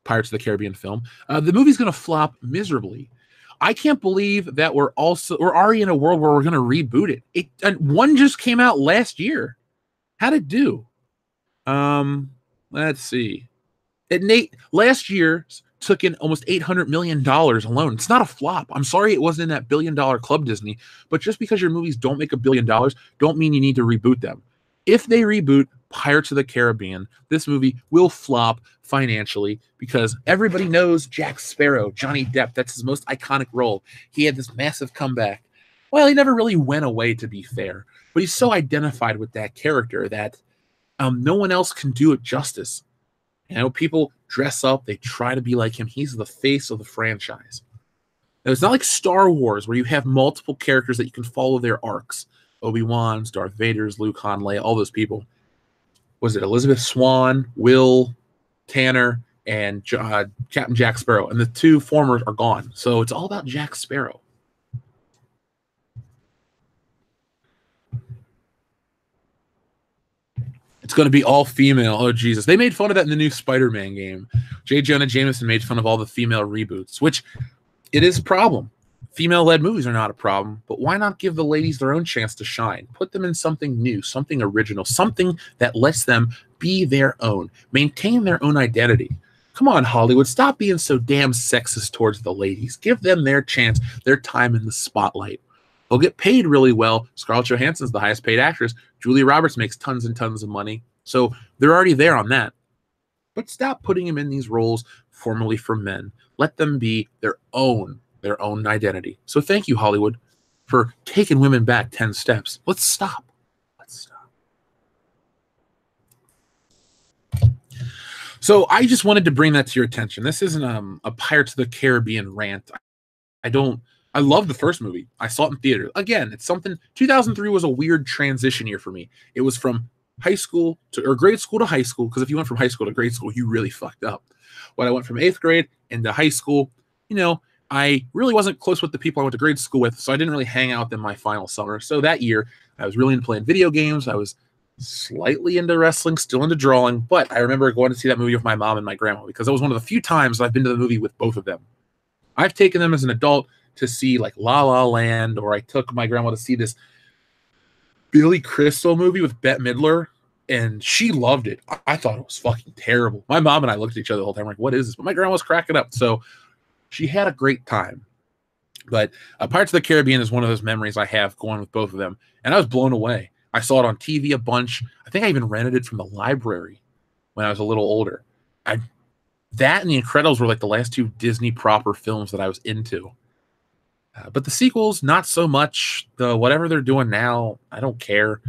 Pirates of the Caribbean film, the movie's going to flop miserably. I can't believe that we're already in a world where we're going to reboot it. And one just came out last year. How'd it do? Let's see. Last year took in almost $800 million alone. It's not a flop. I'm sorry it wasn't in that $1 billion club, Disney, but just because your movies don't make $1 billion don't mean you need to reboot them. If they reboot Pirates of the Caribbean, this movie will flop financially because everybody knows Jack Sparrow, Johnny Depp. That's his most iconic role. He had this massive comeback. Well, he never really went away, to be fair, but he's so identified with that character that no one else can do it justice. You know, people dress up, they try to be like him. He's the face of the franchise. Now, it's not like Star Wars where you have multiple characters that you can follow their arcs. Obi-Wan's, Darth Vader's, Luke, Han, Leia, all those people. Was it Elizabeth Swann, Will Tanner, and Captain Jack Sparrow? And the 2 former are gone. So it's all about Jack Sparrow. It's going to be all female. Oh, Jesus. They made fun of that in the new Spider-Man game. J. Jonah Jameson made fun of all the female reboots, which it is a problem. Female-led movies are not a problem, but why not give the ladies their own chance to shine? Put them in something new, something original, something that lets them be their own, maintain their own identity. Come on, Hollywood, stop being so damn sexist towards the ladies. Give them their chance, their time in the spotlight. They'll get paid really well. Scarlett Johansson's the highest paid actress. Julia Roberts makes tons and tons of money. So they're already there on that. But stop putting them in these roles formerly for men. Let them be their own identity. So thank you, Hollywood, for taking women back 10 steps. Let's stop. Let's stop. So I just wanted to bring that to your attention. This isn't a Pirates of the Caribbean rant. I love the first movie. I saw it in theater. Again, it's something. 2003 was a weird transition year for me. It was from high school or grade school to high school, because if you went from high school to grade school, you really fucked up. When I went from 8th grade into high school, you know, I really wasn't close with the people I went to grade school with, so I didn't really hang out with them my final summer. So that year, I was really into playing video games. I was slightly into wrestling, still into drawing, but I remember going to see that movie with my mom and my grandma because that was one of the few times I've been to the movie with both of them. I've taken them as an adult to see like La La Land, or I took my grandma to see this Billy Crystal movie with Bette Midler. and she loved it. I thought it was fucking terrible. My mom and I looked at each other the whole time like, what is this? But my grandma was cracking up. So she had a great time. But Pirates of the Caribbean is one of those memories I have going with both of them. And I was blown away. I saw it on TV a bunch. I think I even rented it from the library when I was a little older. That and The Incredibles were like the last two Disney proper films that I was into. But the sequels, not so much. The whatever they're doing now, I don't care.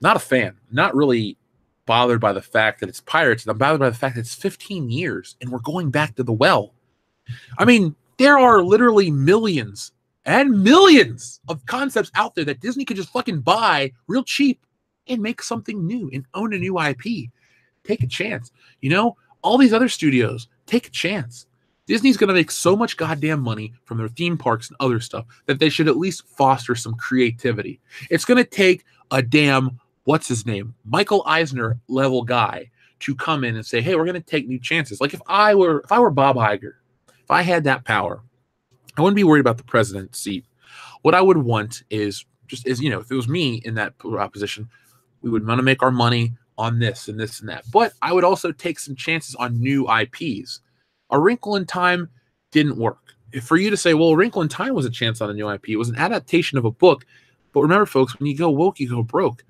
Not a fan. Not really bothered by the fact that it's pirates. I'm bothered by the fact that it's 15 years and we're going back to the well. I mean, there are literally millions and millions of concepts out there that Disney could just fucking buy real cheap and make something new and own a new IP. Take a chance. You know, all these other studios, take a chance. Disney's going to make so much goddamn money from their theme parks and other stuff that they should at least foster some creativity. It's going to take a damn, what's his name, Michael Eisner level guy to come in and say, hey, we're going to take new chances. Like if I were Bob Iger, if I had that power, I wouldn't be worried about the president's seat. What I would want is just, you know, if it was me in that position, we would want to make our money on this and this and that. But I would also take some chances on new IPs. A Wrinkle in Time didn't work. For you to say, well, A Wrinkle in Time was a chance on a new IP. It was an adaptation of a book. But remember, folks, when you go woke, you go broke.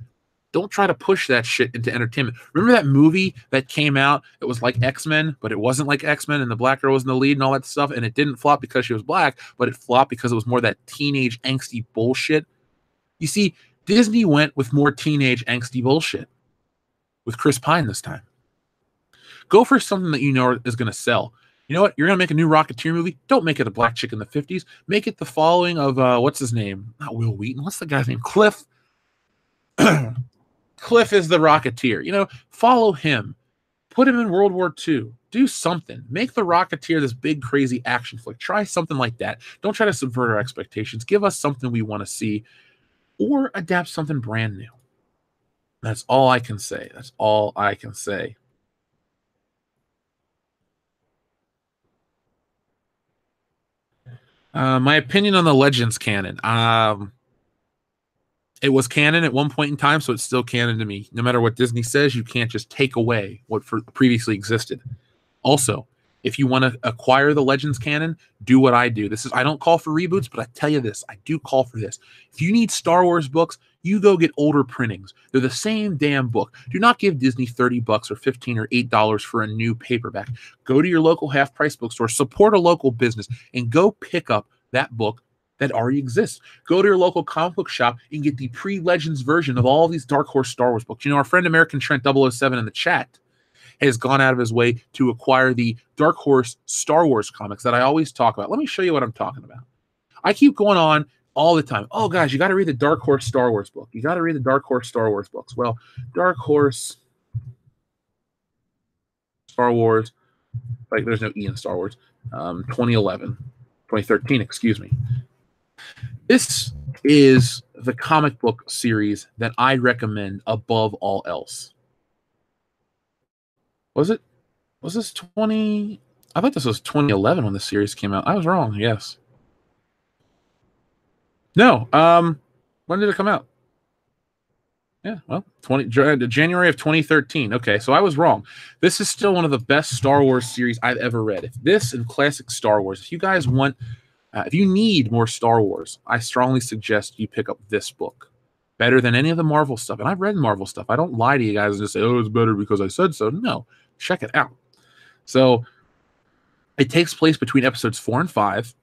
Don't try to push that shit into entertainment. Remember that movie that came out? It was like X-Men, but it wasn't like X-Men, and the black girl was in the lead and all that stuff, and it didn't flop because she was black, but it flopped because it was more that teenage angsty bullshit. You see, Disney went with more teenage angsty bullshit with Chris Pine this time. Go for something that you know is going to sell. You know what? You're going to make a new Rocketeer movie? Don't make it a black chick in the 50s. Make it the following of, what's his name? Not Will Wheaton. What's the guy's name? Cliff. Cliff is the Rocketeer. You know, follow him. Put him in World War II. Do something. Make the Rocketeer this big, crazy action flick. Try something like that. Don't try to subvert our expectations. Give us something we want to see, or adapt something brand new. That's all I can say. That's all I can say. My opinion on the Legends canon. It was canon at one point in time, so it's still canon to me. No matter what Disney says, you can't just take away what previously existed. Also, if you want to acquire the Legends canon, do what I do. I don't call for reboots, but I tell you this, I do call for this. If you need Star Wars books, you go get older printings. They're the same damn book. Do not give Disney $30 or $15 or $8 for a new paperback. Go to your local half-price bookstore, support a local business, and go pick up that book that already exists. Go to your local comic book shop and get the pre-Legends version of all these Dark Horse Star Wars books. You know, our friend American Trent 007 in the chat has gone out of his way to acquire the Dark Horse Star Wars comics that I always talk about. Let me show you what I'm talking about. I keep going on all the time. Oh, guys, you got to read the Dark Horse Star Wars book. You got to read the Dark Horse Star Wars books. Well, Dark Horse Star Wars, like there's no E in Star Wars, 2013, excuse me. This is the comic book series that I recommend above all else. Was this 20? I thought this was 2011 when the series came out. I was wrong, yes. No, when did it come out? Yeah, well, January of 2013. Okay, so I was wrong. This is still one of the best Star Wars series I've ever read. If this and classic Star Wars, if you guys want, if you need more Star Wars, I strongly suggest you pick up this book. Better than any of the Marvel stuff. And I've read Marvel stuff. I don't lie to you guys and just say, oh, it's better because I said so. No, check it out. So it takes place between episodes 4 and 5.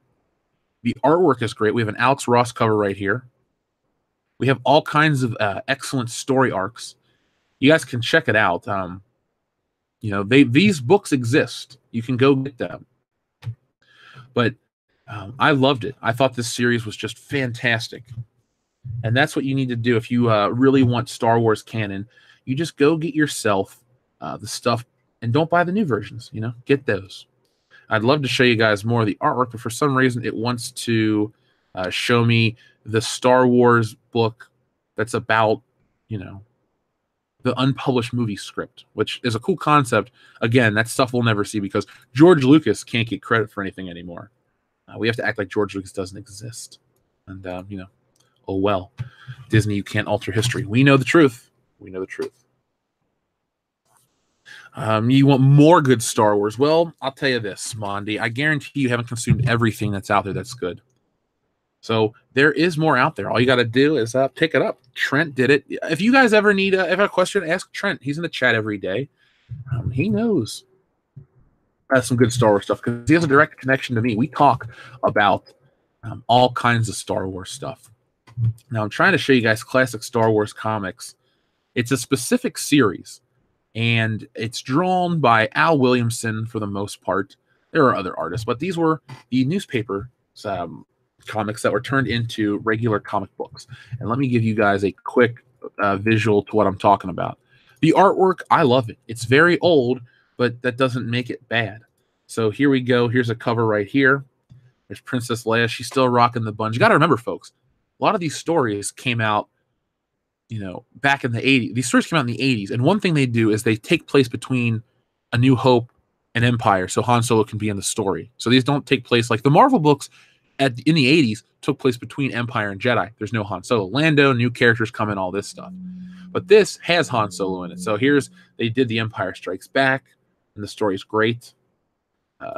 The artwork is great. We have an Alex Ross cover right here. We have all kinds of excellent story arcs. You guys can check it out. You know, these books exist. You can go get them. But I loved it. I thought this series was just fantastic. And that's what you need to do if you really want Star Wars canon. You just go get yourself the stuff and don't buy the new versions. You know, get those. I'd love to show you guys more of the artwork, but for some reason it wants to show me the Star Wars book that's about, you know, the unpublished movie script, which is a cool concept. Again, that stuff we'll never see because George Lucas can't get credit for anything anymore. We have to act like George Lucas doesn't exist. And, you know, oh well. Disney, you can't alter history. We know the truth. We know the truth. You want more good Star Wars? Well, I'll tell you this, Mondi. I guarantee you haven't consumed everything that's out there that's good. So there is more out there. All you got to do is pick it up. Trent did it. If you guys ever need a question, ask Trent. He's in the chat every day. He knows some good Star Wars stuff because he has a direct connection to me. We talk about all kinds of Star Wars stuff. Now I'm trying to show you guys classic Star Wars comics. It's a specific series, and it's drawn by Al Williamson for the most part. There are other artists, but these were the newspaper comics that were turned into regular comic books. And let me give you guys a quick visual to what I'm talking about. The artwork, I love it. It's very old, but that doesn't make it bad. So here we go. Here's a cover right here. There's Princess Leia. She's still rocking the buns. You got to remember, folks, a lot of these stories came out, back in the 80s. These stories came out in the 80s. And one thing they do is they take place between A New Hope and Empire, so Han Solo can be in the story. So these don't take place like the Marvel books in the 80s took place between Empire and Jedi. There's no Han Solo. Lando, new characters come in, all this stuff. But this has Han Solo in it. So they did The Empire Strikes Back, and the story's great.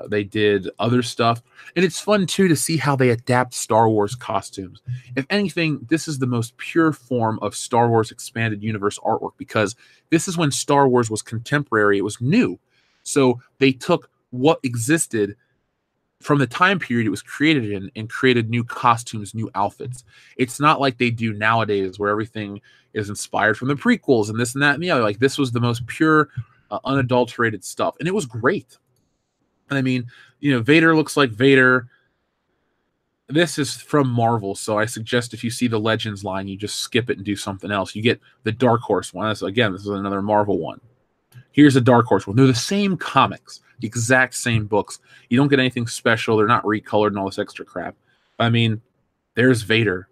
They did other stuff. And it's fun, too, to see how they adapt Star Wars costumes. If anything, this is the most pure form of Star Wars Expanded Universe artwork because this is when Star Wars was contemporary. It was new. So they took what existed from the time period it was created in and created new costumes, new outfits. It's not like they do nowadays where everything is inspired from the prequels and this and that and the other. Like, this was the most pure, unadulterated stuff. And it was great. And I mean, Vader looks like Vader. This is from Marvel, so I suggest if you see the Legends line, you just skip it and do something else. You get the Dark Horse one. This is another Marvel one. Here's a Dark Horse one. They're the same comics, the exact same books. You don't get anything special. They're not recolored and all this extra crap. I mean, there's Vader,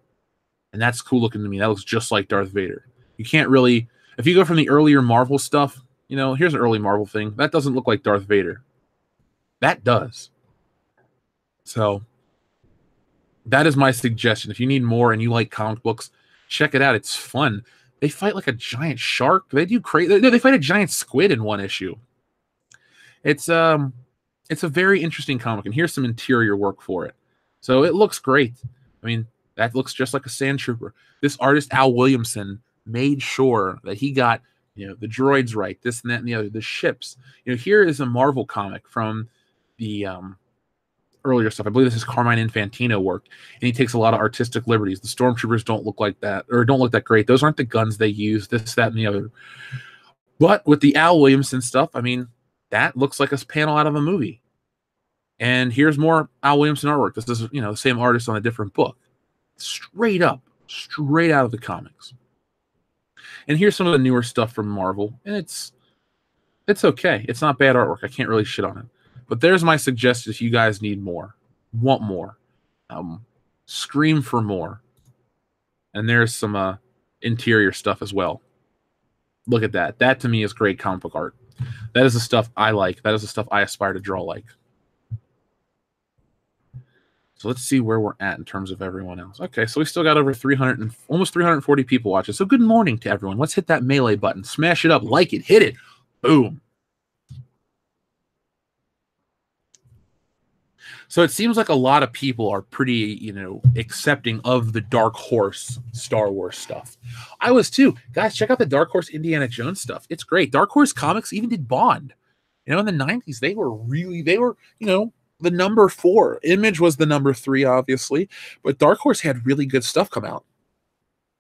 and that's cool looking to me. That looks just like Darth Vader. You can't really, if you go from the earlier Marvel stuff, here's an early Marvel thing. That doesn't look like Darth Vader. That does. So that is my suggestion. If you need more and you like comic books, check it out. It's fun. They fight like a giant shark. They do crazy. No, they fight a giant squid in one issue. It's a very interesting comic, and here's some interior work for it. So it looks great. I mean, that looks just like a sand trooper. This artist, Al Williamson, made sure that he got the droids right, this and that and the other, the ships. Here is a Marvel comic from the earlier stuff. I believe this is Carmine Infantino work, and he takes a lot of artistic liberties. The stormtroopers don't look like that, or don't look that great. Those aren't the guns they use, this, that, and the other. But with the Al Williamson stuff, I mean, that looks like a panel out of a movie. And here's more Al Williamson artwork. This is, the same artist on a different book. Straight out of the comics. And here's some of the newer stuff from Marvel, and it's okay. It's not bad artwork. I can't really shit on it. But there's my suggestion if you guys need more, want more, scream for more. And there's some interior stuff as well. Look at that. That to me is great comic book art. That is the stuff I like. That is the stuff I aspire to draw like. So let's see where we're at in terms of everyone else. Okay, so we still got over almost 340 people watching. So good morning to everyone. Let's hit that melee button. Smash it up. Like it. Hit it. Boom. So it seems like a lot of people are pretty, accepting of the Dark Horse Star Wars stuff. I was too. Guys, check out the Dark Horse Indiana Jones stuff. It's great. Dark Horse Comics even did Bond. In the 90s, they were, the number 4. Image was the number 3, obviously. But Dark Horse had really good stuff come out.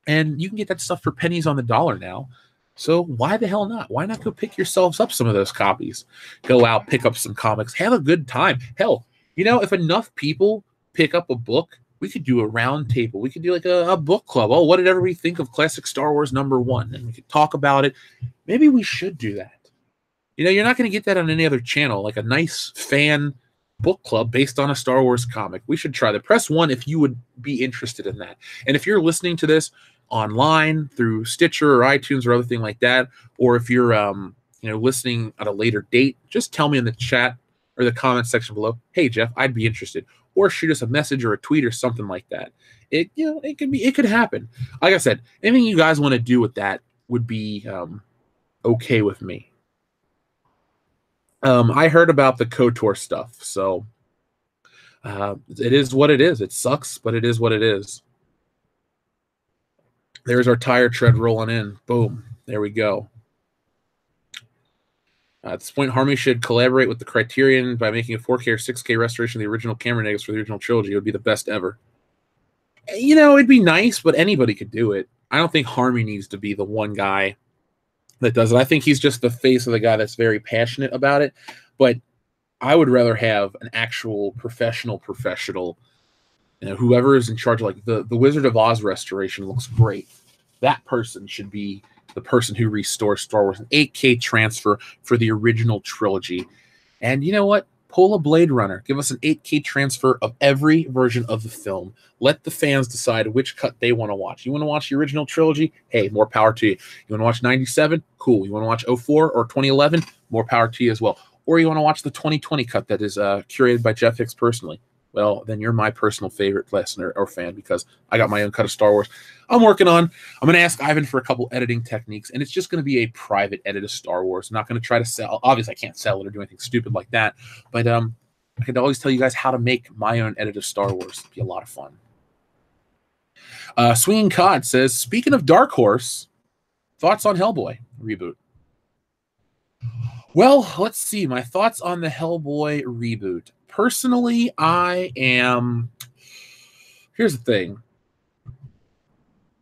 And you can get that stuff for pennies on the dollar now. So why the hell not? Why not go pick yourselves up some of those copies? Go out, pick up some comics. Have a good time. Hell, if enough people pick up a book, we could do a round table. We could do like a book club. Oh, what did everybody think of Classic Star Wars #1? And we could talk about it. Maybe we should do that. You're not going to get that on any other channel, like a nice fan book club based on a Star Wars comic. We should try that. Press 1 if you would be interested in that. And if you're listening to this online through Stitcher or iTunes or other thing like that, or if you're listening at a later date, just tell me in the chat or the comment section below, hey Jeff, I'd be interested, or shoot us a message or a tweet or something like that. It could happen. Like I said, anything you guys want to do with that would be okay with me. I heard about the KOTOR stuff, so it is what it is. It sucks, but it is what it is. There's our tire tread rolling in. Boom. There we go. At this point, Harmony should collaborate with the Criterion by making a 4K or 6K restoration of the original camera negatives for the original trilogy. It would be the best ever. You know, it'd be nice, but anybody could do it. I don't think Harmony needs to be the one guy that does it. I think he's just the face of the guy that's very passionate about it. But I would rather have an actual professional, you know, whoever is in charge of, like, the Wizard of Oz restoration looks great. That person should be the person who restores Star Wars, an 8K transfer for the original trilogy. And you know what? Pull a Blade Runner. Give us an 8K transfer of every version of the film. Let the fans decide which cut they want to watch. You want to watch the original trilogy? Hey, more power to you. You want to watch 97? Cool. You want to watch 04 or 2011? More power to you as well. Or you want to watch the 2020 cut that is curated by Jeff Hicks personally? Well, then you're my personal favorite listener or fan, because I got my own cut of Star Wars I'm working on. I'm going to ask Ivan for a couple editing techniques, and it's just going to be a private edit of Star Wars. I'm not going to try to sell. Obviously, I can't sell it or do anything stupid like that, but I could always tell you guys how to make my own edit of Star Wars. It'd be a lot of fun. Swinging Cod says, speaking of Dark Horse, thoughts on Hellboy reboot? Well, let's see. My thoughts on the Hellboy reboot. Personally, here's the thing.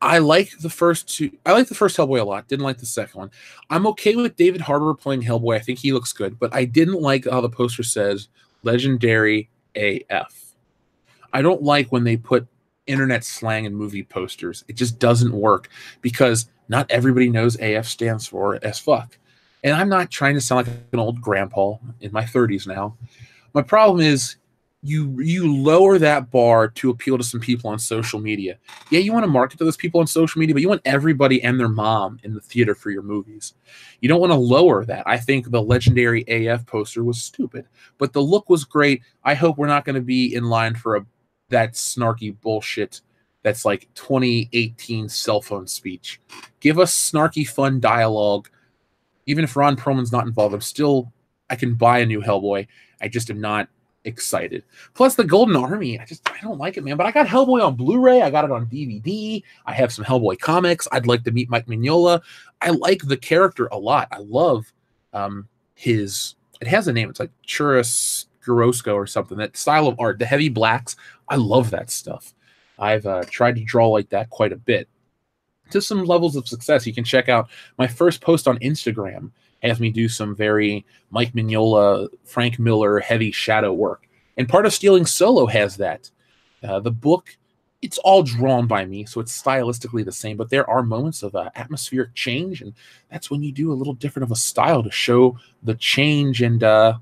I like the first Hellboy a lot. Didn't like the second one. I'm okay with David Harbour playing Hellboy. I think he looks good, but I didn't like how the poster says legendary AF. I don't like when they put internet slang in movie posters. It just doesn't work, because not everybody knows AF stands for as fuck. And I'm not trying to sound like an old grandpa in my 30s now. My problem is you lower that bar to appeal to some people on social media. Yeah, you want to market to those people on social media, but you want everybody and their mom in the theater for your movies. You don't want to lower that. I think the legendary AF poster was stupid, but the look was great. I hope we're not going to be in line for that snarky bullshit that's like 2018 cell phone speech. Give us snarky, fun dialogue. Even if Ron Perlman's not involved, I can buy a new Hellboy. I just am not excited. Plus, the Golden Army, I don't like it, man. But I got Hellboy on Blu-ray. I got it on DVD. I have some Hellboy comics. I'd like to meet Mike Mignola. I like the character a lot. I love it has a name. It's like Churrasco or something. That style of art, the heavy blacks. I love that stuff. I've tried to draw like that quite a bit, to some levels of success. You can check out my first post on Instagram, has me do some very Mike Mignola, Frank Miller heavy shadow work. And part of Stealing Solo has that. The book, it's all drawn by me, so it's stylistically the same, but there are moments of atmospheric change, and that's when you do a little different of a style to show the change and, the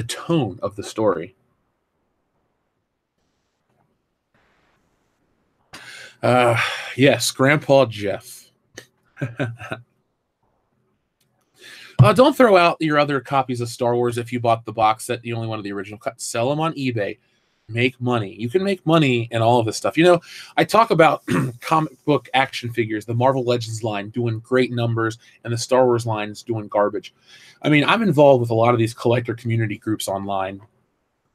tone of the story. Yes, Grandpa Jeff. Don't throw out your other copies of Star Wars if you bought the box set, you only wanted the original cut. Sell them on eBay. Make money. You can make money in all of this stuff. You know, I talk about comic book action figures, the Marvel Legends line doing great numbers, and the Star Wars line is doing garbage. I mean, I'm involved with a lot of these collector community groups online.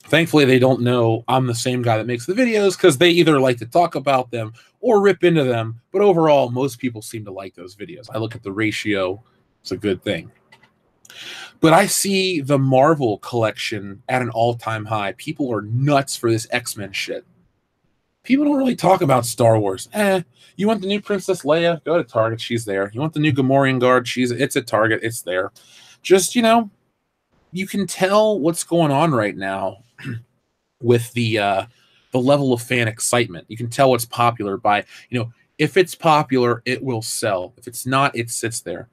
Thankfully, they don't know I'm the same guy that makes the videos, because they either like to talk about them or rip into them. But overall, most people seem to like those videos. I look at the ratio. It's a good thing. But I see the Marvel collection at an all-time high. People are nuts for this X-Men shit. People don't really talk about Star Wars. You want the new Princess Leia? Go to Target. She's there. You want the new Gamorrean Guard? It's at Target. It's there. Just, you can tell what's going on right now with the level of fan excitement. You can tell what's popular by, if it's popular, it will sell. If it's not, it sits there.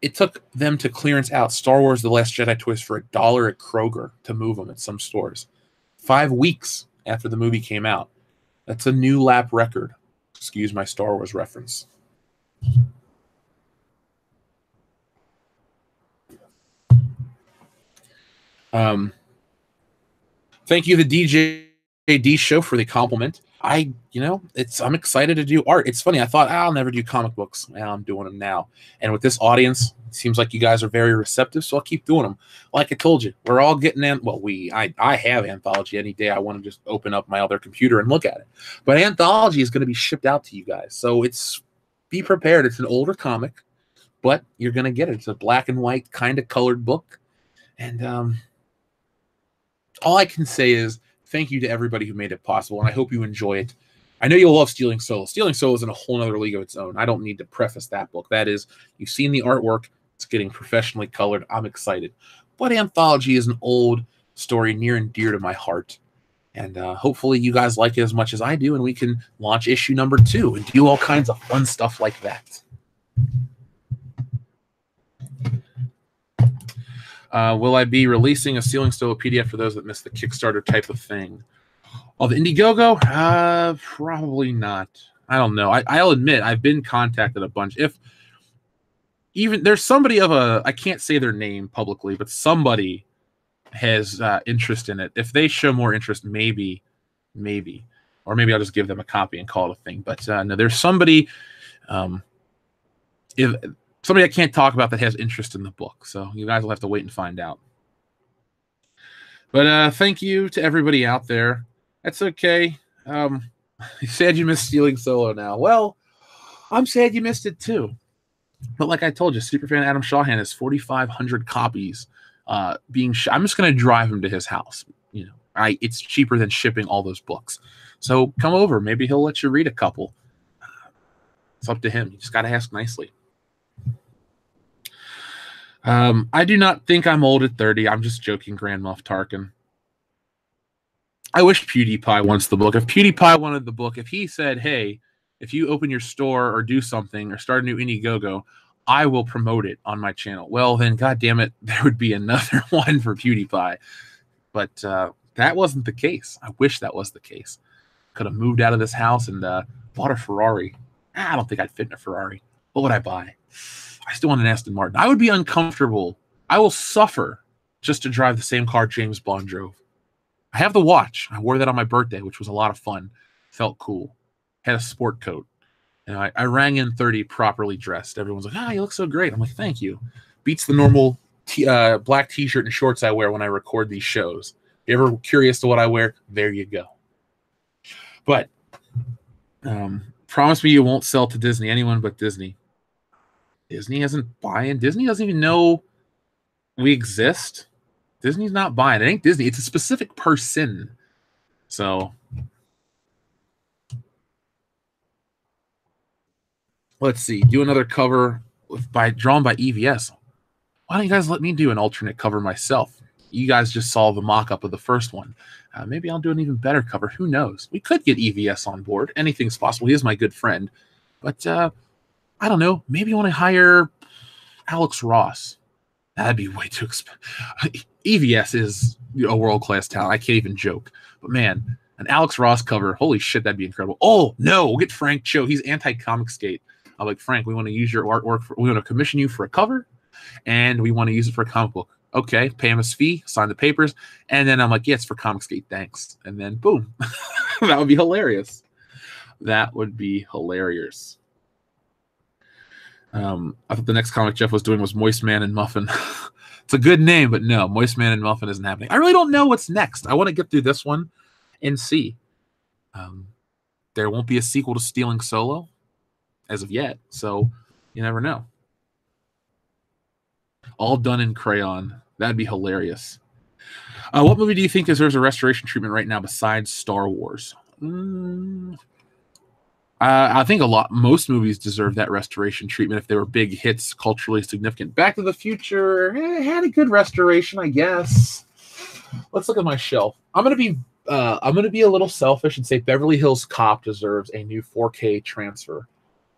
It took them to clearance out Star Wars The Last Jedi toys for $1 at Kroger to move them at some stores. 5 weeks after the movie came out. That's a new lap record. Excuse my Star Wars reference. Thank you, the DJ D Show, for the compliment. I'm excited to do art. It's funny. I thought I'll never do comic books, and I'm doing them now. And with this audience, it seems like you guys are very receptive, so I'll keep doing them. Like I told you, we're all getting in. Well, I have Anthology any day. I want to just open up my other computer and look at it. But Anthology is going to be shipped out to you guys, so be prepared. It's an older comic, but you're going to get it. It's a black and white kind of colored book, and all I can say is thank you to everybody who made it possible, and I hope you enjoy it. I know you'll love Stealing Solo. Stealing Solo is in a whole other league of its own. I don't need to preface that book. That is, you've seen the artwork. It's getting professionally colored. I'm excited. But Anthology is an old story near and dear to my heart. And hopefully you guys like it as much as I do, and we can launch issue number 2 and do all kinds of fun stuff like that. Will I be releasing a Stealing Solo PDF for those that missed the Kickstarter type of thing? Oh, the Indiegogo? Probably not. I don't know. I'll admit I've been contacted a bunch. If even there's somebody I can't say their name publicly, but somebody has interest in it. If they show more interest, maybe, or maybe I'll just give them a copy and call it a thing. But no, there's somebody. If somebody I can't talk about that has interest in the book. So you guys will have to wait and find out. But thank you to everybody out there. That's okay. You said you missed Stealing Solo now. Well, I'm sad you missed it too. But like I told you, Superfan Adam Shawhan has 4,500 copies being I'm just going to drive him to his house. It's cheaper than shipping all those books. So come over. Maybe he'll let you read a couple. It's up to him. You just got to ask nicely. I do not think I'm old at 30. I'm just joking, Grand Moff Tarkin. I wish PewDiePie wants the book. If PewDiePie wanted the book, if he said, hey, if you open your store or do something or start a new Indiegogo, I will promote it on my channel. Well, then, God damn it, there would be another one for PewDiePie. But that wasn't the case. I wish that was the case. Could have moved out of this house and bought a Ferrari. I don't think I'd fit in a Ferrari. What would I buy? I still want an Aston Martin. I would be uncomfortable. I will suffer just to drive the same car James Bond drove. I have the watch. I wore that on my birthday, which was a lot of fun. Felt cool. Had a sport coat. And I rang in 30 properly dressed. Everyone's like, you look so great. I'm like, thank you. Beats the normal black t-shirt and shorts I wear when I record these shows. If you're ever curious to what I wear, there you go. But promise me you won't sell to Disney. Anyone but Disney. Disney isn't buying. Disney doesn't even know we exist. Disney's not buying. It ain't Disney. It's a specific person. So let's see. Do another cover drawn by EVS. Why don't you guys let me do an alternate cover myself? You guys just saw the mock-up of the first one. Maybe I'll do an even better cover. Who knows? We could get EVS on board. Anything's possible. He is my good friend. But I don't know. Maybe I want to hire Alex Ross. That'd be way too expensive. EVS is a world-class talent. I can't even joke. But man, an Alex Ross cover, holy shit, that'd be incredible. Oh, no, we'll get Frank Cho. He's anti-comic skate. I'm like, Frank, we want to use your artwork. We want to commission you for a cover, and we want to use it for a comic book. Okay, pay him his fee, sign the papers, and then I'm like, yeah, it's for comic skate, thanks. And then, boom. That would be hilarious. That would be hilarious. I thought the next comic Jeff was doing was Moist Man and Muffin. It's a good name, but no, Moist Man and Muffin isn't happening. I really don't know what's next. I want to get through this one and see. There won't be a sequel to Stealing Solo as of yet, so you never know. All done in crayon. That'd be hilarious. What movie do you think deserves a restoration treatment right now besides Star Wars? I think most movies deserve that restoration treatment if they were big hits, culturally significant. Back to the Future had a good restoration, I guess. Let's look at my shelf. I'm gonna be a little selfish and say Beverly Hills Cop deserves a new 4K transfer.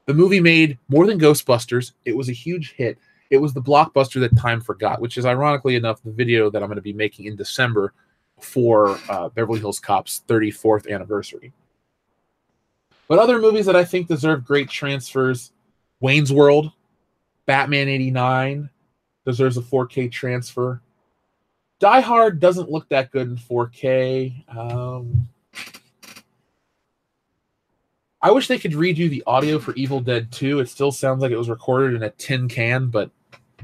The movie made more than Ghostbusters. It was a huge hit. It was the blockbuster that time forgot, which is ironically enough the video that I'm going to be making in December for Beverly Hills Cop's 34th anniversary. But other movies that I think deserve great transfers, Wayne's World, Batman 89 deserves a 4K transfer. Die Hard doesn't look that good in 4K. I wish they could redo the audio for Evil Dead 2. It still sounds like it was recorded in a tin can, but,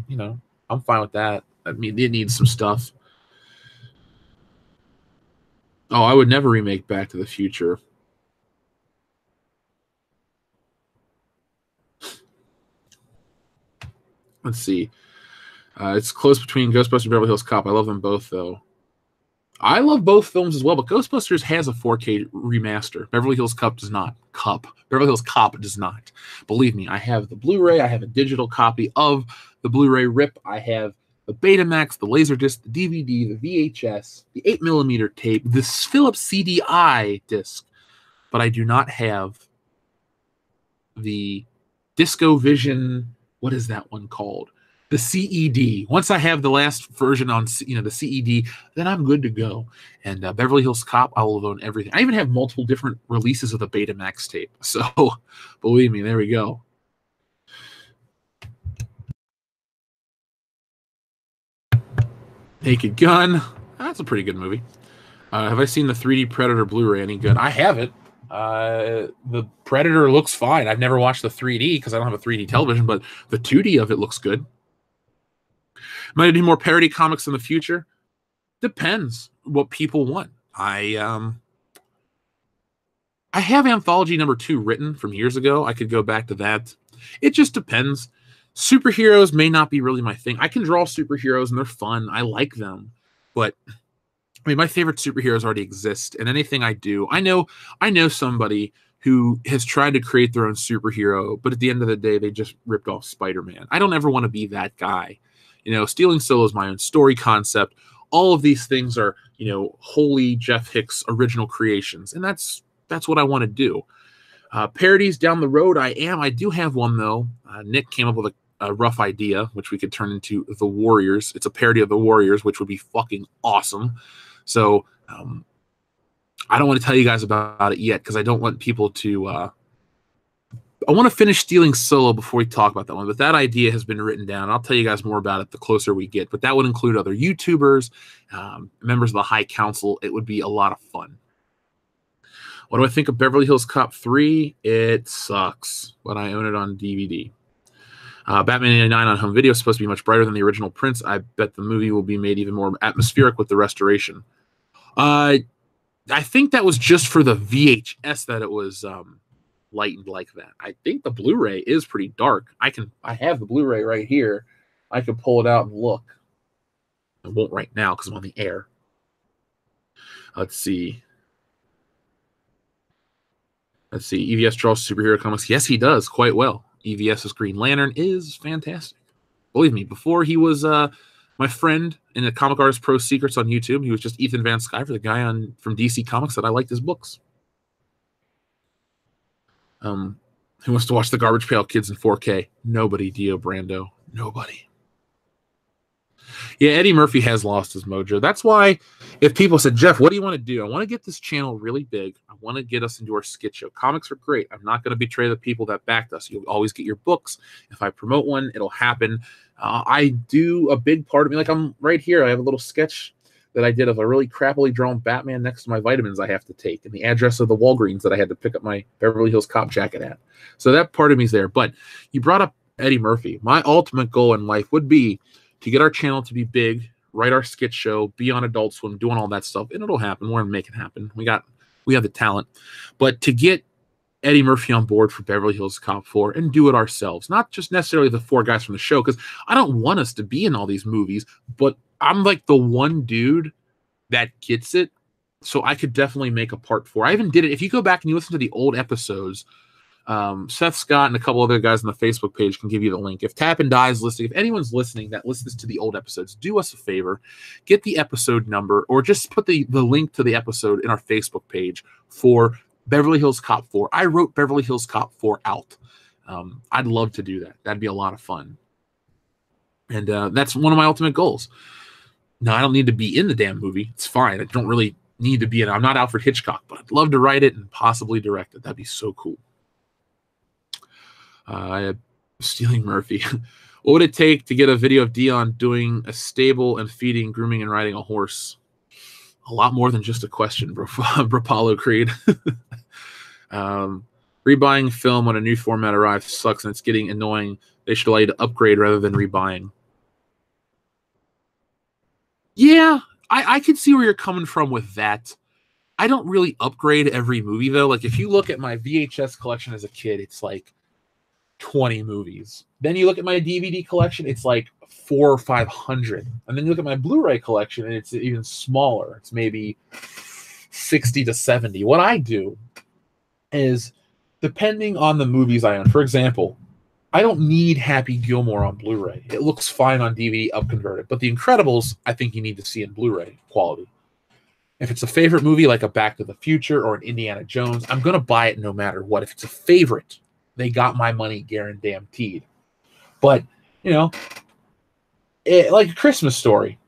you know, I'm fine with that. I mean, it needs some stuff. Oh, I would never remake Back to the Future. Let's see. It's close between Ghostbusters and Beverly Hills Cop. I love them both, though. I love both films as well, but Ghostbusters has a 4K remaster. Beverly Hills Cop does not. Beverly Hills Cop does not. Believe me, I have the Blu-ray. I have a digital copy of the Blu-ray rip. I have the Betamax, the Laserdisc, the DVD, the VHS, the 8mm tape, this Philips CDI disc, but I do not have the Disco Vision. What is that one called? The CED. Once I have the last version on, the CED, then I'm good to go. And Beverly Hills Cop, I will own everything. I even have multiple different releases of the Betamax tape. So, believe me, there we go. Naked Gun. That's a pretty good movie. Have I seen the 3D Predator Blu-ray any good? I have it. The Predator looks fine. I've never watched the 3D because I don't have a 3D television, but the 2D of it looks good. Am I going to do more parody comics in the future? Depends what people want. I have Anthology number 2 written from years ago. I could go back to that. It just depends. Superheroes may not be really my thing. I can draw superheroes and they're fun. I like them. But I mean, my favorite superheroes already exist, and anything I do, I know somebody who has tried to create their own superhero, but at the end of the day, they just ripped off Spider-Man. I don't ever want to be that guy. Stealing Solo is my own story concept. All of these things are, wholly Jeff Hicks original creations, and that's what I want to do. Parodies down the road, I do have one though. Nick came up with a rough idea, which we could turn into The Warriors. It's a parody of The Warriors, which would be fucking awesome. So I don't want to tell you guys about it yet because I don't want people to. I want to finish Stealing Solo before we talk about that one. But that idea has been written down. I'll tell you guys more about it the closer we get. But that would include other YouTubers, members of the High Council. It would be a lot of fun. What do I think of Beverly Hills Cop 3? It sucks, but I own it on DVD. Batman 89 on home video is supposed to be much brighter than the original prints. I bet the movie will be made even more atmospheric with the restoration. I think that was just for the VHS that it was lightened like that. I think the Blu-ray is pretty dark. I have the Blu-ray right here. I can pull it out and look. I won't right now because I'm on the air. Let's see. EVS draws superhero comics. Yes, he does quite well. EVS's Green Lantern is fantastic. Believe me, before he was my friend in the Comic Artist Pro Secrets on YouTube, he was just Ethan Van Sciver, the guy from DC Comics that I liked his books. Who wants to watch the Garbage Pail Kids in 4K? Nobody, Dio Brando. Nobody. Yeah, Eddie Murphy has lost his mojo. That's why if people said, Jeff, what do you want to do? I want to get this channel really big. I want to get us into our skit show. Comics are great. I'm not going to betray the people that backed us. You'll always get your books. If I promote one, it'll happen. I do a big part of me. Like I'm right here. I have a little sketch that I did of a really crappily drawn Batman next to my vitamins I have to take and the address of the Walgreens that I had to pick up my Beverly Hills Cop jacket at. So that part of me is there. But you brought up Eddie Murphy. My ultimate goal in life would be to get our channel to be big, write our skit show, be on Adult Swim, doing all that stuff, and it'll happen. We're gonna make it happen. We have the talent, but to get Eddie Murphy on board for Beverly Hills Cop 4 and do it ourselves, not just necessarily the 4 guys from the show, because I don't want us to be in all these movies, but I'm like the one dude that gets it, so I could definitely make a part 4. I even did it. If you go back and you listen to the old episodes, Seth Scott and a couple other guys on the Facebook page can give you the link. If Tap and Die is listening, if anyone's listening that listens to the old episodes, do us a favor, get the episode number or just put the link to the episode in our Facebook page for Beverly Hills Cop 4. I wrote Beverly Hills Cop 4 out. I'd love to do that. That'd be a lot of fun. And that's one of my ultimate goals. Now, I don't need to be in the damn movie. It's fine. I don't really need to be in it. I'm not Alfred Hitchcock, but I'd love to write it and possibly direct it. That'd be so cool. Stealing Murphy. What would it take to get a video of Dion doing a stable and feeding, grooming, and riding a horse? A lot more than just a question, bro. Apollo Creed. Rebuying film when a new format arrives sucks and it's getting annoying. They should allow you to upgrade rather than rebuying. Yeah, I could see where you're coming from with that. I don't really upgrade every movie, though. Like, if you look at my VHS collection as a kid, it's like 20 movies. Then you look at my DVD collection, it's like 400 or 500. And then you look at my Blu-ray collection, and it's even smaller. It's maybe 60 to 70. What I do is, depending on the movies I own, for example, I don't need Happy Gilmore on Blu-ray. It looks fine on DVD upconverted. But The Incredibles, I think you need to see in Blu-ray quality. If it's a favorite movie like a Back to the Future or an Indiana Jones, I'm going to buy it no matter what. If it's a favorite, they got my money guaranteed. But, you know, like A Christmas Story,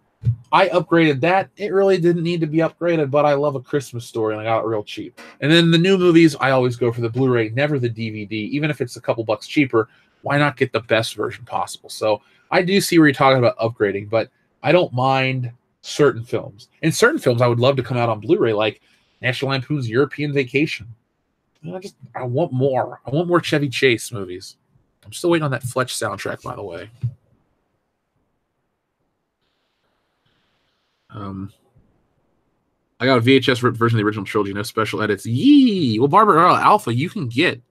I upgraded that. It really didn't need to be upgraded, but I love A Christmas Story, and I got it real cheap. And then the new movies, I always go for the Blu-ray, never the DVD. Even if it's a couple bucks cheaper, why not get the best version possible? So I do see where you're talking about upgrading, but I don't mind certain films. In certain films, I would love to come out on Blu-ray, like National Lampoon's European Vacation. I want more. I want more Chevy Chase movies. I'm still waiting on that Fletch soundtrack, by the way. I got a VHS ripped version of the original trilogy, no special edits. Yee! Well, Barbara Alpha, you can get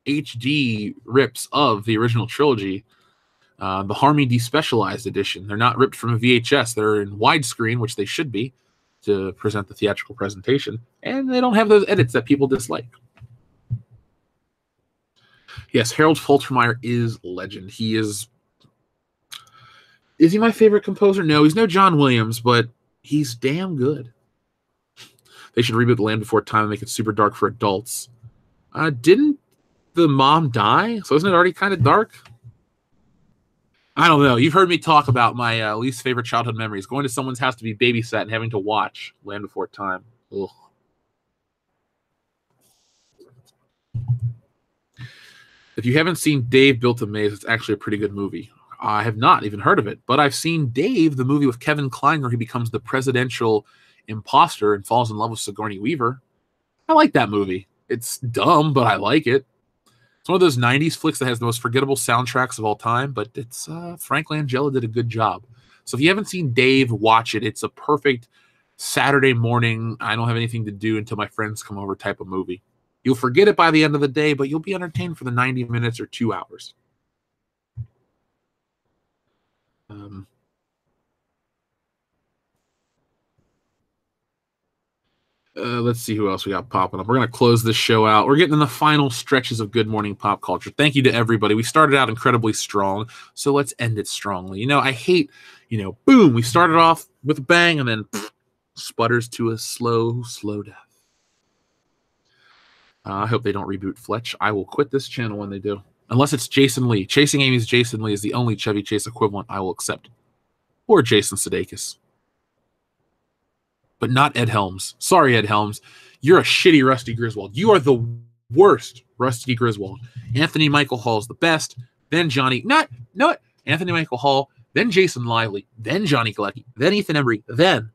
HD rips of the original trilogy. The Harmy Despecialized edition. They're not ripped from a VHS. They're in widescreen, which they should be to present the theatrical presentation. And they don't have those edits that people dislike. Yes, Harold Faltermeyer is legend. He is... Is he my favorite composer? No, he's no John Williams, but he's damn good. They should reboot The Land Before Time and make it super dark for adults. Didn't the mom die? So isn't it already kind of dark? I don't know. You've heard me talk about my least favorite childhood memories. Going to someone's house to be babysat and having to watch Land Before Time. Ugh. If you haven't seen Dave Built a Maze, it's actually a pretty good movie. I have not even heard of it, but I've seen Dave, the movie with Kevin Kline, where he becomes the presidential imposter and falls in love with Sigourney Weaver. I like that movie. It's dumb, but I like it. It's one of those 90s flicks that has the most forgettable soundtracks of all time, but it's Frank Langella did a good job. So if you haven't seen Dave, watch it. It's a perfect Saturday morning, I don't have anything to do until my friends come over type of movie. You'll forget it by the end of the day, but you'll be entertained for the 90 minutes or 2 hours. Let's see who else we got popping up. We're going to close this show out. We're getting in the final stretches of Good Morning Pop Culture. Thank you to everybody. We started out incredibly strong, so let's end it strongly. You know, I hate, boom, we started off with a bang and then sputters to a slow, slow death. I hope they don't reboot Fletch. I will quit this channel when they do. Unless it's Jason Lee. Chasing Amy's Jason Lee is the only Chevy Chase equivalent I will accept. Or Jason Sudeikis. But not Ed Helms. Sorry, Ed Helms. You're a shitty Rusty Griswold. You are the worst Rusty Griswold. Anthony Michael Hall is the best. Then Anthony Michael Hall. Then Jason Lively. Then Johnny Galecki. Then Ethan Embry. Then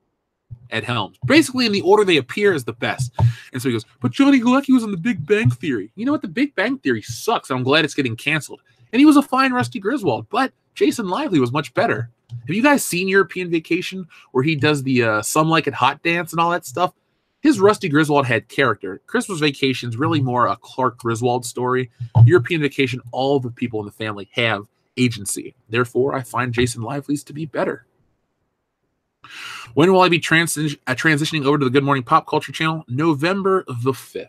Ed Helms. Basically, in the order they appear is the best. And so he goes, but Johnny Galecki was on The Big Bang Theory. You know what? The Big Bang Theory sucks. I'm glad it's getting canceled. And he was a fine Rusty Griswold, but Jason Lively was much better. Have you guys seen European Vacation, where he does the Some Like It Hot dance and all that stuff? His Rusty Griswold had character. Christmas Vacation is really more a Clark Griswold story. European Vacation, all the people in the family have agency. Therefore, I find Jason Lively's to be better. When will I be transitioning over to the Good Morning Pop Culture channel? November the 5th.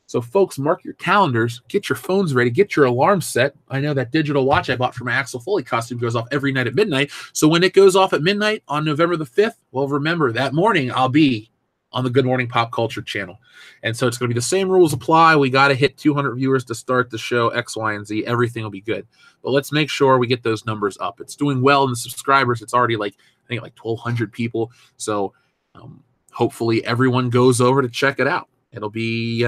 So, folks, mark your calendars. Get your phones ready. Get your alarm set. I know that digital watch I bought for my Axel Foley costume goes off every night at midnight. So when it goes off at midnight on November the 5th, well, remember, that morning I'll be on the Good Morning Pop Culture channel. And so it's going to be the same rules apply. We got to hit 200 viewers to start the show, X, Y, and Z. Everything will be good. But let's make sure we get those numbers up. It's doing well in the subscribers. It's already like 1,200 people. So hopefully everyone goes over to check it out. It'll be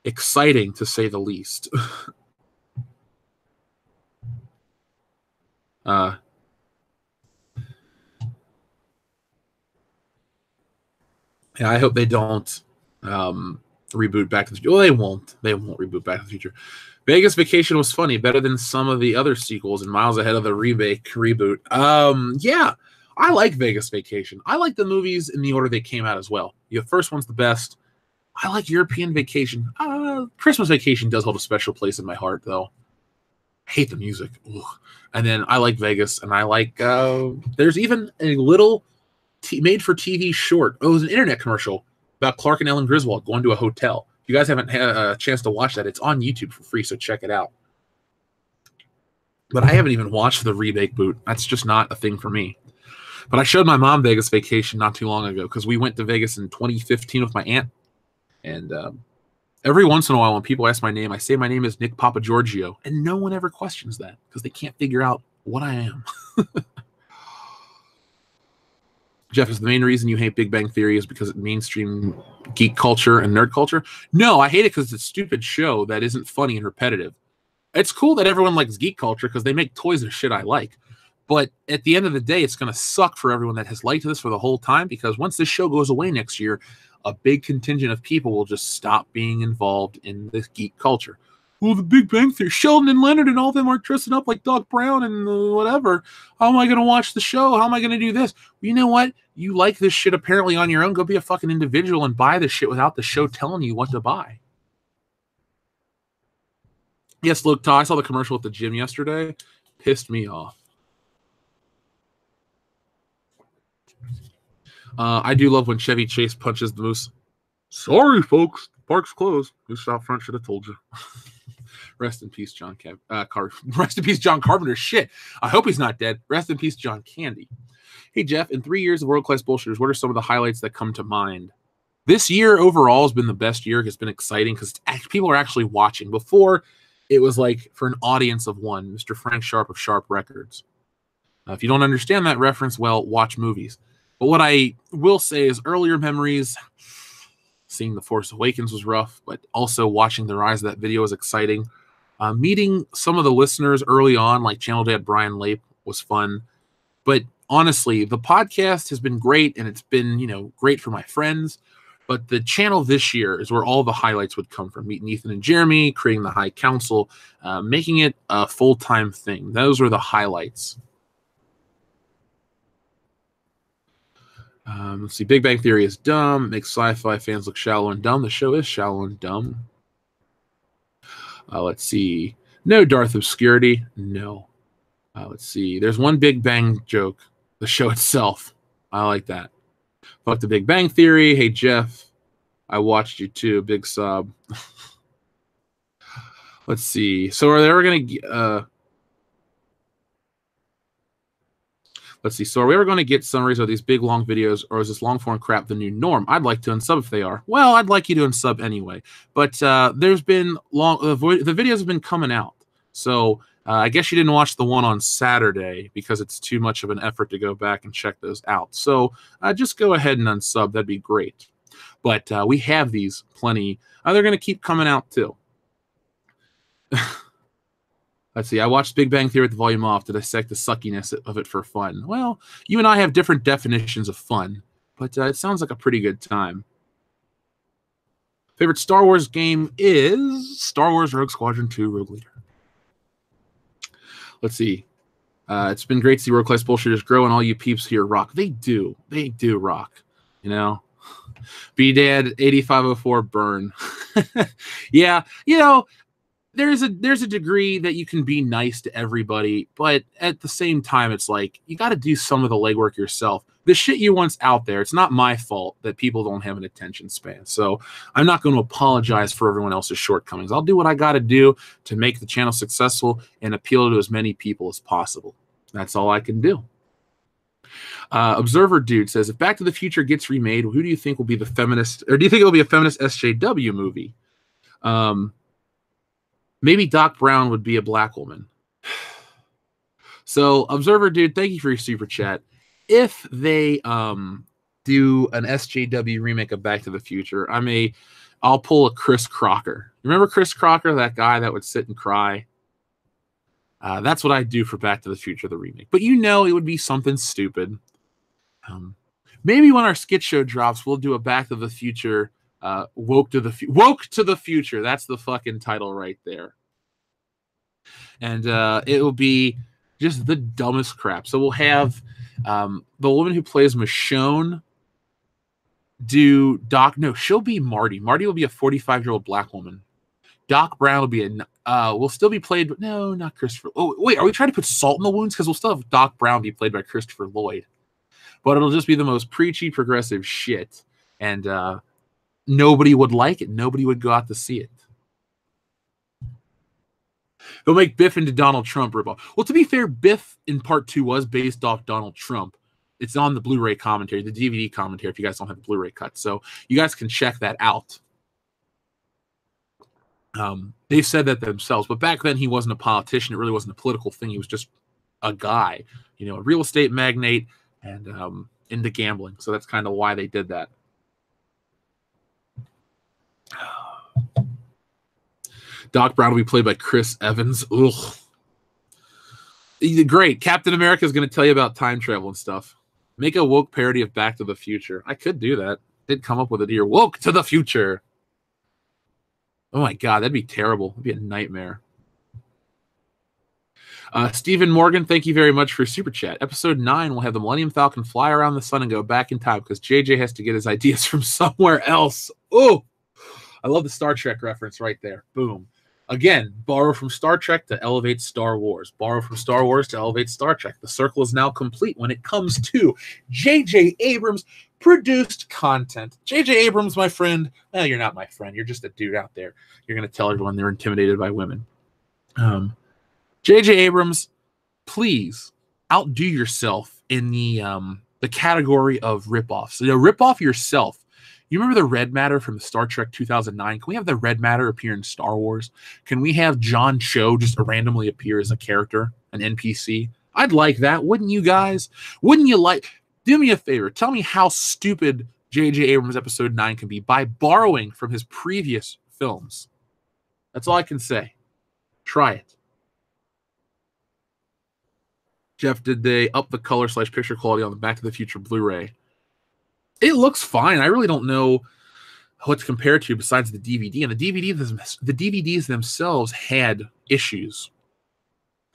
exciting, to say the least. Yeah, I hope they don't reboot Back to the Future. Well, they won't. They won't reboot Back to the Future. Vegas Vacation was funny, better than some of the other sequels and miles ahead of the reboot. Yeah, I like Vegas Vacation. I like the movies in the order they came out as well. The first one's the best. I like European Vacation. Christmas Vacation does hold a special place in my heart, though. I hate the music. Ugh. And then I like Vegas, and I like, there's even a little made-for-TV short. Oh, it was an internet commercial about Clark and Ellen Griswold going to a hotel. If you guys haven't had a chance to watch that, it's on YouTube for free, so check it out. But I haven't even watched the remake boot. That's just not a thing for me. But I showed my mom Vegas Vacation not too long ago because we went to Vegas in 2015 with my aunt. And every once in a while when people ask my name, I say my name is Nick Papagiorgio, and no one ever questions that because they can't figure out what I am. Jeff, is the main reason you hate Big Bang Theory is because it's mainstream geek culture and nerd culture? No, I hate it because it's a stupid show that isn't funny and repetitive. It's cool that everyone likes geek culture because they make toys and shit I like. But at the end of the day, it's going to suck for everyone that has liked this for the whole time because once this show goes away next year, a big contingent of people will just stop being involved in this geek culture. Well, the Big Bang Theory, Sheldon and Leonard and all of them are dressing up like Doc Brown and whatever. How am I going to watch the show? How am I going to do this? Well, you know what? You like this shit apparently on your own. Go be a fucking individual and buy this shit without the show telling you what to buy. Yes, look, I saw the commercial at the gym yesterday. Pissed me off. I do love when Chevy Chase punches the moose. Sorry, folks. Park's closed. Moose out front should have told you. Rest in peace, John Rest in peace, John Carpenter. Shit. I hope he's not dead. Rest in peace, John Candy. Hey, Jeff, in 3 years of world-class bullshitters, what are some of the highlights that come to mind? This year overall has been the best year. It's been exciting because people are actually watching. Before, it was like for an audience of one, Mr. Frank Sharp of Sharp Records. If you don't understand that reference, well, watch movies. But what I will say is earlier memories, seeing The Force Awakens was rough, but also watching the rise of that video was exciting. Meeting some of the listeners early on, like Channel Dad Brian Lape, was fun. But honestly, the podcast has been great, and it's been, great for my friends. But the channel this year is where all the highlights would come from. Meeting Ethan and Jeremy, creating the High Council, making it a full-time thing. Those are the highlights. Let's see. Big Bang Theory is dumb. Makes sci-fi fans look shallow and dumb. The show is shallow and dumb. Let's see. No Darth Obscurity. No. Let's see. There's one Big Bang joke. The show itself. I like that. Fuck the Big Bang Theory. Hey, Jeff. I watched you too. Big sub. Let's see. So are they ever going to... Let's see. So are we ever going to get summaries of these big, long videos, or is this long-form crap the new norm? I'd like to unsub if they are. Well, I'd like you to unsub anyway. But there's been the videos have been coming out. So I guess you didn't watch the one on Saturday because it's too much of an effort to go back and check those out. So just go ahead and unsub. That'd be great. But we have these plenty. They're going to keep coming out too. Let's see. I watched Big Bang Theory with the volume off to dissect the suckiness of it for fun. Well, you and I have different definitions of fun, but it sounds like a pretty good time. Favorite Star Wars game is Star Wars Rogue Squadron 2 Rogue Leader. Let's see. It's been great to see World Class Bullshitters grow, and all you peeps here rock. They do. They do rock. B-Dad 8504 burn. Yeah, there's a degree that you can be nice to everybody, but at the same time, it's like you got to do some of the legwork yourself. The shit you want's out there. It's not my fault that people don't have an attention span. So I'm not going to apologize for everyone else's shortcomings. I'll do what I got to do to make the channel successful and appeal to as many people as possible. That's all I can do. Observer Dude says, if Back to the Future gets remade, who do you think will be the feminist, or do you think it'll be a feminist SJW movie? Maybe Doc Brown would be a black woman. So, Observer Dude, thank you for your super chat. If they do an SJW remake of Back to the Future, I'll pull a Chris Crocker. Remember Chris Crocker, that guy that would sit and cry? That's what I'd do for Back to the Future, the remake. But it would be something stupid. Maybe when our skit show drops, we'll do a Back to the Future Woke to the Future. That's the fucking title right there. And it will be just the dumbest crap. So we'll have the woman who plays Michonne do Doc. No, she'll be Marty. Marty will be a 45-year-old black woman. Doc Brown will be will still be played, but no, not Christopher. Oh, wait, are we trying to put salt in the wounds? Because we'll still have Doc Brown be played by Christopher Lloyd. But it'll just be the most preachy, progressive shit. And nobody would like it. Nobody would go out to see it. They'll make Biff into Donald Trump ripoff. Well, to be fair, Biff in part 2 was based off Donald Trump. It's on the Blu-ray commentary, the DVD commentary, if you guys don't have the Blu-ray cut. So you guys can check that out. They said that themselves, but back then he wasn't a politician. It really wasn't a political thing. He was just a guy, a real estate magnate and into gambling. So that's kind of why they did that. Doc Brown will be played by Chris Evans. Ugh. Great. Captain America is going to tell you about time travel and stuff. Make a woke parody of Back to the Future. I could do that. Did come up with it here. Woke to the Future. Oh my God, that'd be terrible. It'd be a nightmare. Stephen Morgan, thank you very much for Super Chat. Episode 9 will have the Millennium Falcon fly around the sun and go back in time because JJ has to get his ideas from somewhere else. Oh, I love the Star Trek reference right there. Boom. Again, borrow from Star Trek to elevate Star Wars. Borrow from Star Wars to elevate Star Trek. The circle is now complete when it comes to J.J. Abrams produced content. J.J. Abrams, my friend. Well, you're not my friend. You're just a dude out there. You're going to tell everyone they're intimidated by women. J.J. Abrams, please outdo yourself in the category of ripoffs. Rip off yourself. You remember the red matter from Star Trek 2009? Can we have the red matter appear in Star Wars? Can we have John Cho just randomly appear as a character, an NPC? I'd like that. Wouldn't you guys? Wouldn't you like? Do me a favor. Tell me how stupid J.J. Abrams Episode 9 can be by borrowing from his previous films. That's all I can say. Try it. Jeff, did they up the color/picture quality on the Back to the Future Blu-ray? It looks fine. I really don't know what to compare it to besides the DVD. And the DVDs themselves had issues.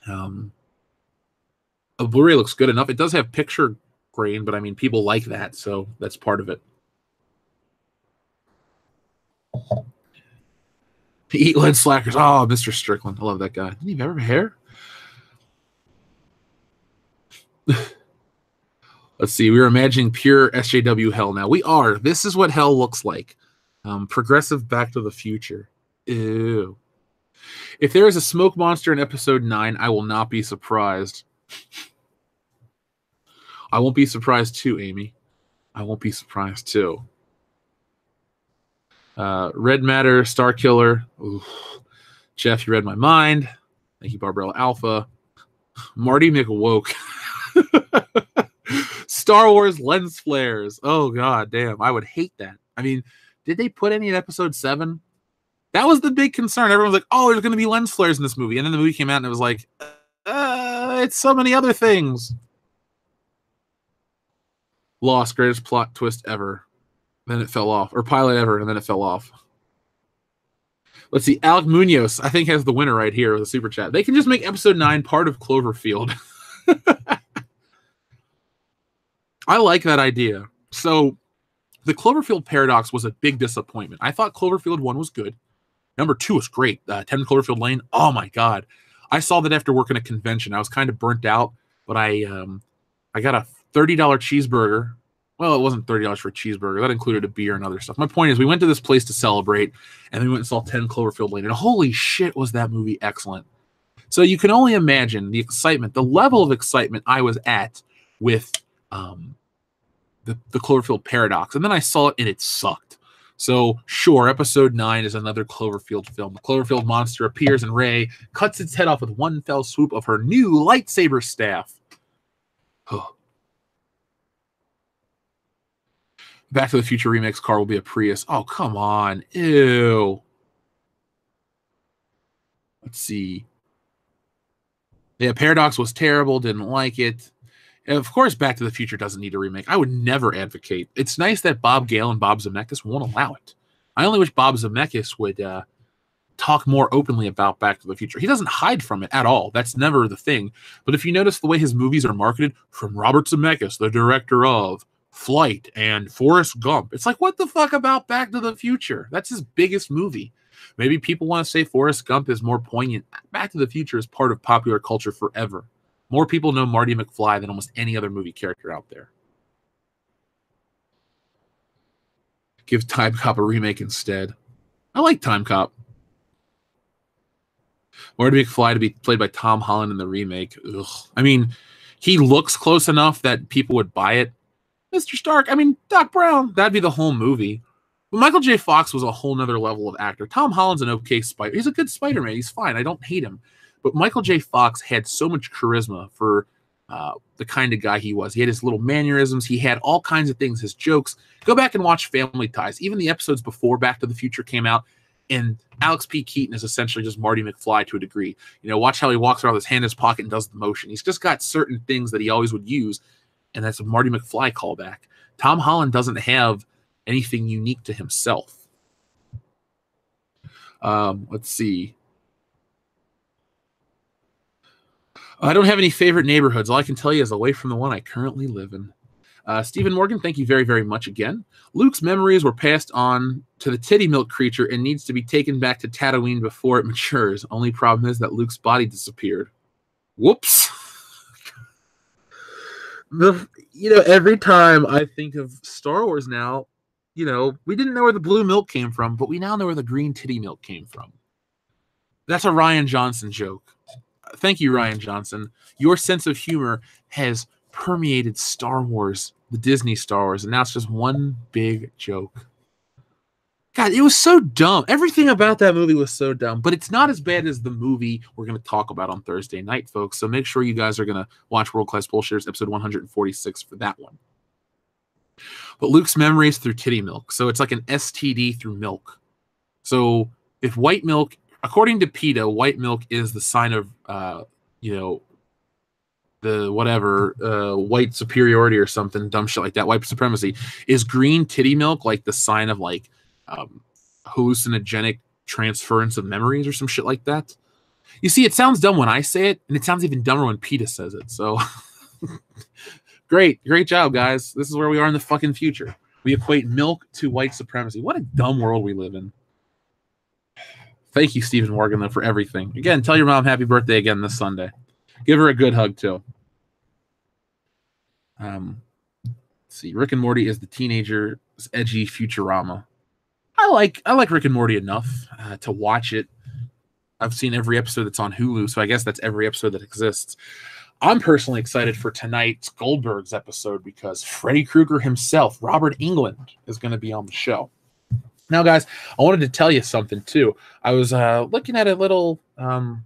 A Blu-ray looks good enough. It does have picture grain, but I mean, people like that, so that's part of it. Eat lead slackers. Oh, Mr. Strickland. I love that guy. Didn't he ever have hair? Let's see. We were imagining pure SJW hell now. We are. This is what hell looks like. Progressive Back to the Future. Ew. If there is a smoke monster in Episode 9, I will not be surprised. I won't be surprised too, Amy. I won't be surprised too. Red Matter, Star Killer. Oof. Jeff, you read my mind. Thank you, Barbarella Alpha. Marty McWoke. Star Wars lens flares. Oh, God damn. I would hate that. I mean, did they put any in Episode 7? That was the big concern. Everyone's like, oh, there's going to be lens flares in this movie. And then the movie came out and it was like, it's so many other things. Lost, greatest plot twist ever. Then it fell off. Or pilot ever, and then it fell off. Let's see. Alec Munoz, I think, has the winner right here with a super chat. They can just make Episode 9 part of Cloverfield. I like that idea. So, the Cloverfield paradox was a big disappointment. I thought Cloverfield 1 was good. Number 2 was great. 10 Cloverfield Lane. Oh, my God. I saw that after working a convention. I was kind of burnt out, but I got a $30 cheeseburger. Well, it wasn't $30 for a cheeseburger. That included a beer and other stuff. My point is, we went to this place to celebrate, and we went and saw 10 Cloverfield Lane. And holy shit, was that movie excellent. So you can only imagine the excitement, the level of excitement I was at with the Cloverfield paradox. And then I saw it, and it sucked. So, sure, Episode 9 is another Cloverfield film. The Cloverfield monster appears, and Rey cuts its head off with one fell swoop of her new lightsaber staff. Back to the Future remix car will be a Prius. Oh, come on. Ew. Let's see. Yeah, Paradox was terrible. Didn't like it. And of course, Back to the Future doesn't need a remake. I would never advocate. It's nice that Bob Gale and Bob Zemeckis won't allow it. I only wish Bob Zemeckis would talk more openly about Back to the Future. He doesn't hide from it at all. That's never the thing. But if you notice the way his movies are marketed, from Robert Zemeckis, the director of Flight and Forrest Gump, it's like, what the fuck about Back to the Future? That's his biggest movie. Maybe people want to say Forrest Gump is more poignant. Back to the Future is part of popular culture forever. More people know Marty McFly than almost any other movie character out there. Give Time Cop a remake instead. I like Time Cop. Marty McFly to be played by Tom Holland in the remake. Ugh. I mean, he looks close enough that people would buy it. Mr. Stark, I mean, Doc Brown, that'd be the whole movie. But Michael J. Fox was a whole nother level of actor. Tom Holland's an okay Spider. He's a good Spider-Man. He's fine. I don't hate him. But Michael J. Fox had so much charisma for the kind of guy he was. He had his little mannerisms. He had all kinds of things, his jokes. Go back and watch Family Ties. Even the episodes before Back to the Future came out, and Alex P. Keaton is essentially just Marty McFly to a degree. You know, watch how he walks around with his hand in his pocket and does the motion. He's just got certain things that he always would use, and that's a Marty McFly callback. Tom Holland doesn't have anything unique to himself. Let's see. I don't have any favorite neighborhoods. All I can tell you is away from the one I currently live in. Stephen Morgan, thank you very, very much again. Luke's memories were passed on to the titty milk creature and needs to be taken back to Tatooine before it matures. Only problem is that Luke's body disappeared. Whoops. Every time I think of Star Wars now, we didn't know where the blue milk came from, but we now know where the green titty milk came from. That's a Ryan Johnson joke. Thank you, Ryan Johnson. Your sense of humor has permeated Star Wars, the Disney Star Wars, and now it's just one big joke. God, it was so dumb. Everything about that movie was so dumb, but it's not as bad as the movie we're going to talk about on Thursday night, folks. So make sure you guys are going to watch World Class Bullshitters episode 146 for that one. But Luke's memories through titty milk. So it's like an STD through milk. So if white milk, according to PETA, white milk is the sign of, the whatever, white superiority or something, dumb shit like that, white supremacy. Is green titty milk like the sign of like hallucinogenic transference of memories or some shit like that? You see, it sounds dumb when I say it, and it sounds even dumber when PETA says it. So great job, guys. This is where we are in the fucking future. We equate milk to white supremacy. What a dumb world we live in. Thank you, Stephen Morgan, though, for everything. Again, tell your mom happy birthday again this Sunday. Give her a good hug, too. Let's see. Rick and Morty is the teenager's edgy Futurama. I like Rick and Morty enough to watch it. I've seen every episode that's on Hulu, so I guess that's every episode that exists. I'm personally excited for tonight's Goldberg's episode because Freddy Krueger himself, Robert Englund, is going to be on the show. Now, guys, I wanted to tell you something, too. I was looking at a little, an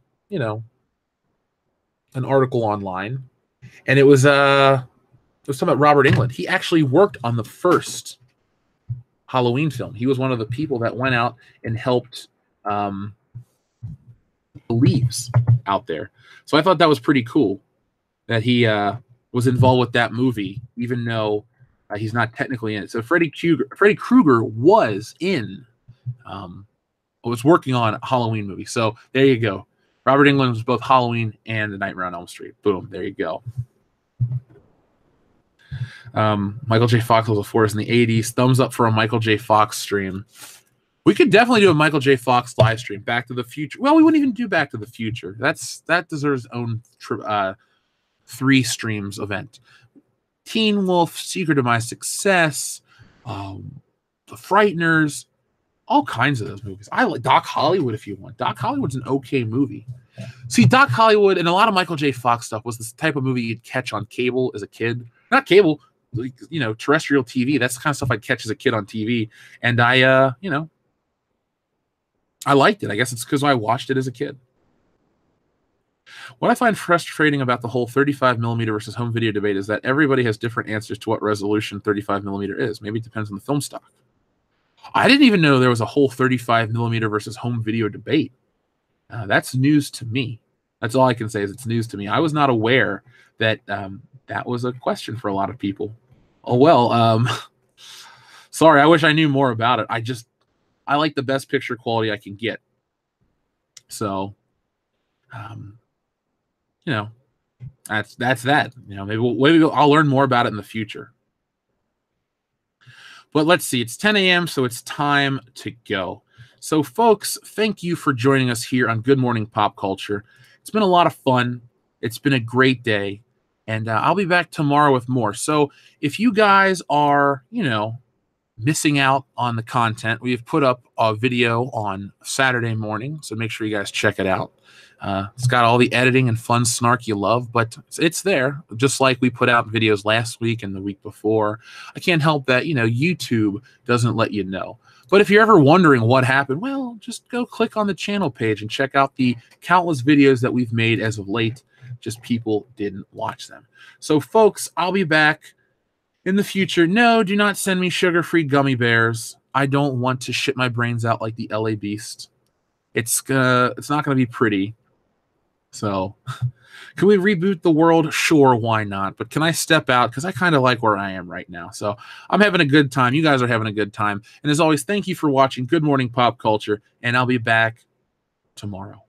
article online, and it was talking about Robert Englund. He actually worked on the first Halloween film. He was one of the people that went out and helped the leaves out there. So I thought that was pretty cool that he was involved with that movie, even though he's not technically in it. So Freddy Krueger was working on a Halloween movie. So there you go. Robert Englund was both Halloween and The Nightmare on Elm Street. Boom. There you go. Michael J. Fox was a force in the 80s. Thumbs up for a Michael J. Fox stream. We could definitely do a Michael J. Fox live stream. Back to the Future. Well, we wouldn't even do Back to the Future. That deserves its own 3 streams event. Teen Wolf, Secret of My Success, The Frighteners, all kinds of those movies. I like Doc Hollywood if you want. Doc Hollywood's an okay movie. See, Doc Hollywood and a lot of Michael J. Fox stuff was this type of movie you'd catch on cable as a kid. Not cable, terrestrial TV. That's the kind of stuff I'd catch as a kid on TV. And I liked it. I guess it's because I watched it as a kid. What I find frustrating about the whole 35mm versus home video debate is that everybody has different answers to what resolution 35mm is. Maybe it depends on the film stock. I didn't even know there was a whole 35mm versus home video debate. That's news to me. That's all I can say is it's news to me. I was not aware that that was a question for a lot of people. Oh, well, sorry. I wish I knew more about it. I like the best picture quality I can get. So, you know, that's that. You know, maybe I'll learn more about it in the future. But let's see, it's 10 a.m., so it's time to go. So, folks, thank you for joining us here on Good Morning Pop Culture. It's been a lot of fun. It's been a great day. And I'll be back tomorrow with more. So if you guys are, missing out on the content, we have put up a video on Saturday morning. So make sure you guys check it out. It's got all the editing and fun snark you love, but it's there. Just like we put out videos last week and the week before. I can't help that, YouTube doesn't let you know. But if you're ever wondering what happened, well, just go click on the channel page and check out the countless videos that we've made as of late. Just people didn't watch them. So, folks, I'll be back in the future. No, do not send me sugar-free gummy bears. I don't want to shit my brains out like the LA Beast. It's not gonna be pretty. So, can we reboot the world? Sure, why not? But can I step out? Because I kind of like where I am right now. So I'm having a good time. You guys are having a good time. And as always, thank you for watching Good Morning Pop Culture. And I'll be back tomorrow.